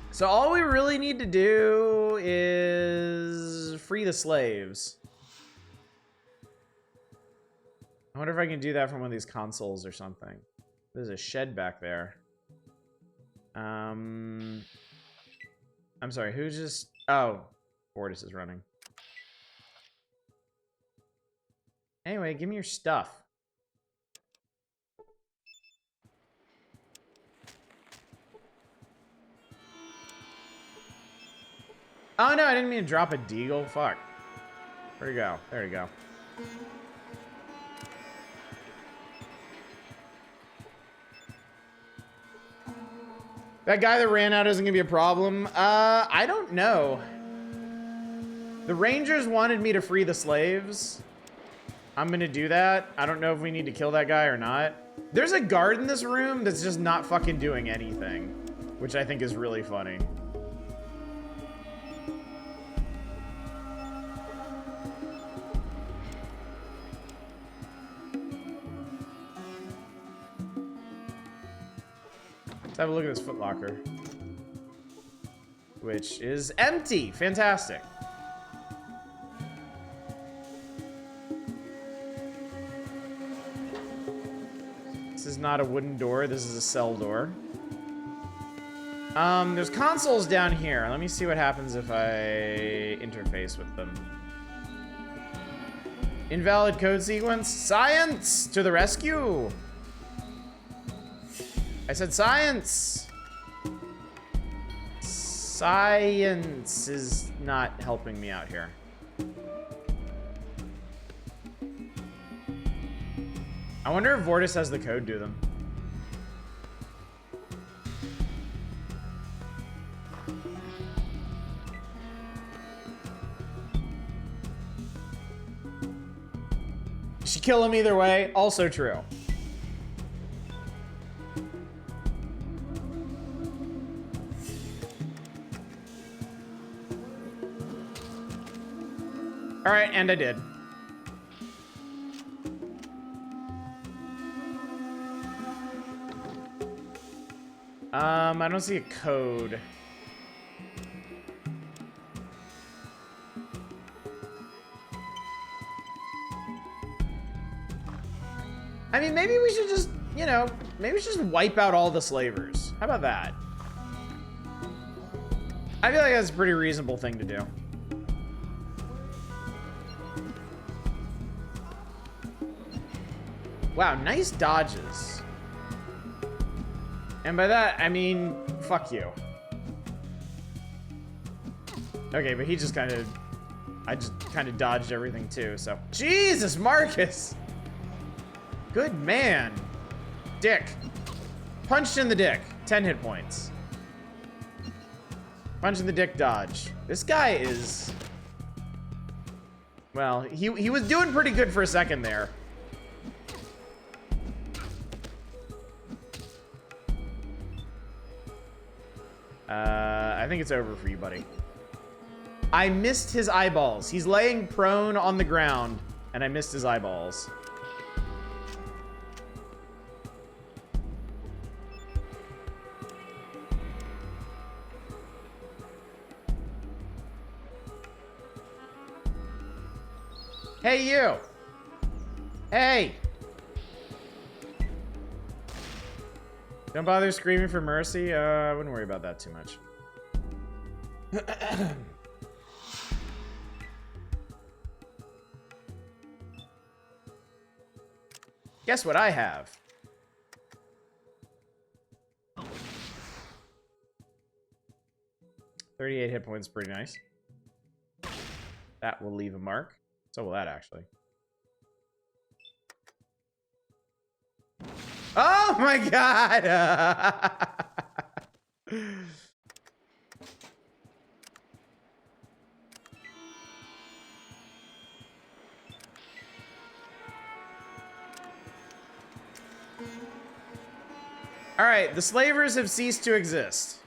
So all we really need to do is free the slaves. I wonder if I can do that from one of these consoles or something. There's a shed back there. I'm sorry, who just... Oh, Fortis is running. Anyway, give me your stuff. Oh no, I didn't mean to drop a deagle. Fuck. Where'd it go? There we go. That guy that ran out isn't gonna be a problem. I don't know. The Rangers wanted me to free the slaves. I'm gonna do that. I don't know if we need to kill that guy or not. There's a guard in this room that's just not fucking doing anything, which I think is really funny. have a look at this footlocker. Which is empty. Fantastic. This is not a wooden door. This is a cell door. There's consoles down here. Let me see what happens if I interface with them. Invalid code sequence. Science to the rescue. I said science. Science is not helping me out here. I wonder if Vortis has the code do them. She kill him either way. Also true. All right, and I did. I don't see a code. I mean, maybe we should just, you know, maybe we should just wipe out all the slavers. How about that? I feel like that's a pretty reasonable thing to do. Wow, nice dodges. And by that, I mean, fuck you. Okay, but he just kind of... I just kind of dodged everything too, so... Jesus, Marcus! Good man. Dick. Punched in the dick. 10 hit points. Punch in the dick, dodge. This guy is... Well, he was doing pretty good for a second there. I think it's over for you, buddy. I missed his eyeballs. He's laying prone on the ground, and I missed his eyeballs. Hey, you! Hey! Don't bother screaming for mercy. I wouldn't worry about that too much. Guess what I have? $38 hit points, pretty nice. That will leave a mark. So will that, actually. Oh my god! Alright, the slavers have ceased to exist.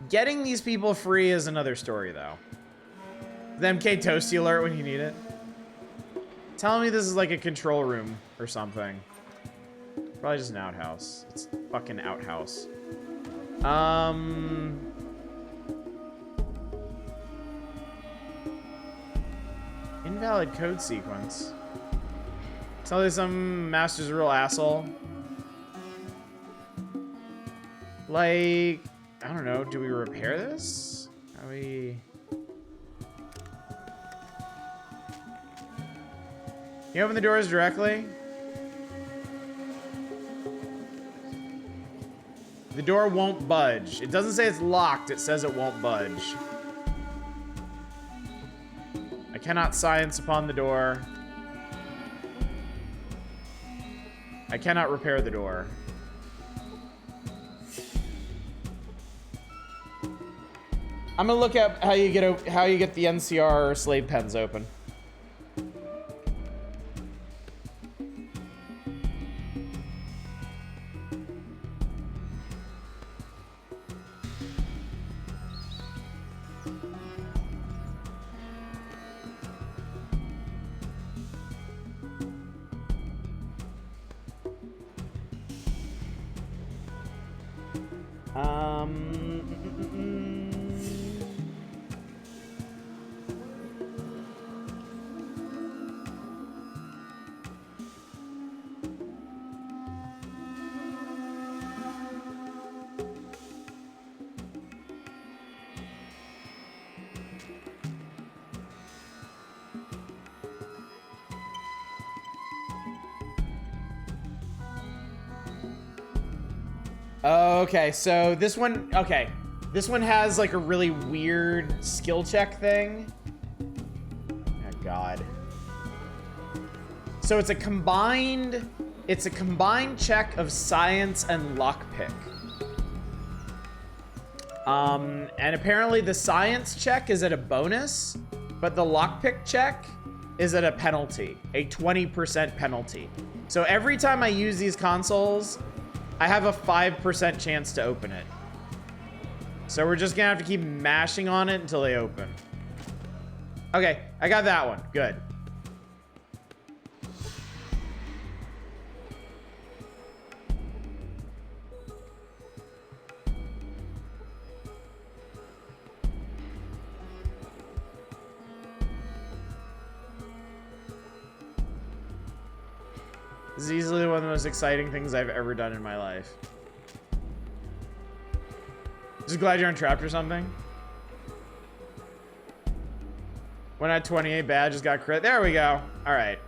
Getting these people free is another story, though. The MK Toasty alert when you need it. Tell me this is like a control room or something. Probably just an outhouse. It's a fucking outhouse. Invalid code sequence. Tell me some master's a real asshole. Like, I don't know. Do we repair this? How we... Can you open the doors directly? The door won't budge. It doesn't say it's locked, it says it won't budge. I cannot science upon the door. I cannot repair the door. I'm gonna look at how you get the NCR slave pens open. Okay, so this one, okay. This one has like a really weird skill check thing. Oh God. So it's a combined check of science and lockpick. And apparently the science check is at a bonus, but the lockpick check is at a penalty, a 20% penalty. So every time I use these consoles, I have a 5% chance to open it. So we're just gonna have to keep mashing on it until they open. Okay, I got that one. Good. This is easily one of the most exciting things I've ever done in my life. Just glad you're untrapped or something. When I had 28 badges got crit. There we go. All right.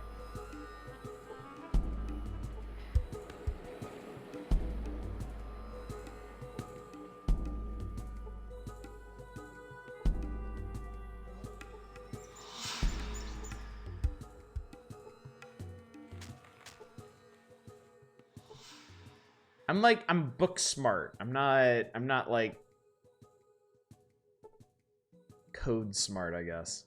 I'm book smart. I'm not like code smart, I guess.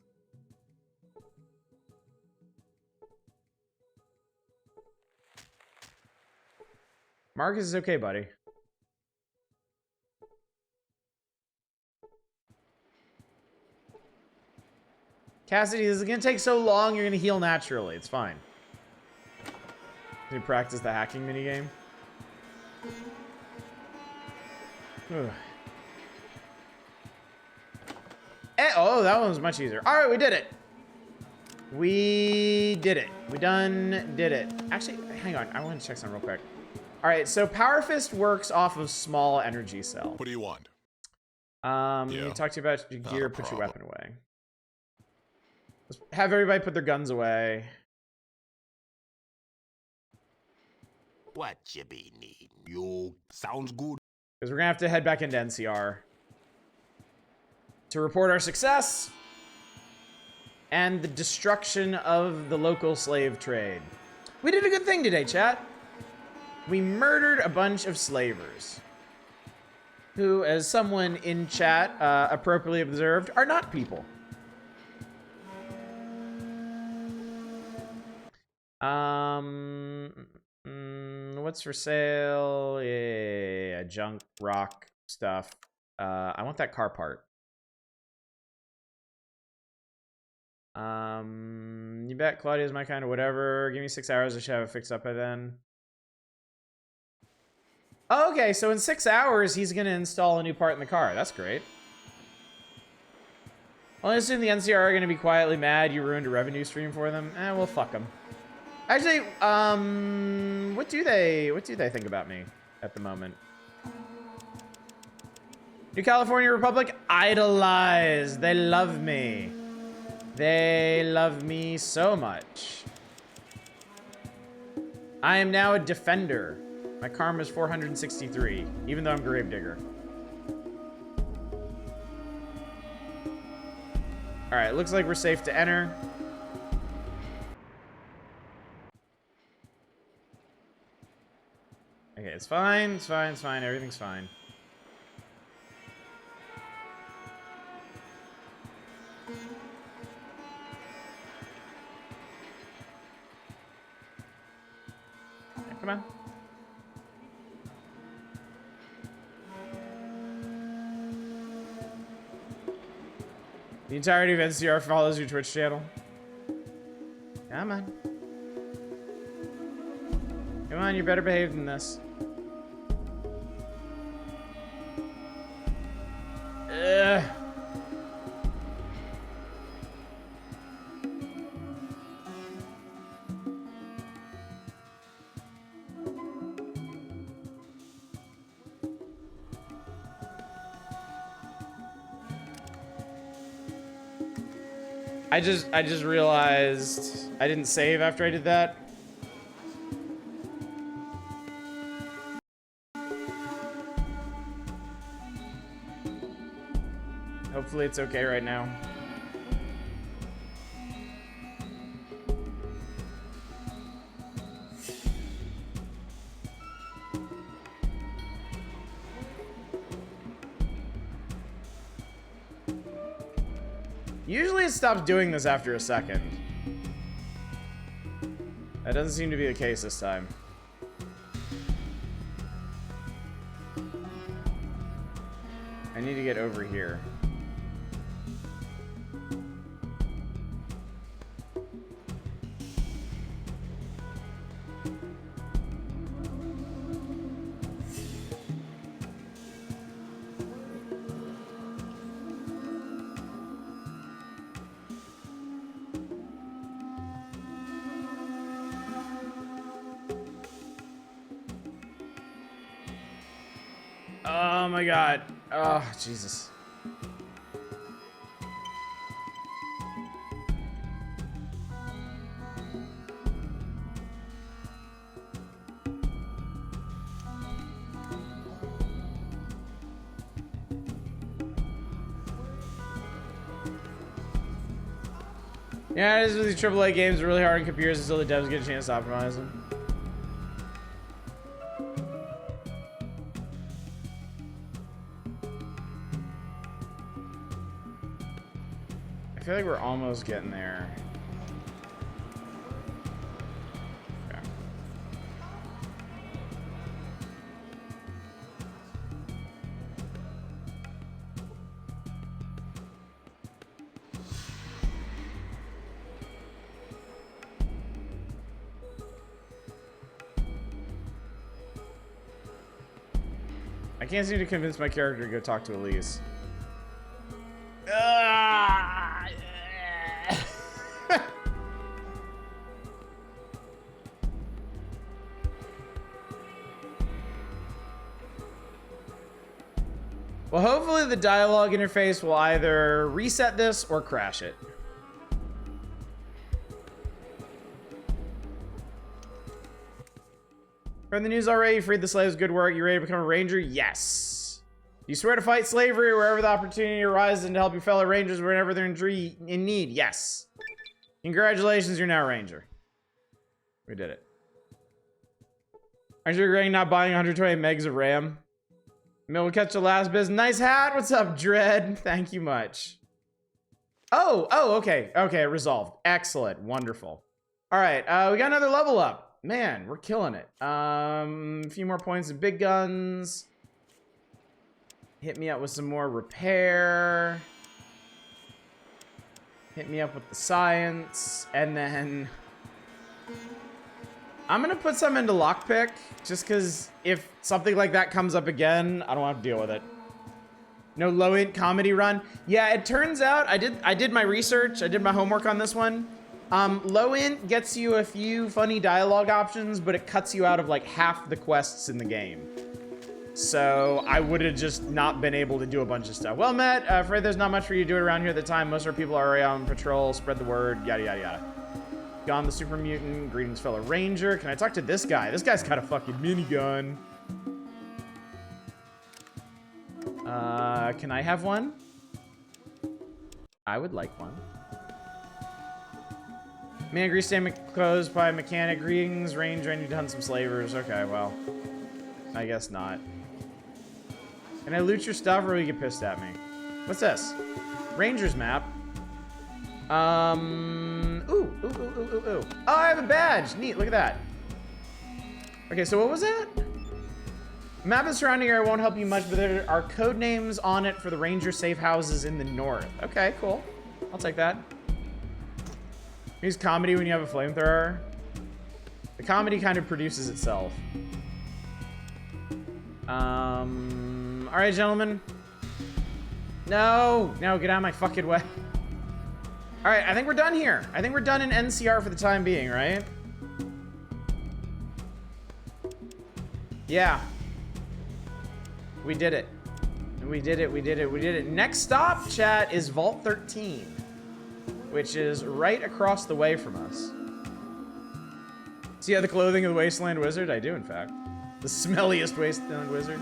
Marcus is okay, buddy. Cassidy, this is gonna take so long, you're gonna heal naturally. It's fine. Can you practice the hacking minigame? Oh, that one was much easier. All right, we did it. We did it. We done did it. Actually, hang on. I want to check something real quick. All right, so Power Fist works off of small energy cell. What do you want? You talk to you about your gear, put your weapon away. Let's have everybody put their guns away. What you be needing? You sounds good. Because we're gonna have to head back into NCR to report our success and the destruction of the local slave trade. We did a good thing today, chat. We murdered a bunch of slavers who, as someone in chat appropriately observed, are not people. What's for sale? Yeah, junk, rock stuff. I want that car part. You bet Claudia's my kind of whatever. Give me 6 hours. I should have it fixed up by then. Oh, okay, so in 6 hours, he's going to install a new part in the car. That's great. Well, I assume the NCR are going to be quietly mad you ruined a revenue stream for them. Well, fuck them. Actually, what do they think about me at the moment? New California Republic idolize. They love me. They love me so much. I am now a defender. My karma is 463, even though I'm Gravedigger. All right, looks like we're safe to enter. Okay, it's fine, it's fine, it's fine, everything's fine. Yeah, come on. The entirety of NCR follows your Twitch channel. Come on. Come on, you're better behaved than this. I just realized I didn't save after I did that. Hopefully it's okay right now. Usually it stops doing this after a second. That doesn't seem to be the case this time. I need to get over here. Oh my god. Oh, Jesus. Yeah, it is with these AAA games really hard on computers until the devs get a chance to optimize them. I feel like we're almost getting there. Okay. I can't seem to convince my character to go talk to Elise. Well, hopefully the dialogue interface will either reset this or crash it. Heard the news already? You freed the slaves. Good work. You ready to become a ranger? Yes. You swear to fight slavery wherever the opportunity arises and to help your fellow rangers whenever they're in need? Yes. Congratulations, you're now a ranger. We did it. Aren't you regretting not buying 120 megs of RAM? We'll catch the last biz. Nice hat. What's up, Dread? Thank you much. Oh, okay. Okay, resolved. Excellent. Wonderful. All right, we got another level up. Man, we're killing it. A few more points of big guns. Hit me up with some more repair. Hit me up with the science. And then I'm gonna put some into lockpick, just because if something like that comes up again, I don't have to deal with it. No low-int comedy run. Yeah, it turns out I did my research. I did my homework on this one. Low-int gets you a few funny dialogue options, but it cuts you out of like half the quests in the game. So I would have just not been able to do a bunch of stuff. Well, Matt, afraid there's not much for you to do around here at the time. Most of our people are already on patrol. Spread the word. Yada yada yada. Gone the super mutant. Greetings, fellow ranger. Can I talk to this guy? This guy's got a fucking minigun. Can I have one? I would like one. Man, grease stand closed by mechanic. Greetings, ranger. I need to hunt some slavers. Okay, well, I guess not. Can I loot your stuff or will you get pissed at me? What's this? Ranger's map. Ooh. Oh, I have a badge. Neat, look at that. Okay, so what was that? Map of surrounding area won't help you much, but there are code names on it for the ranger safe houses in the north. Okay, cool. I'll take that. Use comedy when you have a flamethrower. The comedy kind of produces itself. All right, gentlemen. No, no, get out of my fucking way. All right, I think we're done here. I think we're done in NCR for the time being, right? Yeah. We did it. We did it, we did it, we did it. Next stop, chat, is Vault 13, which is right across the way from us. See how the clothing of the Wasteland Wizard? I do, in fact. The smelliest Wasteland Wizard.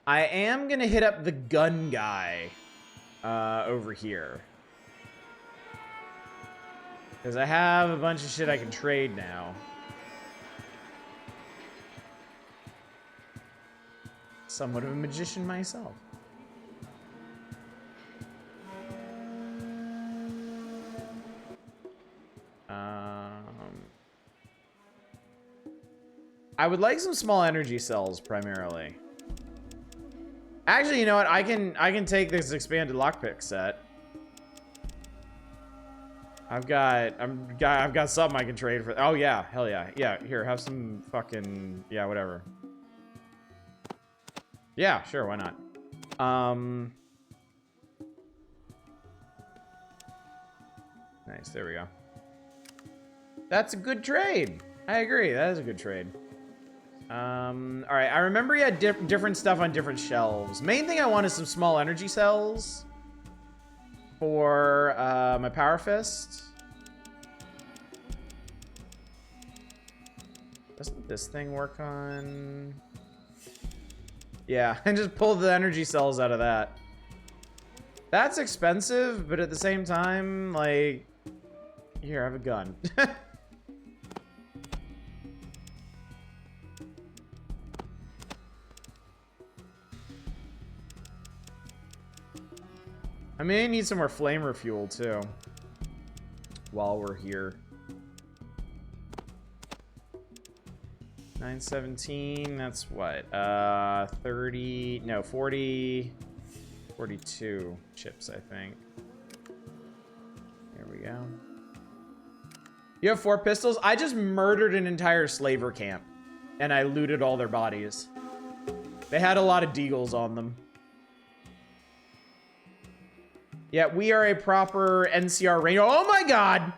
I am gonna hit up the gun guy over here. Because I have a bunch of shit I can trade now. Somewhat of a magician myself. I would like some small energy cells primarily. Actually, you know what? I can take this expanded lockpick set. I've got something I can trade for. Oh yeah, hell yeah. Yeah, here, have some fucking, yeah, whatever. Yeah, sure, why not? Nice, there we go. That's a good trade. I agree, that is a good trade. All right, I remember he had different stuff on different shelves. Main thing I want is some small energy cells for my Power Fist. Doesn't this thing work on? Yeah, and just pull the energy cells out of that. That's expensive, but at the same time, like, here, I have a gun. I may need some more flamer fuel too while we're here. 917, that's what? 30, no, 40, 42 chips, I think. There we go. You have 4 pistols? I just murdered an entire slaver camp and I looted all their bodies. They had a lot of deagles on them. Yeah, we are a proper NCR ranger. Oh my god!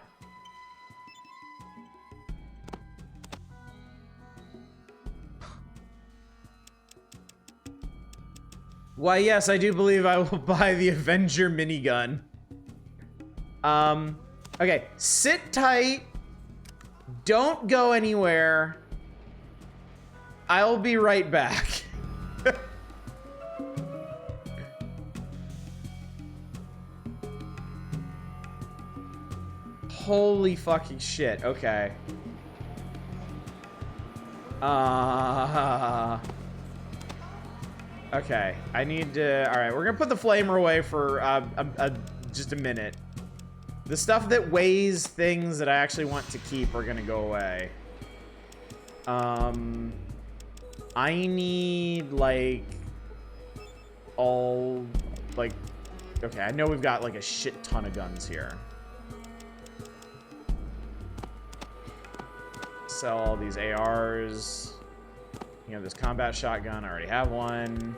Why, yes, I do believe I will buy the Avenger minigun. Okay, sit tight. Don't go anywhere. I'll be right back. Holy fucking shit, okay. Okay, I need to... Alright, we're gonna put the flamer away for just a minute. The stuff that weighs things that I actually want to keep are gonna go away. I need, like... all... like... Okay, I know we've got, like, a shit ton of guns here. Sell all these ARs. You know, this combat shotgun, I already have one.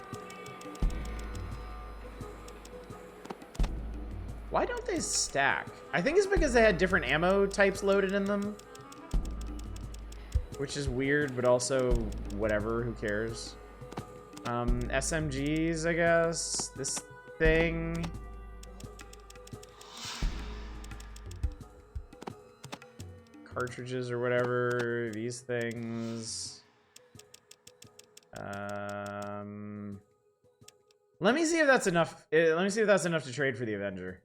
Why don't they stack? I think it's because they had different ammo types loaded in them. Which is weird, but also whatever, who cares? SMGs, I guess. This thing. Cartridges or whatever, these things. Let me see if that's enough. Let me see if that's enough to trade for the Avenger.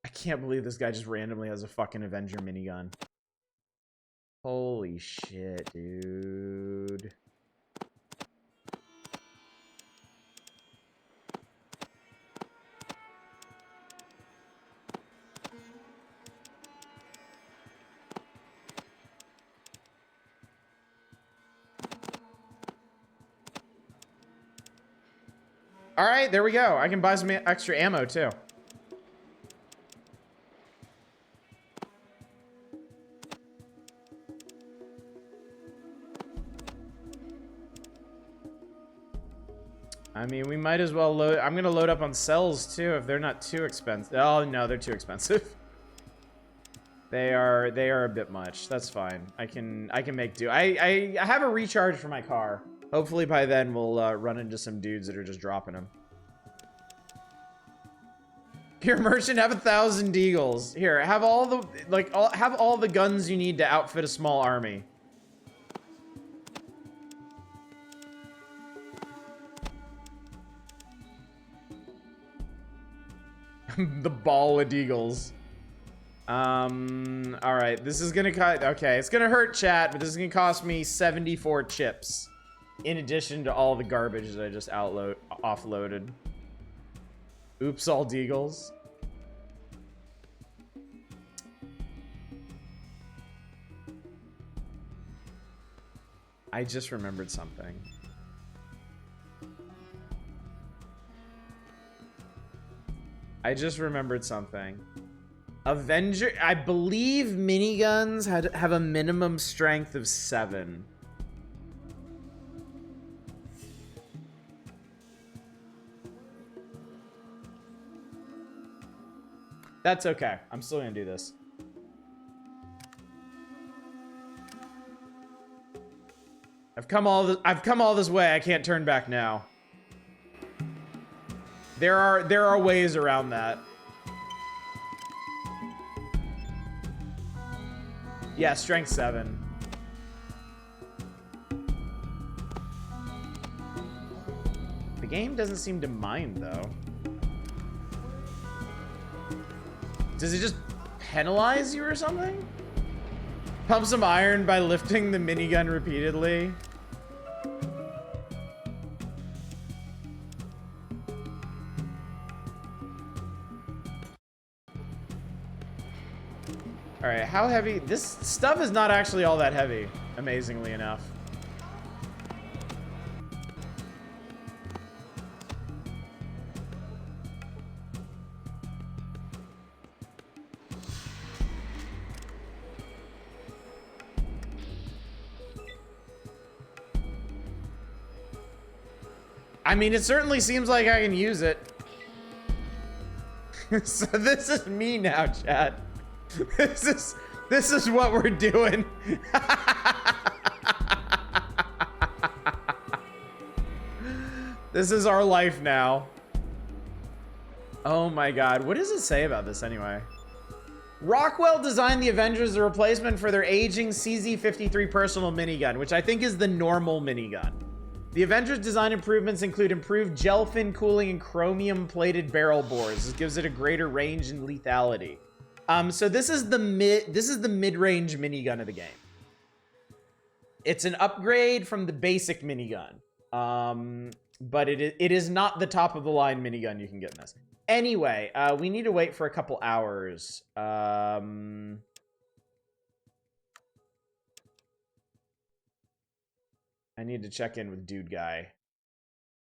I can't believe this guy just randomly has a fucking Avenger minigun. Holy shit, dude. All right, there we go. I can buy some extra ammo too. I mean, we might as well load. I'm gonna load up on cells too if they're not too expensive. Oh no, they're too expensive. They are a bit much. That's fine. I can make do. I have a recharge for my car. Hopefully by then we'll run into some dudes that are just dropping them. Here, merchant, have 1,000 deagles. Here, have all the have all the guns you need to outfit a small army. The ball of deagles. All right, this is gonna cut. Okay, it's gonna hurt, chat, but this is gonna cost me 74 chips, in addition to all the garbage that I just offloaded. Oops, all deagles. I just remembered something. Avenger, I believe miniguns have a minimum strength of 7. That's okay. I'm still gonna do this. I've come all this way. I can't turn back now. There are ways around that. Yeah, strength 7. The game doesn't seem to mind though. Does it just penalize you or something? Pump some iron by lifting the minigun repeatedly. All right, how heavy? This stuff is not actually all that heavy, amazingly enough. I mean, it certainly seems like I can use it. So this is me now, chat. This is what we're doing. This is our life now. Oh my god, what does it say about this anyway? Rockwell designed the Avengers as a replacement for their aging CZ-53 personal minigun, which I think is the normal minigun. The Avengers design improvements include improved gel fin cooling and chromium-plated barrel bores. This gives it a greater range and lethality. So this is the mid-range minigun of the game. It's an upgrade from the basic minigun. But it is not the top of the line minigun you can get in this. Anyway, we need to wait for a couple hours. I need to check in with Dude Guy,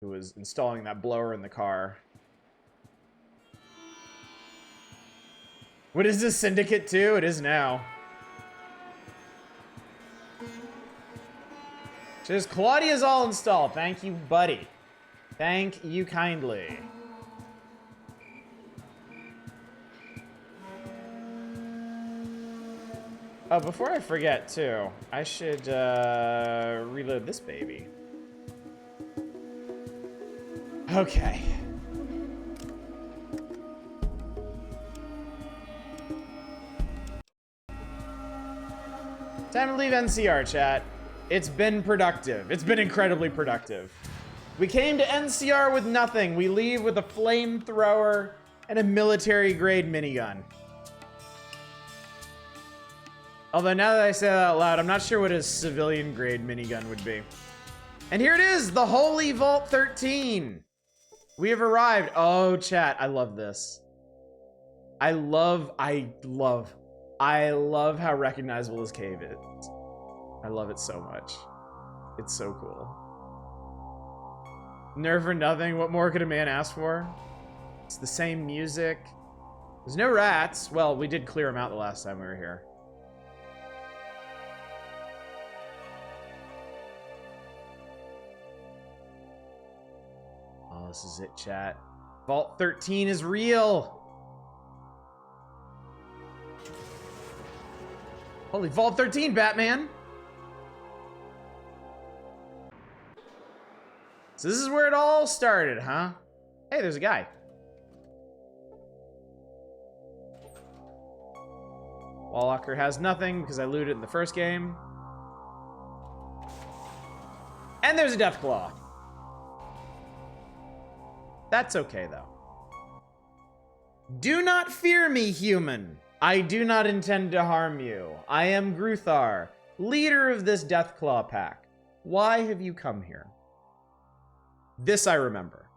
who was installing that blower in the car. What is this, Syndicate 2? It is now. Just Claudia's all installed. Thank you, buddy. Thank you kindly. Oh, before I forget, too, I should reload this baby. Okay. Time to leave NCR, chat. It's been productive. It's been incredibly productive. We came to NCR with nothing. We leave with a flamethrower and a military-grade minigun. Although now that I say that out loud, I'm not sure what a civilian-grade minigun would be. And here it is, the Holy Vault 13. We have arrived. Oh, chat, I love this. I love how recognizable this cave is. I love it so much. It's so cool. Nerve or nothing. What more could a man ask for? It's the same music. There's no rats. Well, we did clear them out the last time we were here. Oh, this is it, chat. Vault 13 is real. Holy Vault 13, Batman. So this is where it all started, huh? Hey, there's a guy. Wall locker has nothing because I looted in the first game. And there's a Deathclaw. That's okay, though. Do not fear me, human. I do not intend to harm you. I am Gruthar, leader of this Deathclaw pack. Why have you come here? This I remember.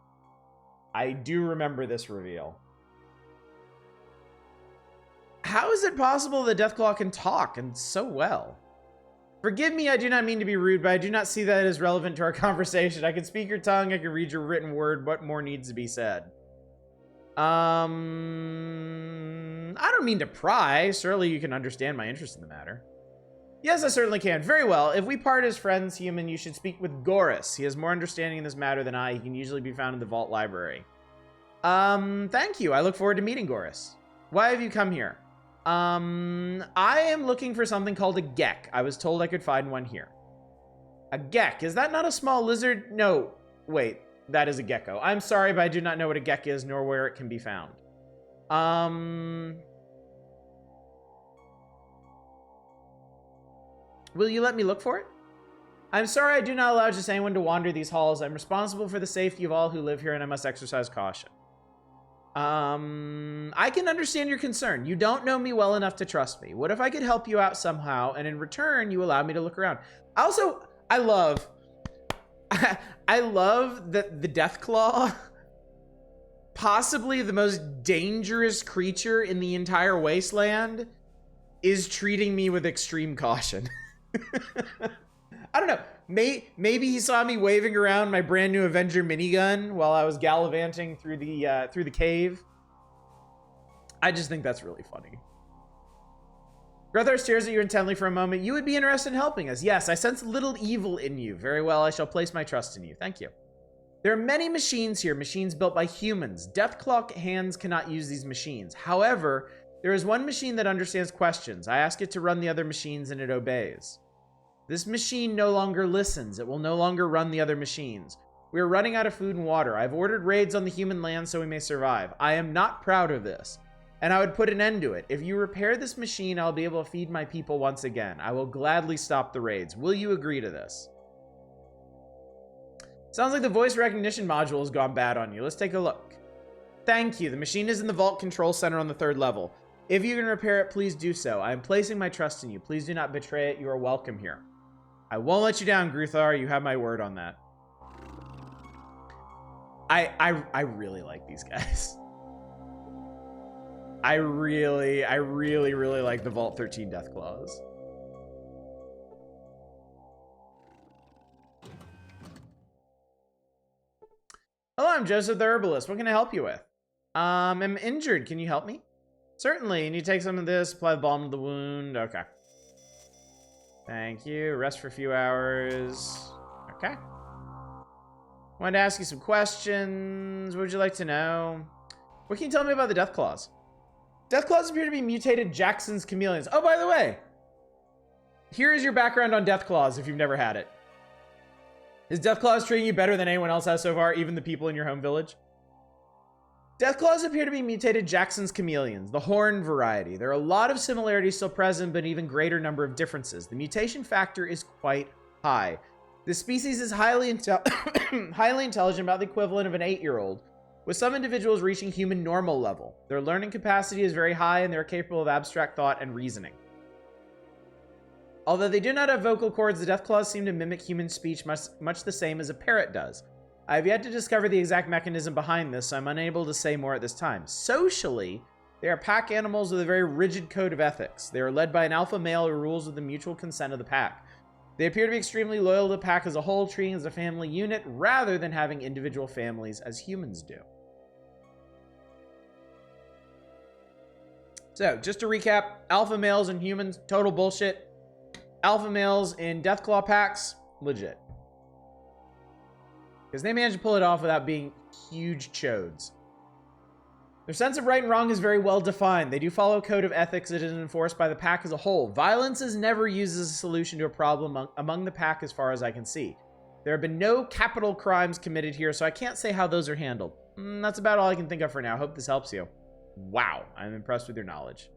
I do remember this reveal. How is it possible that Deathclaw can talk, and so well? Forgive me, I do not mean to be rude, but I do not see that as relevant to our conversation. I can speak your tongue, I can read your written word. What more needs to be said? I don't mean to pry. Surely you can understand my interest in the matter. Yes, I certainly can. Very well. If we part as friends, human, you should speak with Goris. He has more understanding in this matter than I. He can usually be found in the Vault Library. Thank you. I look forward to meeting Goris. Why have you come here? I am looking for something called a Gek. I was told I could find one here. A Gek? Is that not a small lizard? No. Wait, that is a gecko. I'm sorry, but I do not know what a Gek is, nor where it can be found. Will you let me look for it? I'm sorry, I do not allow just anyone to wander these halls. I'm responsible for the safety of all who live here, and I must exercise caution. I can understand your concern. You don't know me well enough to trust me. What if I could help you out somehow, and in return, you allow me to look around? Also, I love that the Deathclaw, possibly the most dangerous creature in the entire wasteland, is treating me with extreme caution. I don't know. Maybe he saw me waving around my brand new Avenger minigun while I was gallivanting through the cave. I just think that's really funny. Gruthar stares at you intently for a moment. You would be interested in helping us. Yes, I sense little evil in you. Very well, I shall place my trust in you. Thank you. There are many machines here, machines built by humans. Deathclaw hands cannot use these machines. However, there is one machine that understands questions. I ask it to run the other machines and it obeys. This machine no longer listens. It will no longer run the other machines. We are running out of food and water. I've ordered raids on the human land so we may survive. I am not proud of this, and I would put an end to it. If you repair this machine, I'll be able to feed my people once again. I will gladly stop the raids. Will you agree to this? Sounds like the voice recognition module has gone bad on you. Let's take a look. Thank you. The machine is in the vault control center on the 3rd level. If you can repair it, please do so. I am placing my trust in you. Please do not betray it. You are welcome here. I won't let you down, Gruthar. You have my word on that. I really like these guys. I really like the Vault 13 Deathclaws. Hello, I'm Joseph the Herbalist. What can I help you with? I'm injured. Can you help me? Certainly. You need to take some of this, apply the balm to the wound. Okay. Thank you. Rest for a few hours. Okay. Wanted to ask you some questions. What would you like to know? What can you tell me about the Deathclaws? Deathclaws appear to be mutated Jackson's chameleons. Oh, by the way, here is your background on Deathclaws if you've never had it. Is Deathclaws treating you better than anyone else has so far, even the people in your home village? Deathclaws appear to be mutated Jackson's chameleons, the horned variety. There are a lot of similarities still present, but an even greater number of differences. The mutation factor is quite high. This species is highly intelligent, about the equivalent of an 8-year-old, with some individuals reaching human normal level. Their learning capacity is very high, and they are capable of abstract thought and reasoning. Although they do not have vocal cords, the Deathclaws seem to mimic human speech much the same as a parrot does. I have yet to discover the exact mechanism behind this, so I'm unable to say more at this time. Socially, they are pack animals with a very rigid code of ethics. They are led by an alpha male who rules with the mutual consent of the pack. They appear to be extremely loyal to the pack as a whole, treating as a family unit rather than having individual families as humans do. So, just to recap, alpha males and humans, total bullshit. Alpha males in Deathclaw packs, legit. Because they managed to pull it off without being huge chodes. Their sense of right and wrong is very well defined. They do follow a code of ethics that is enforced by the pack as a whole. Violence is never used as a solution to a problem among the pack as far as I can see. There have been no capital crimes committed here, so I can't say how those are handled. That's about all I can think of for now. Hope this helps you. Wow, I'm impressed with your knowledge.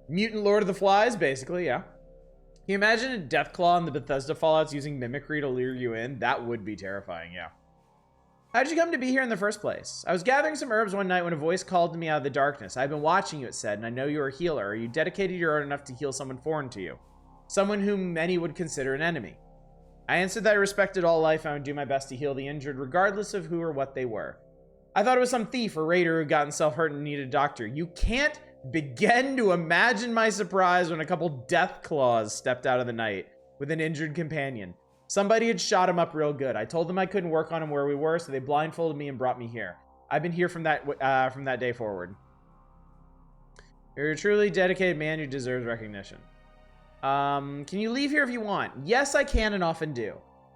Mutant Lord of the Flies, basically, yeah. Can you imagine a Deathclaw in the Bethesda Fallouts using mimicry to lure you in? That would be terrifying, yeah. How did you come to be here in the first place? I was gathering some herbs one night when a voice called to me out of the darkness. I've been watching you, it said, and I know you're a healer. Are you dedicated your art enough to heal someone foreign to you? Someone whom many would consider an enemy. I answered that I respected all life and I would do my best to heal the injured, regardless of who or what they were. I thought it was some thief or raider who had gotten self-hurt and needed a doctor. You can't begin to imagine my surprise when a couple Deathclaws stepped out of the night with an injured companion. Somebody had shot him up real good. I told them I couldn't work on him where we were, so they blindfolded me and brought me here. I've been here from that day forward. You're a truly dedicated man who deserves recognition. Can you leave here if you want? Yes, I can and often do.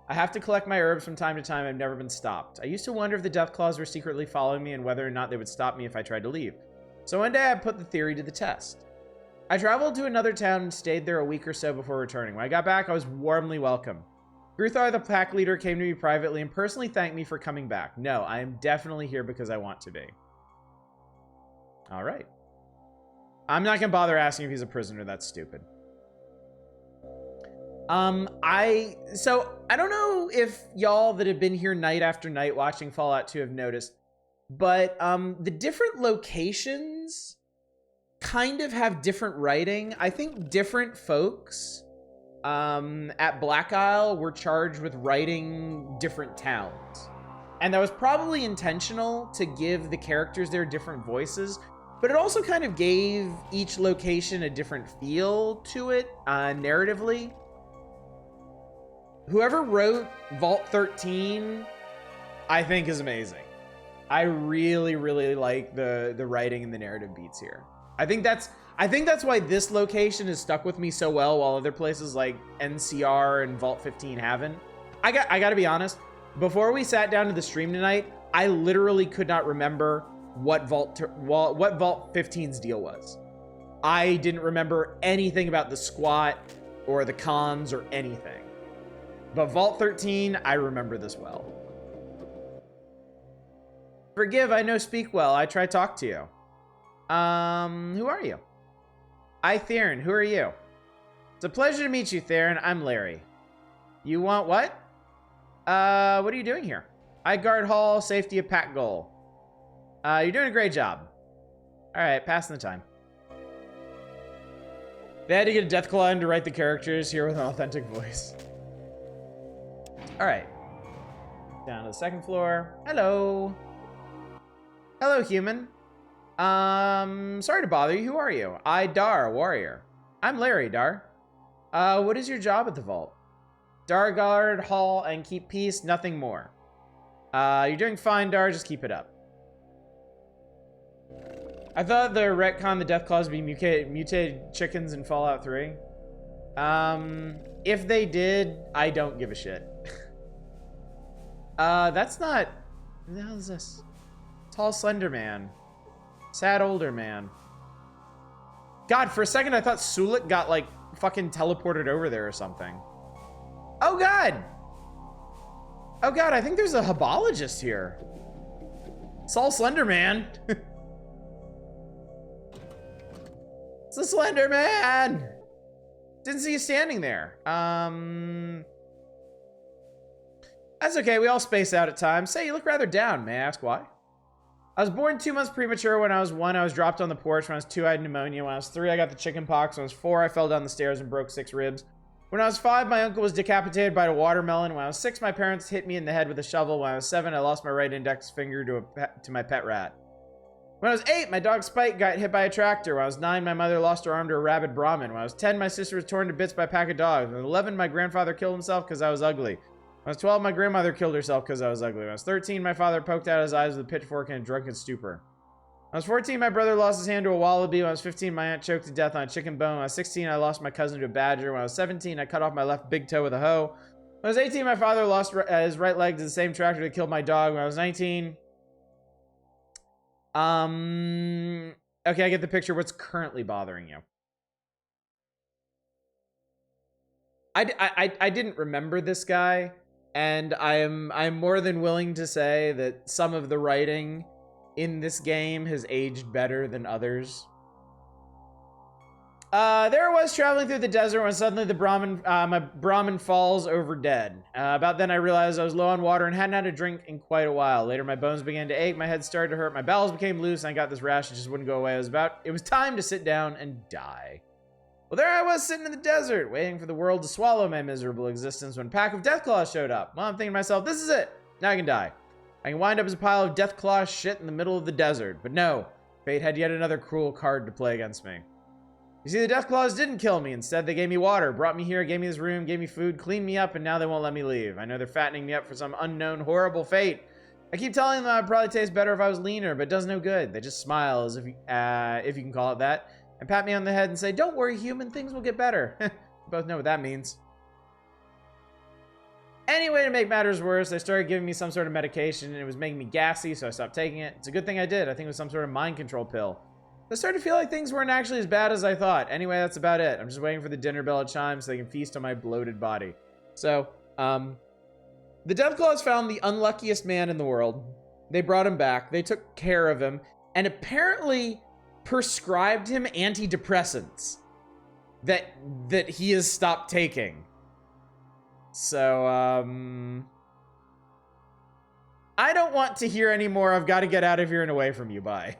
I have to collect my herbs from time to time. I've never been stopped. I used to wonder if the Deathclaws were secretly following me and whether or not they would stop me if I tried to leave. So one day I put the theory to the test. I traveled to another town and stayed there a week or so before returning. When I got back, I was warmly welcomed. Gruthar, the pack leader, came to me privately and personally thanked me for coming back. No, I am definitely here because I want to be. All right. I'm not going to bother asking if he's a prisoner. That's stupid. I don't know if y'all that have been here night after night watching Fallout 2 have noticed, but the different locations kind of have different writing. I think different folks at Black Isle were charged with writing different towns. And that was probably intentional to give the characters their different voices, but it also kind of gave each location a different feel to it, narratively. Whoever wrote Vault 13, I think is amazing. I really, really like the writing and the narrative beats here. I think that's why this location has stuck with me so well, while other places like NCR and Vault 15 haven't. I gotta be honest, before we sat down to the stream tonight, I literally could not remember what Vault 15's deal was. I didn't remember anything about the squat or the cons or anything. But Vault 13, I remember this well. Forgive, I know speak well. I try talk to you. Who are you? I, Theron. Who are you? It's a pleasure to meet you, Theron. I'm Larry. You want what? What are you doing here? I guard hall, safety of pack goal. You're doing a great job. All right, passing the time. They had to get a Deathclaw in to write the characters here with an authentic voice. All right. Down to the second floor. Hello. Hello, human. Sorry to bother you. Who are you? I, Dar, warrior. I'm Larry, Dar. What is your job at the vault? Dar, guard hall, and keep peace, nothing more. You're doing fine, Dar. Just keep it up. I thought the retcon the Deathclaws would be mutated chickens in Fallout 3. If they did, I don't give a shit. That's not... What the hell is this? Tall, slender man. Sad older man. God, for a second I thought Sulik got, like, fucking teleported over there or something. Oh, God! Oh, God, I think there's a hebologist here. Saul Slender Man. It's a Slender Man! Didn't see you standing there. That's okay, we all space out at times. Say, you look rather down. May I ask why? I was born 2 months premature. When I was 1, I was dropped on the porch. When I was 2, I had pneumonia. When I was 3, I got the chicken pox. When I was 4, I fell down the stairs and broke 6 ribs. When I was 5, my uncle was decapitated by a watermelon. When I was 6, my parents hit me in the head with a shovel. When I was 7, I lost my right index finger to my pet rat. When I was 8, my dog Spike got hit by a tractor. When I was 9, my mother lost her arm to a rabid Brahmin. When I was 10, my sister was torn to bits by a pack of dogs. When I was 11, my grandfather killed himself because I was ugly. When I was 12, my grandmother killed herself because I was ugly. When I was 13, my father poked out his eyes with a pitchfork in a drunken stupor. When I was 14, my brother lost his hand to a wallaby. When I was 15, my aunt choked to death on a chicken bone. When I was 16, I lost my cousin to a badger. When I was 17, I cut off my left big toe with a hoe. When I was 18, my father lost his right leg to the same tractor that killed my dog when I was 19. Okay, I get the picture. What's currently bothering you? I didn't remember this guy, and I'm more than willing to say that some of the writing in this game has aged better than others. There I was traveling through the desert when suddenly the my Brahmin falls over dead. About then I realized I was low on water and hadn't had a drink in quite a while. Later my bones began to ache, my head started to hurt, my bowels became loose, and I got this rash that just wouldn't go away. It was time to sit down and die. Well, there I was sitting in the desert, waiting for the world to swallow my miserable existence when a pack of Deathclaws showed up. Well, I'm thinking to myself, this is it. Now I can die. I can wind up as a pile of Deathclaw shit in the middle of the desert. But no, fate had yet another cruel card to play against me. You see, the Deathclaws didn't kill me. Instead, they gave me water, brought me here, gave me this room, gave me food, cleaned me up, and now they won't let me leave. I know they're fattening me up for some unknown, horrible fate. I keep telling them I'd probably taste better if I was leaner, but it does no good. They just smile, as if you can call it that, and pat me on the head and say, "Don't worry, human, things will get better." You both know what that means. Anyway, to make matters worse, they started giving me some sort of medication, and it was making me gassy, so I stopped taking it. It's a good thing I did. I think it was some sort of mind control pill. I started to feel like things weren't actually as bad as I thought. Anyway, that's about it. I'm just waiting for the dinner bell to chime so they can feast on my bloated body. So, the Deathclaws found the unluckiest man in the world. They brought him back. They took care of him, and apparently prescribed him antidepressants that he has stopped taking. So, I don't want to hear anymore. I've got to get out of here and away from you. Bye.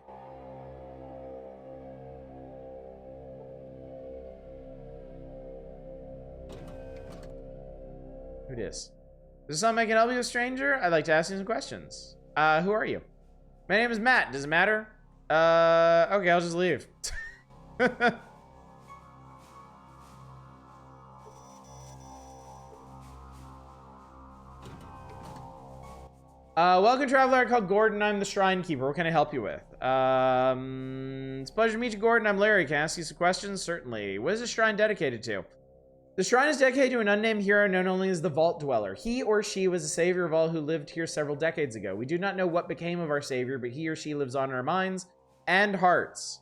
Who dis? Is there something I can help you with, stranger? I'd like to ask you some questions. Who are you? My name is Matt. Does it matter? Okay, I'll just leave. Welcome, traveler. I'm called Gordon. I'm the Shrine Keeper. What can I help you with? It's a pleasure to meet you, Gordon. I'm Larry. Can I ask you some questions? Certainly. What is the shrine dedicated to? The shrine is dedicated to an unnamed hero known only as the Vault Dweller. He or she was the savior of all who lived here several decades ago. We do not know what became of our savior, but he or she lives on in our minds and hearts.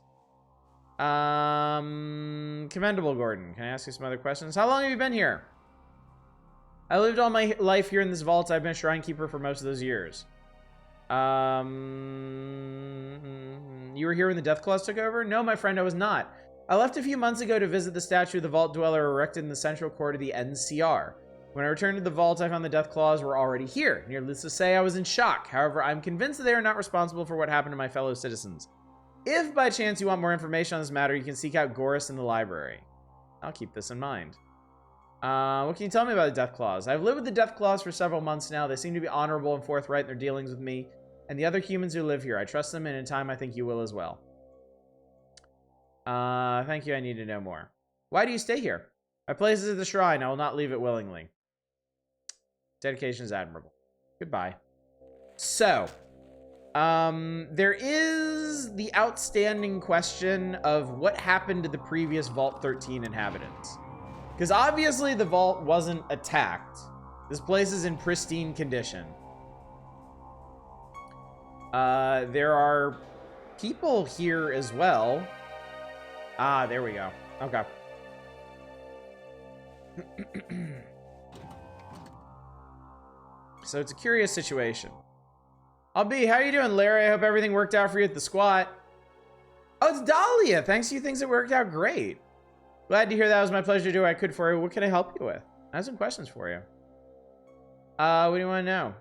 Commendable, Gordon. Can I ask you some other questions? How long have you been here? I lived all my life here in this vault. I've been a shrine keeper for most of those years. You were here when the Deathclaws took over? No, my friend, I was not. I left a few months ago to visit the statue of the Vault Dweller erected in the central court of the NCR. When I returned to the vault, I found the Deathclaws were already here. Needless to say, I was in shock. However, I'm convinced that they are not responsible for what happened to my fellow citizens. If by chance you want more information on this matter, you can seek out Goris in the library. I'll keep this in mind. What can you tell me about the Deathclaws? I've lived with the Deathclaws for several months now. They seem to be honorable and forthright in their dealings with me and the other humans who live here. I trust them, and in time I think you will as well. Thank you. I need to know more. Why do you stay here? My place is at the shrine. I will not leave it willingly. Dedication is admirable. Goodbye. So, there is the outstanding question of what happened to the previous Vault 13 inhabitants. Because obviously the vault wasn't attacked. This place is in pristine condition. There are people here as well. Ah, there we go. Okay. So it's a curious situation. I'll be. How you doing, Larry? I hope everything worked out for you at the squat. Oh, it's Dahlia. Thanks to you, things that worked out great. Glad to hear that. It was my pleasure to do what I could for you. What can I help you with? I have some questions for you. What do you want to know?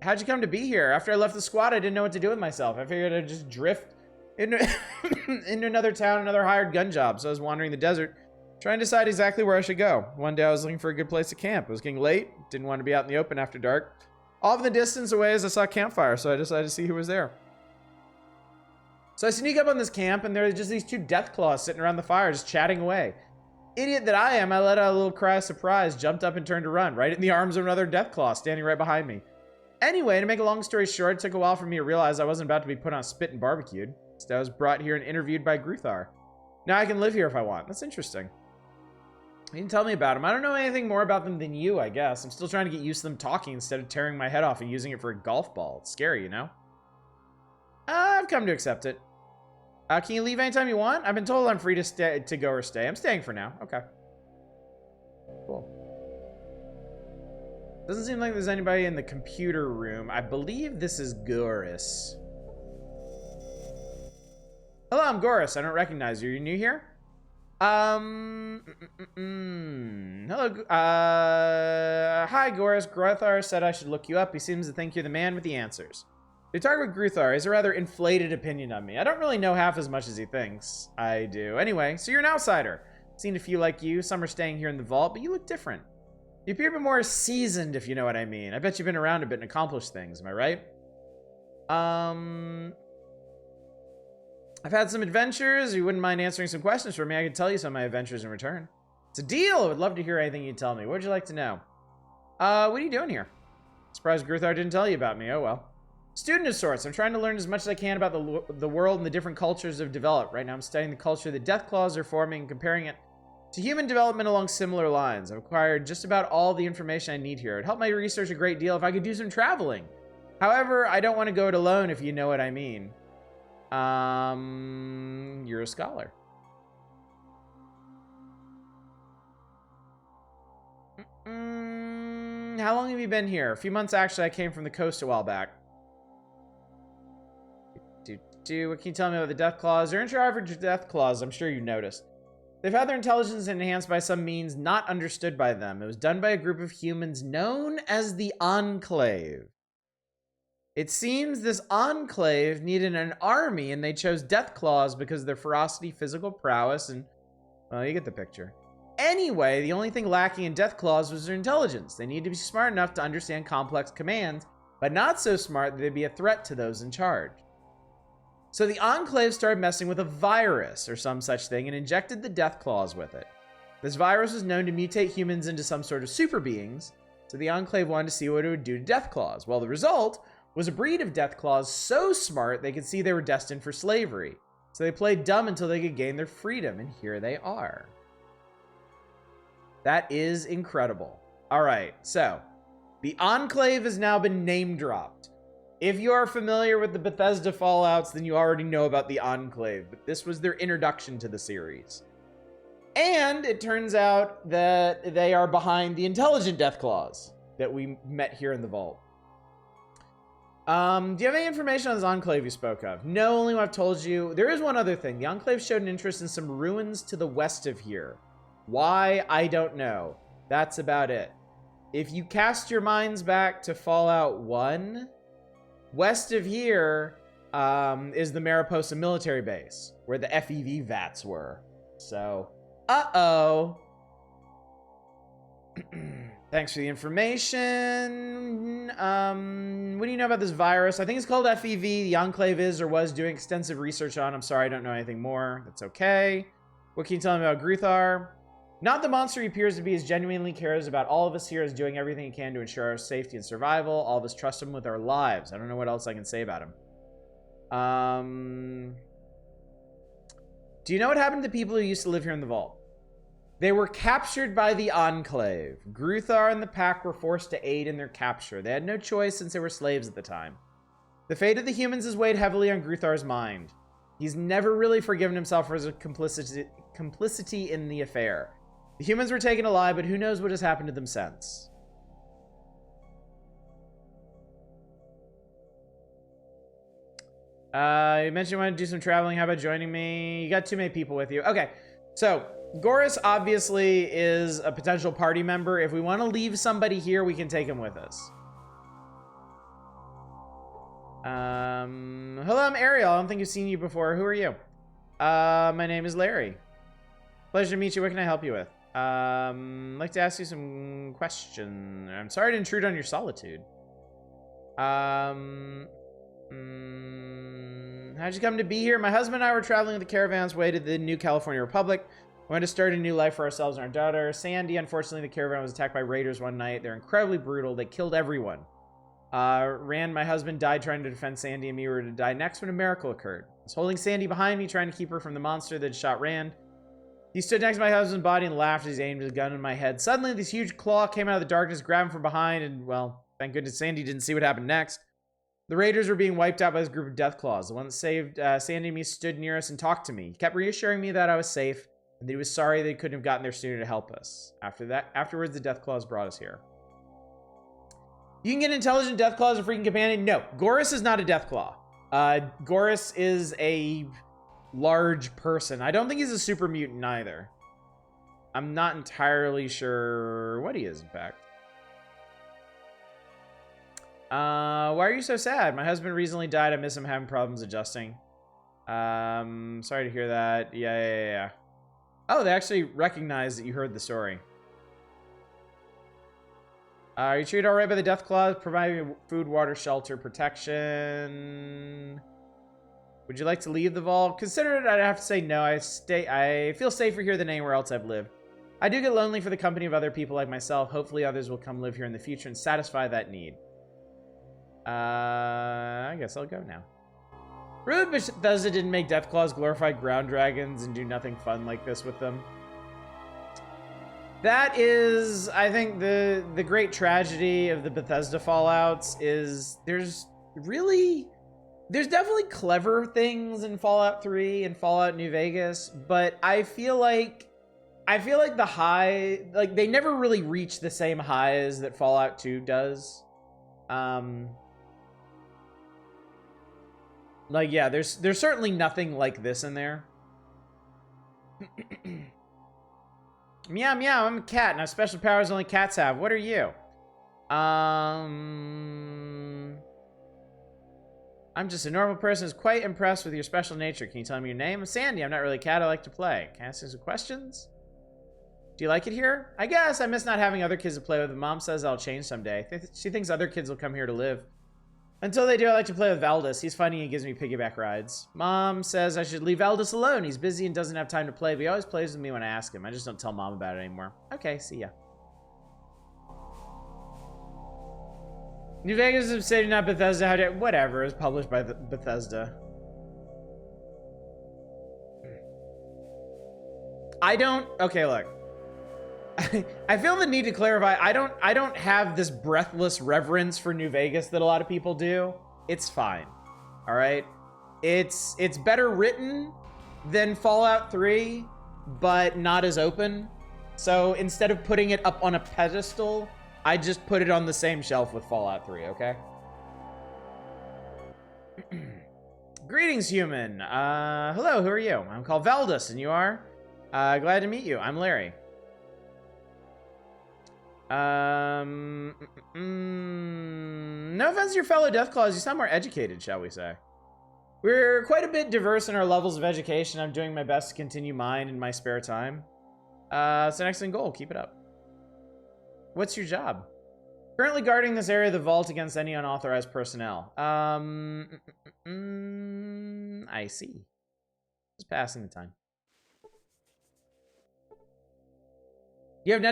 How'd you come to be here? After I left the squad, I didn't know what to do with myself. I figured I'd just drift into, into another town, another hired gun job. So I was wandering the desert, trying to decide exactly where I should go. One day I was looking for a good place to camp. It was getting late. Didn't want to be out in the open after dark. Off in the distance away as I saw a campfire, so I decided to see who was there. So I sneak up on this camp, and there are just these two Deathclaws sitting around the fire, just chatting away. Idiot that I am, I let out a little cry of surprise, jumped up and turned to run, right in the arms of another Deathclaw standing right behind me. Anyway, to make a long story short, it took a while for me to realize I wasn't about to be put on spit and barbecued. So I was brought here and interviewed by Gruthar. Now I can live here if I want. That's interesting. You can tell me about them. I don't know anything more about them than you, I guess. I'm still trying to get used to them talking instead of tearing my head off and using it for a golf ball. It's scary, you know? I've come to accept it. Can you leave anytime you want? I've been told I'm free to go or stay. I'm staying for now. Okay. Cool. Doesn't seem like there's anybody in the computer room. I believe this is Goris. Hello, I'm Goris. I don't recognize you. Are you new here? Hello. Hi, Goris. Gruthar said I should look you up. He seems to think you're the man with the answers. The target with Gruthar has a rather inflated opinion on me. I don't really know half as much as he thinks I do. Anyway, so you're an outsider. Seen a few like you. Some are staying here in the vault, but you look different. You appear a bit more seasoned, if you know what I mean. I bet you've been around a bit and accomplished things. Am I right? I've had some adventures. You wouldn't mind answering some questions for me. I could tell you some of my adventures in return. It's a deal. I would love to hear anything you tell me. What would you like to know? What are you doing here? Surprised Gruthar didn't tell you about me. Oh, well. Student of sorts. I'm trying to learn as much as I can about the world and the different cultures that have developed. Right now I'm studying the culture the Deathclaws are forming and comparing it to human development along similar lines. I've acquired just about all the information I need here. It'd help my research a great deal if I could do some traveling. However, I don't want to go it alone, if you know what I mean. You're a scholar. How long have you been here? A few months, actually. I came from the coast a while back. What can you tell me about the Deathclaws? They're in charge of Deathclaws. I'm sure you noticed. They've had their intelligence enhanced by some means not understood by them. It was done by a group of humans known as the Enclave. It seems this Enclave needed an army, and they chose Deathclaws because of their ferocity, physical prowess, and... well, you get the picture. Anyway, the only thing lacking in Deathclaws was their intelligence. They needed to be smart enough to understand complex commands, but not so smart that they'd be a threat to those in charge. So the Enclave started messing with a virus or some such thing and injected the Deathclaws with it. This virus was known to mutate humans into some sort of super beings, so the Enclave wanted to see what it would do to Deathclaws. Well, the result was a breed of Deathclaws so smart they could see they were destined for slavery. So they played dumb until they could gain their freedom, and here they are. That is incredible. All right, so the Enclave has now been name-dropped. If you are familiar with the Bethesda Fallouts, then you already know about the Enclave, but this was their introduction to the series. And it turns out that they are behind the intelligent Deathclaws that we met here in the vault. Do you have any information on this Enclave you spoke of? No, only what I've told you. There is one other thing. The Enclave showed an interest in some ruins to the west of here. Why? I don't know. That's about it. If you cast your minds back to Fallout 1... west of here is the Mariposa military base, where the FEV VATs were. So, uh-oh. Thanks for the information. What do you know about this virus? I think it's called FEV. The Enclave is or was doing extensive research on. I'm sorry, I don't know anything more. That's okay. What can you tell me about Gruthar? Not the monster he appears to be, as genuinely cares about all of us here, is doing everything he can to ensure our safety and survival. All of us trust him with our lives. I don't know what else I can say about him. Do you know what happened to the people who used to live here in the vault? They were captured by the Enclave. Gruthar and the pack were forced to aid in their capture. They had no choice since they were slaves at the time. The fate of the humans has weighed heavily on Gruthar's mind. He's never really forgiven himself for his complicity in the affair. The humans were taken alive, but who knows what has happened to them since. You mentioned you want to do some traveling. How about joining me? You got too many people with you. Okay, so Goris obviously is a potential party member. If we want to leave somebody here, we can take him with us. Hello, I'm Ariel. I don't think I've seen you before. Who are you? My name is Larry. Pleasure to meet you. What can I help you with? I'd like to ask you some questions. I'm sorry to intrude on your solitude. How'd you come to be here? My husband and I were traveling with the caravan's way to the New California Republic. We wanted to start a new life for ourselves and our daughter. Sandy, unfortunately, the caravan was attacked by raiders one night. They're incredibly brutal. They killed everyone. Rand, my husband, died trying to defend Sandy, and we were to die next when a miracle occurred. I was holding Sandy behind me, trying to keep her from the monster that shot Rand. He stood next to my husband's body and laughed as he aimed his gun in my head. Suddenly, this huge claw came out of the darkness, grabbed him from behind, and, well, thank goodness Sandy didn't see what happened next. The raiders were being wiped out by this group of Deathclaws. The one that saved Sandy and me stood near us and talked to me. He kept reassuring me that I was safe, and that he was sorry they couldn't have gotten there sooner to help us. Afterwards, the Deathclaws brought us here. You can get intelligent Deathclaw as a freaking companion? No, Gorus is not a Deathclaw. Gorus is a large person. I don't think he's a super mutant either. I'm not entirely sure what he is, in fact. Why are you so sad? My husband recently died. I miss him, having problems adjusting. Sorry to hear that. Yeah. Oh, they actually recognize that you heard the story. Are you treated all right by the Deathclaws? Providing food, water, shelter, protection. Would you like to leave the vault? Consider it, I'd have to say no. I feel safer here than anywhere else I've lived. I do get lonely for the company of other people like myself. Hopefully others will come live here in the future and satisfy that need. I guess I'll go now. Really, Bethesda didn't make Deathclaws glorify ground dragons and do nothing fun like this with them. That is, I think, the great tragedy of the Bethesda Fallouts is there's definitely clever things in Fallout 3 and Fallout New Vegas, but I feel like the high, like, they never really reach the same highs that Fallout 2 does. Like, yeah, there's certainly nothing like this in there. Meow, meow, I'm a cat and I have special powers only cats have. What are you? I'm just a normal person who's quite impressed with your special nature. Can you tell me your name? I'm Sandy. I'm not really a cat. I like to play. Can I ask you some questions? Do you like it here? I guess. I miss not having other kids to play with. Mom says I'll change someday. She thinks other kids will come here to live. Until they do, I like to play with Valdis. He's funny and gives me piggyback rides. Mom says I should leave Valdis alone. He's busy and doesn't have time to play, but he always plays with me when I ask him. I just don't tell Mom about it anymore. Okay, see ya. New Vegas is Obsidian, not Bethesda. How dare... Whatever. It's published by Bethesda. I don't... Okay, look. I feel the need to clarify. I don't have this breathless reverence for New Vegas that a lot of people do. It's fine. All right. It's better written than Fallout 3, but not as open. So instead of putting it up on a pedestal, I just put it on the same shelf with Fallout 3, okay? Greetings, human. Hello, who are you? I'm called Valdis, and you are? Glad to meet you. I'm Larry. No offense to your fellow Deathclaws, you sound more educated, shall we say. We're quite a bit diverse in our levels of education. I'm doing my best to continue mine in my spare time. It's an excellent goal. Keep it up. What's your job? Currently guarding this area of the vault against any unauthorized personnel. I see. Just passing the time. You have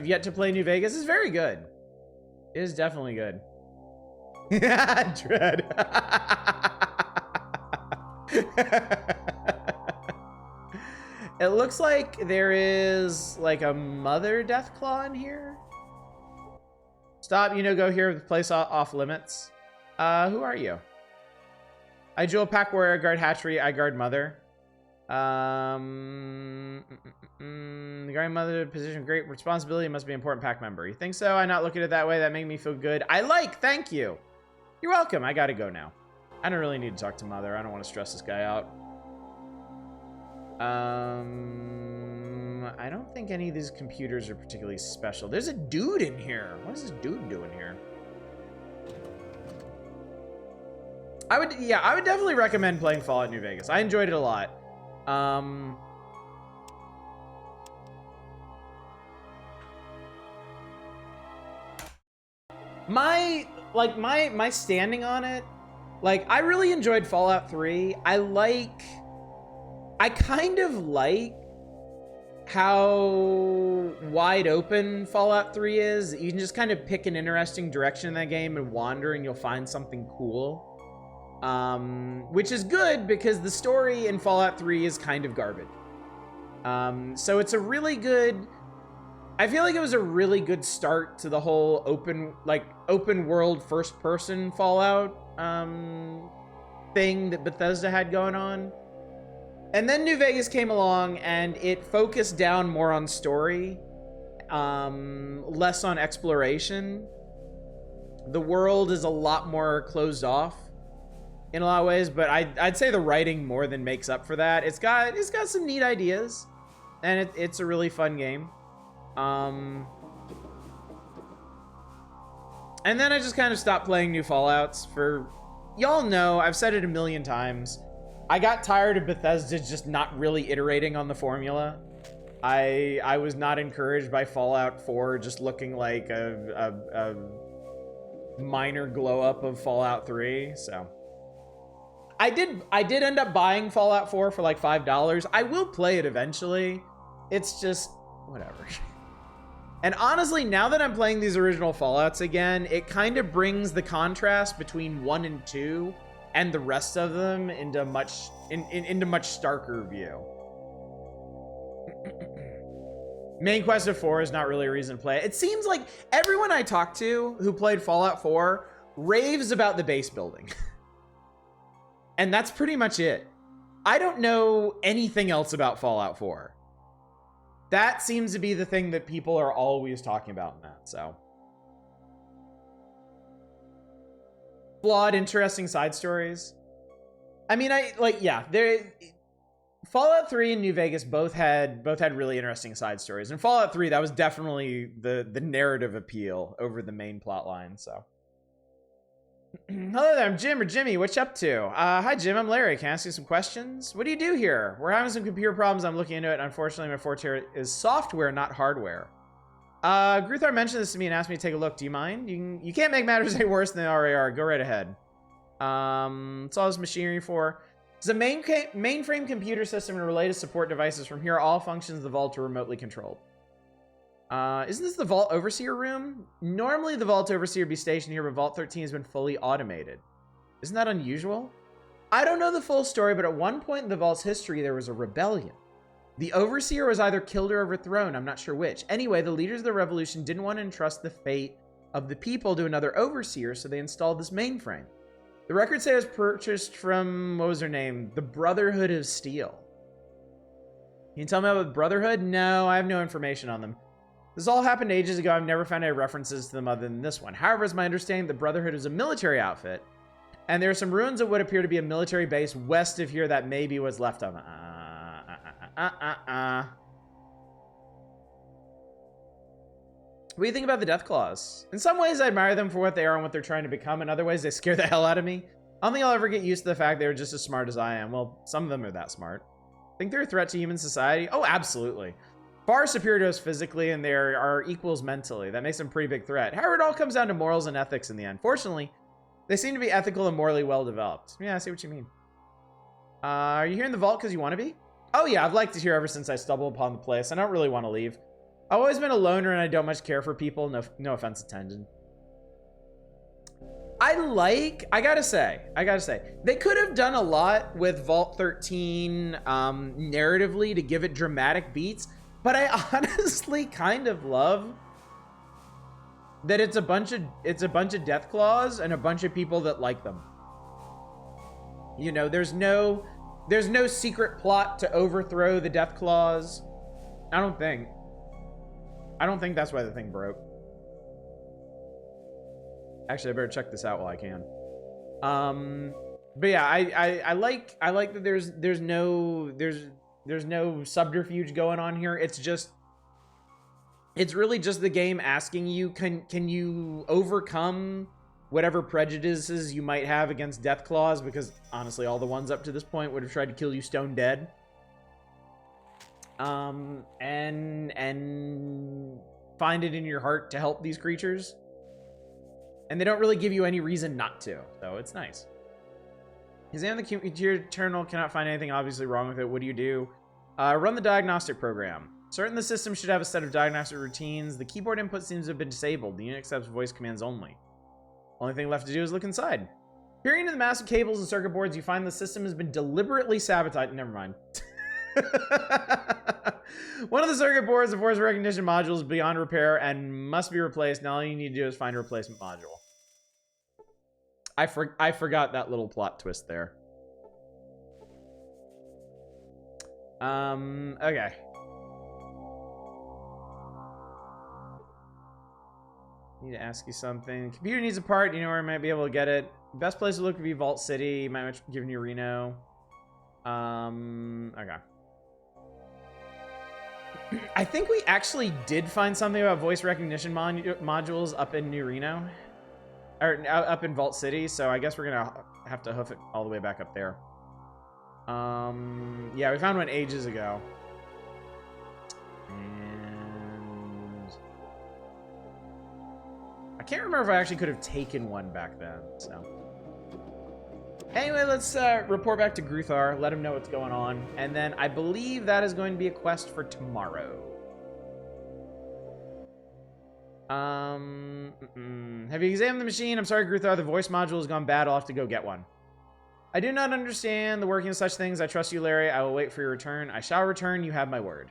yet to play New Vegas. It's very good. It is definitely good. Dread. It looks like there is like a mother Deathclaw in here. Stop, go here. The place off limits. Who are you? I Jewel Pack Warrior, guard hatchery. I guard mother. The guardian mother position of great responsibility must be an important pack member. You think so? I not look at it that way. That made me feel good. Thank you. You're welcome. I gotta go now. I don't really need to talk to mother. I don't want to stress this guy out. I don't think any of these computers are particularly special. There's a dude in here. What is this dude doing here? I would definitely recommend playing Fallout New Vegas. I enjoyed it a lot. My standing on it, like, I really enjoyed Fallout 3. I kind of like how wide open Fallout 3 is. You can just kind of pick an interesting direction in that game and wander and you'll find something cool. Which is good because the story in Fallout 3 is kind of garbage. So it's a really good... I feel like it was a really good start to the whole open world first person Fallout thing that Bethesda had going on. And then New Vegas came along and it focused down more on story, less on exploration. The world is a lot more closed off in a lot of ways, but I'd say the writing more than makes up for that. It's got some neat ideas, and it's a really fun game. And then I just kind of stopped playing new Fallouts for, y'all know, I've said it a million times. I got tired of Bethesda just not really iterating on the formula. I was not encouraged by Fallout 4 just looking like a minor glow up of Fallout 3, so. I did end up buying Fallout 4 for like $5. I will play it eventually. It's just, whatever. And honestly, now that I'm playing these original Fallouts again, it kind of brings the contrast between 1 and 2 and the rest of them into much starker view. Main quest of 4 is not really a reason to play it. It seems like everyone I talk to who played Fallout 4 raves about the base building. And that's pretty much it. I don't know anything else about Fallout 4. That seems to be the thing that people are always talking about in that, so. Flawed, interesting side stories. I mean, Fallout 3 and New Vegas both had really interesting side stories. And Fallout 3, that was definitely the narrative appeal over the main plot line, so. Hello there, I'm Jim or Jimmy. What you up to? Hi, Jim. I'm Larry. Can I ask you some questions? What do you do here? We're having some computer problems. I'm looking into it. Unfortunately, my forte is software, not hardware. Gruthar mentioned this to me and asked me to take a look. Do you mind? You can't make matters any worse than they already are. Go right ahead. What's all this machinery for? It's a mainframe computer system and related support devices. From here, all functions of the vault are remotely controlled. Isn't this the Vault Overseer room? Normally the Vault Overseer would be stationed here, but Vault 13 has been fully automated. Isn't that unusual? I don't know the full story, but at one point in the Vault's history, there was a rebellion. The Overseer was either killed or overthrown, I'm not sure which. Anyway, the leaders of the revolution didn't want to entrust the fate of the people to another Overseer, so they installed this mainframe. The record say it was purchased from, what was their name? The Brotherhood of Steel. Can you tell me about Brotherhood? No, I have no information on them. This all happened ages ago. I've never found any references to them other than this one. However, it's my understanding the Brotherhood is a military outfit, and there are some ruins of what appear to be a military base west of here that may be what's left of them. What do you think about the Deathclaws? In some ways, I admire them for what they are and what they're trying to become. In other ways, they scare the hell out of me. I don't think I'll ever get used to the fact they're just as smart as I am. Well, some of them are that smart. Think they're a threat to human society? Oh, absolutely. Far superior to us physically, and they are equals mentally. That makes them a pretty big threat. However, it all comes down to morals and ethics in the end. Fortunately, they seem to be ethical and morally well developed. Yeah, I see what you mean. Are you here in the vault because you want to be? Oh yeah, I've liked it here ever since I stumbled upon the place. I don't really want to leave. I've always been a loner and I don't much care for people. No offense intended. I gotta say, they could have done a lot with Vault 13 narratively to give it dramatic beats. But I honestly kind of love that it's a bunch of Deathclaws and a bunch of people that like them. You know, there's no secret plot to overthrow the Deathclaws. I don't think that's why the thing broke. Actually, I better check this out while I can. But yeah, I like that there's no subterfuge going on here. It's really just the game asking you, can you overcome whatever prejudices you might have against Deathclaws? Because honestly, all the ones up to this point would have tried to kill you stone dead. And find it in your heart to help these creatures. And they don't really give you any reason not to, so it's nice. Examine the computer terminal, cannot find anything obviously wrong with it. What do you do? Run the diagnostic program. Certain the system should have a set of diagnostic routines. The keyboard input seems to have been disabled. The unit accepts voice commands only. Only thing left to do is look inside. Peering into the massive cables and circuit boards, you find the system has been deliberately sabotaged. Never mind. One of the circuit boards of voice recognition modules is beyond repair and must be replaced. Now all you need to do is find a replacement module. I forgot that little plot twist there. Okay. Need to ask you something. Computer needs a part. You know where I might be able to get it. Best place to look would be Vault City. Might have given you Reno. Okay. I think we actually did find something about voice recognition modules up in New Reno. Or up in Vault City, so I guess we're gonna have to hoof it all the way back up there. Yeah, we found one ages ago. And I can't remember if I actually could have taken one back then, so. Anyway, let's report back to Gruthar, let him know what's going on, and then I believe that is going to be a quest for tomorrow. Have you examined the machine? I'm sorry, Gruthar, the voice module has gone bad. I'll have to go get one. I do not understand the working of such things. I trust you, Larry. I will wait for your return. I shall return. You have my word.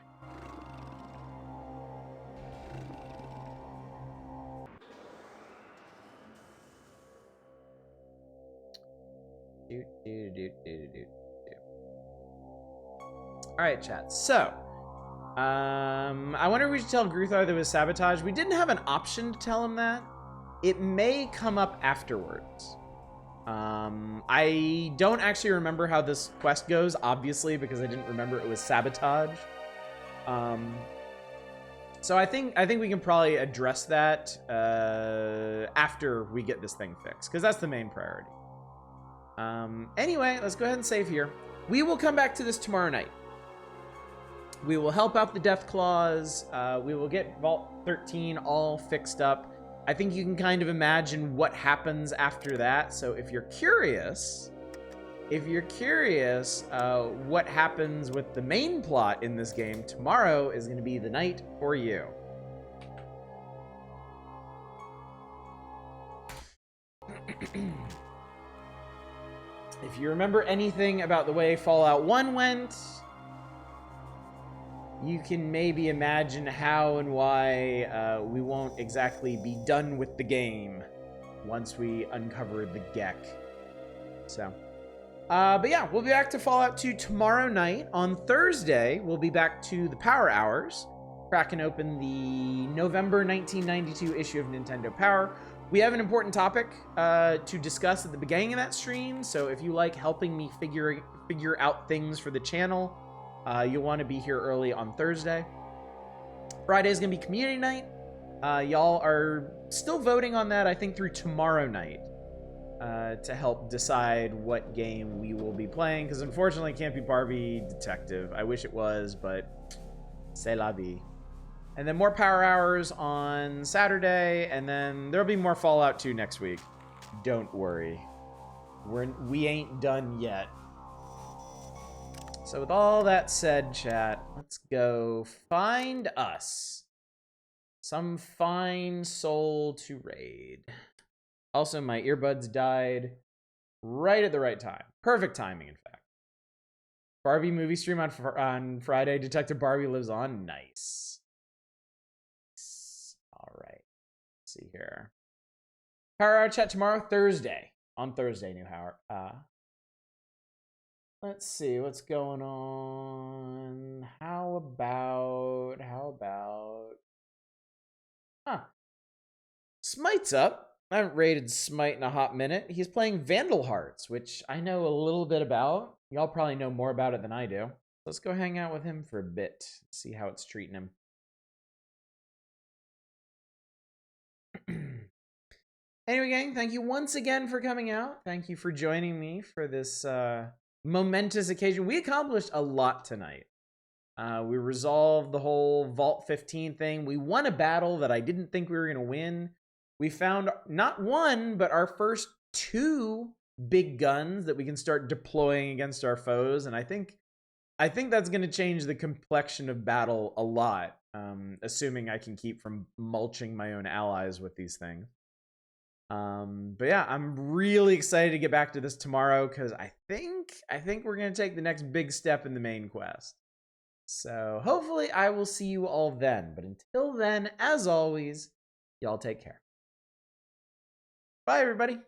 All right, chat. So, I wonder if we should tell Gruthar there was sabotage. We didn't have an option to tell him that. It may come up afterwards. I don't actually remember how this quest goes, obviously, because I didn't remember it was sabotage. So I think we can probably address that after we get this thing fixed, because that's the main priority. Anyway, let's go ahead and save here. We will come back to this tomorrow night. We will help out the Death Claws. We will get Vault 13 all fixed up. I think you can kind of imagine what happens after that. So if you're curious, what happens with the main plot in this game, tomorrow is going to be the night for you. If you remember anything about the way Fallout 1 went, you can maybe imagine how and why we won't exactly be done with the game once we uncover the Gek. So, but yeah, we'll be back to Fallout 2 tomorrow night. On Thursday, we'll be back to the Power Hours, cracking open the November 1992 issue of Nintendo Power. We have an important topic to discuss at the beginning of that stream, so if you like helping me figure out things for the channel, you'll want to be here early on Thursday. Friday is going to be community night. Y'all are still voting on that, I think, through tomorrow night to help decide what game we will be playing, because unfortunately it can't be Barbie Detective. I wish it was, but c'est la vie. And then more Power Hours on Saturday, and then there'll be more Fallout 2 next week. Don't worry. We ain't done yet. So with all that said, chat, let's go find us some fine soul to raid. Also, my earbuds died right at the right time. Perfect timing, in fact. Barbie movie stream on Friday. Detective Barbie lives on. Nice. All right. Let's see here. Power Hour chat tomorrow, Thursday. On Thursday, New Howard. Let's see what's going on. How about Smite's up. I haven't raided Smite in a hot minute. He's playing Vandal Hearts, which I know a little bit about. Y'all probably know more about it than I do. Let's go hang out with him for a bit, see how it's treating him. Anyway, gang, thank you once again for coming out. Thank you for joining me for this momentous occasion. We accomplished a lot tonight. We resolved the whole Vault 15 thing. We won a battle that I didn't think we were going to win. We found not one, but our first 2 big guns that we can start deploying against our foes. And I think that's going to change the complexion of battle a lot, assuming I can keep from mulching my own allies with these things. But yeah, I'm really excited to get back to this tomorrow, because I think we're going to take the next big step in the main quest. So hopefully I will see you all then. But until then, as always, y'all take care. Bye, everybody.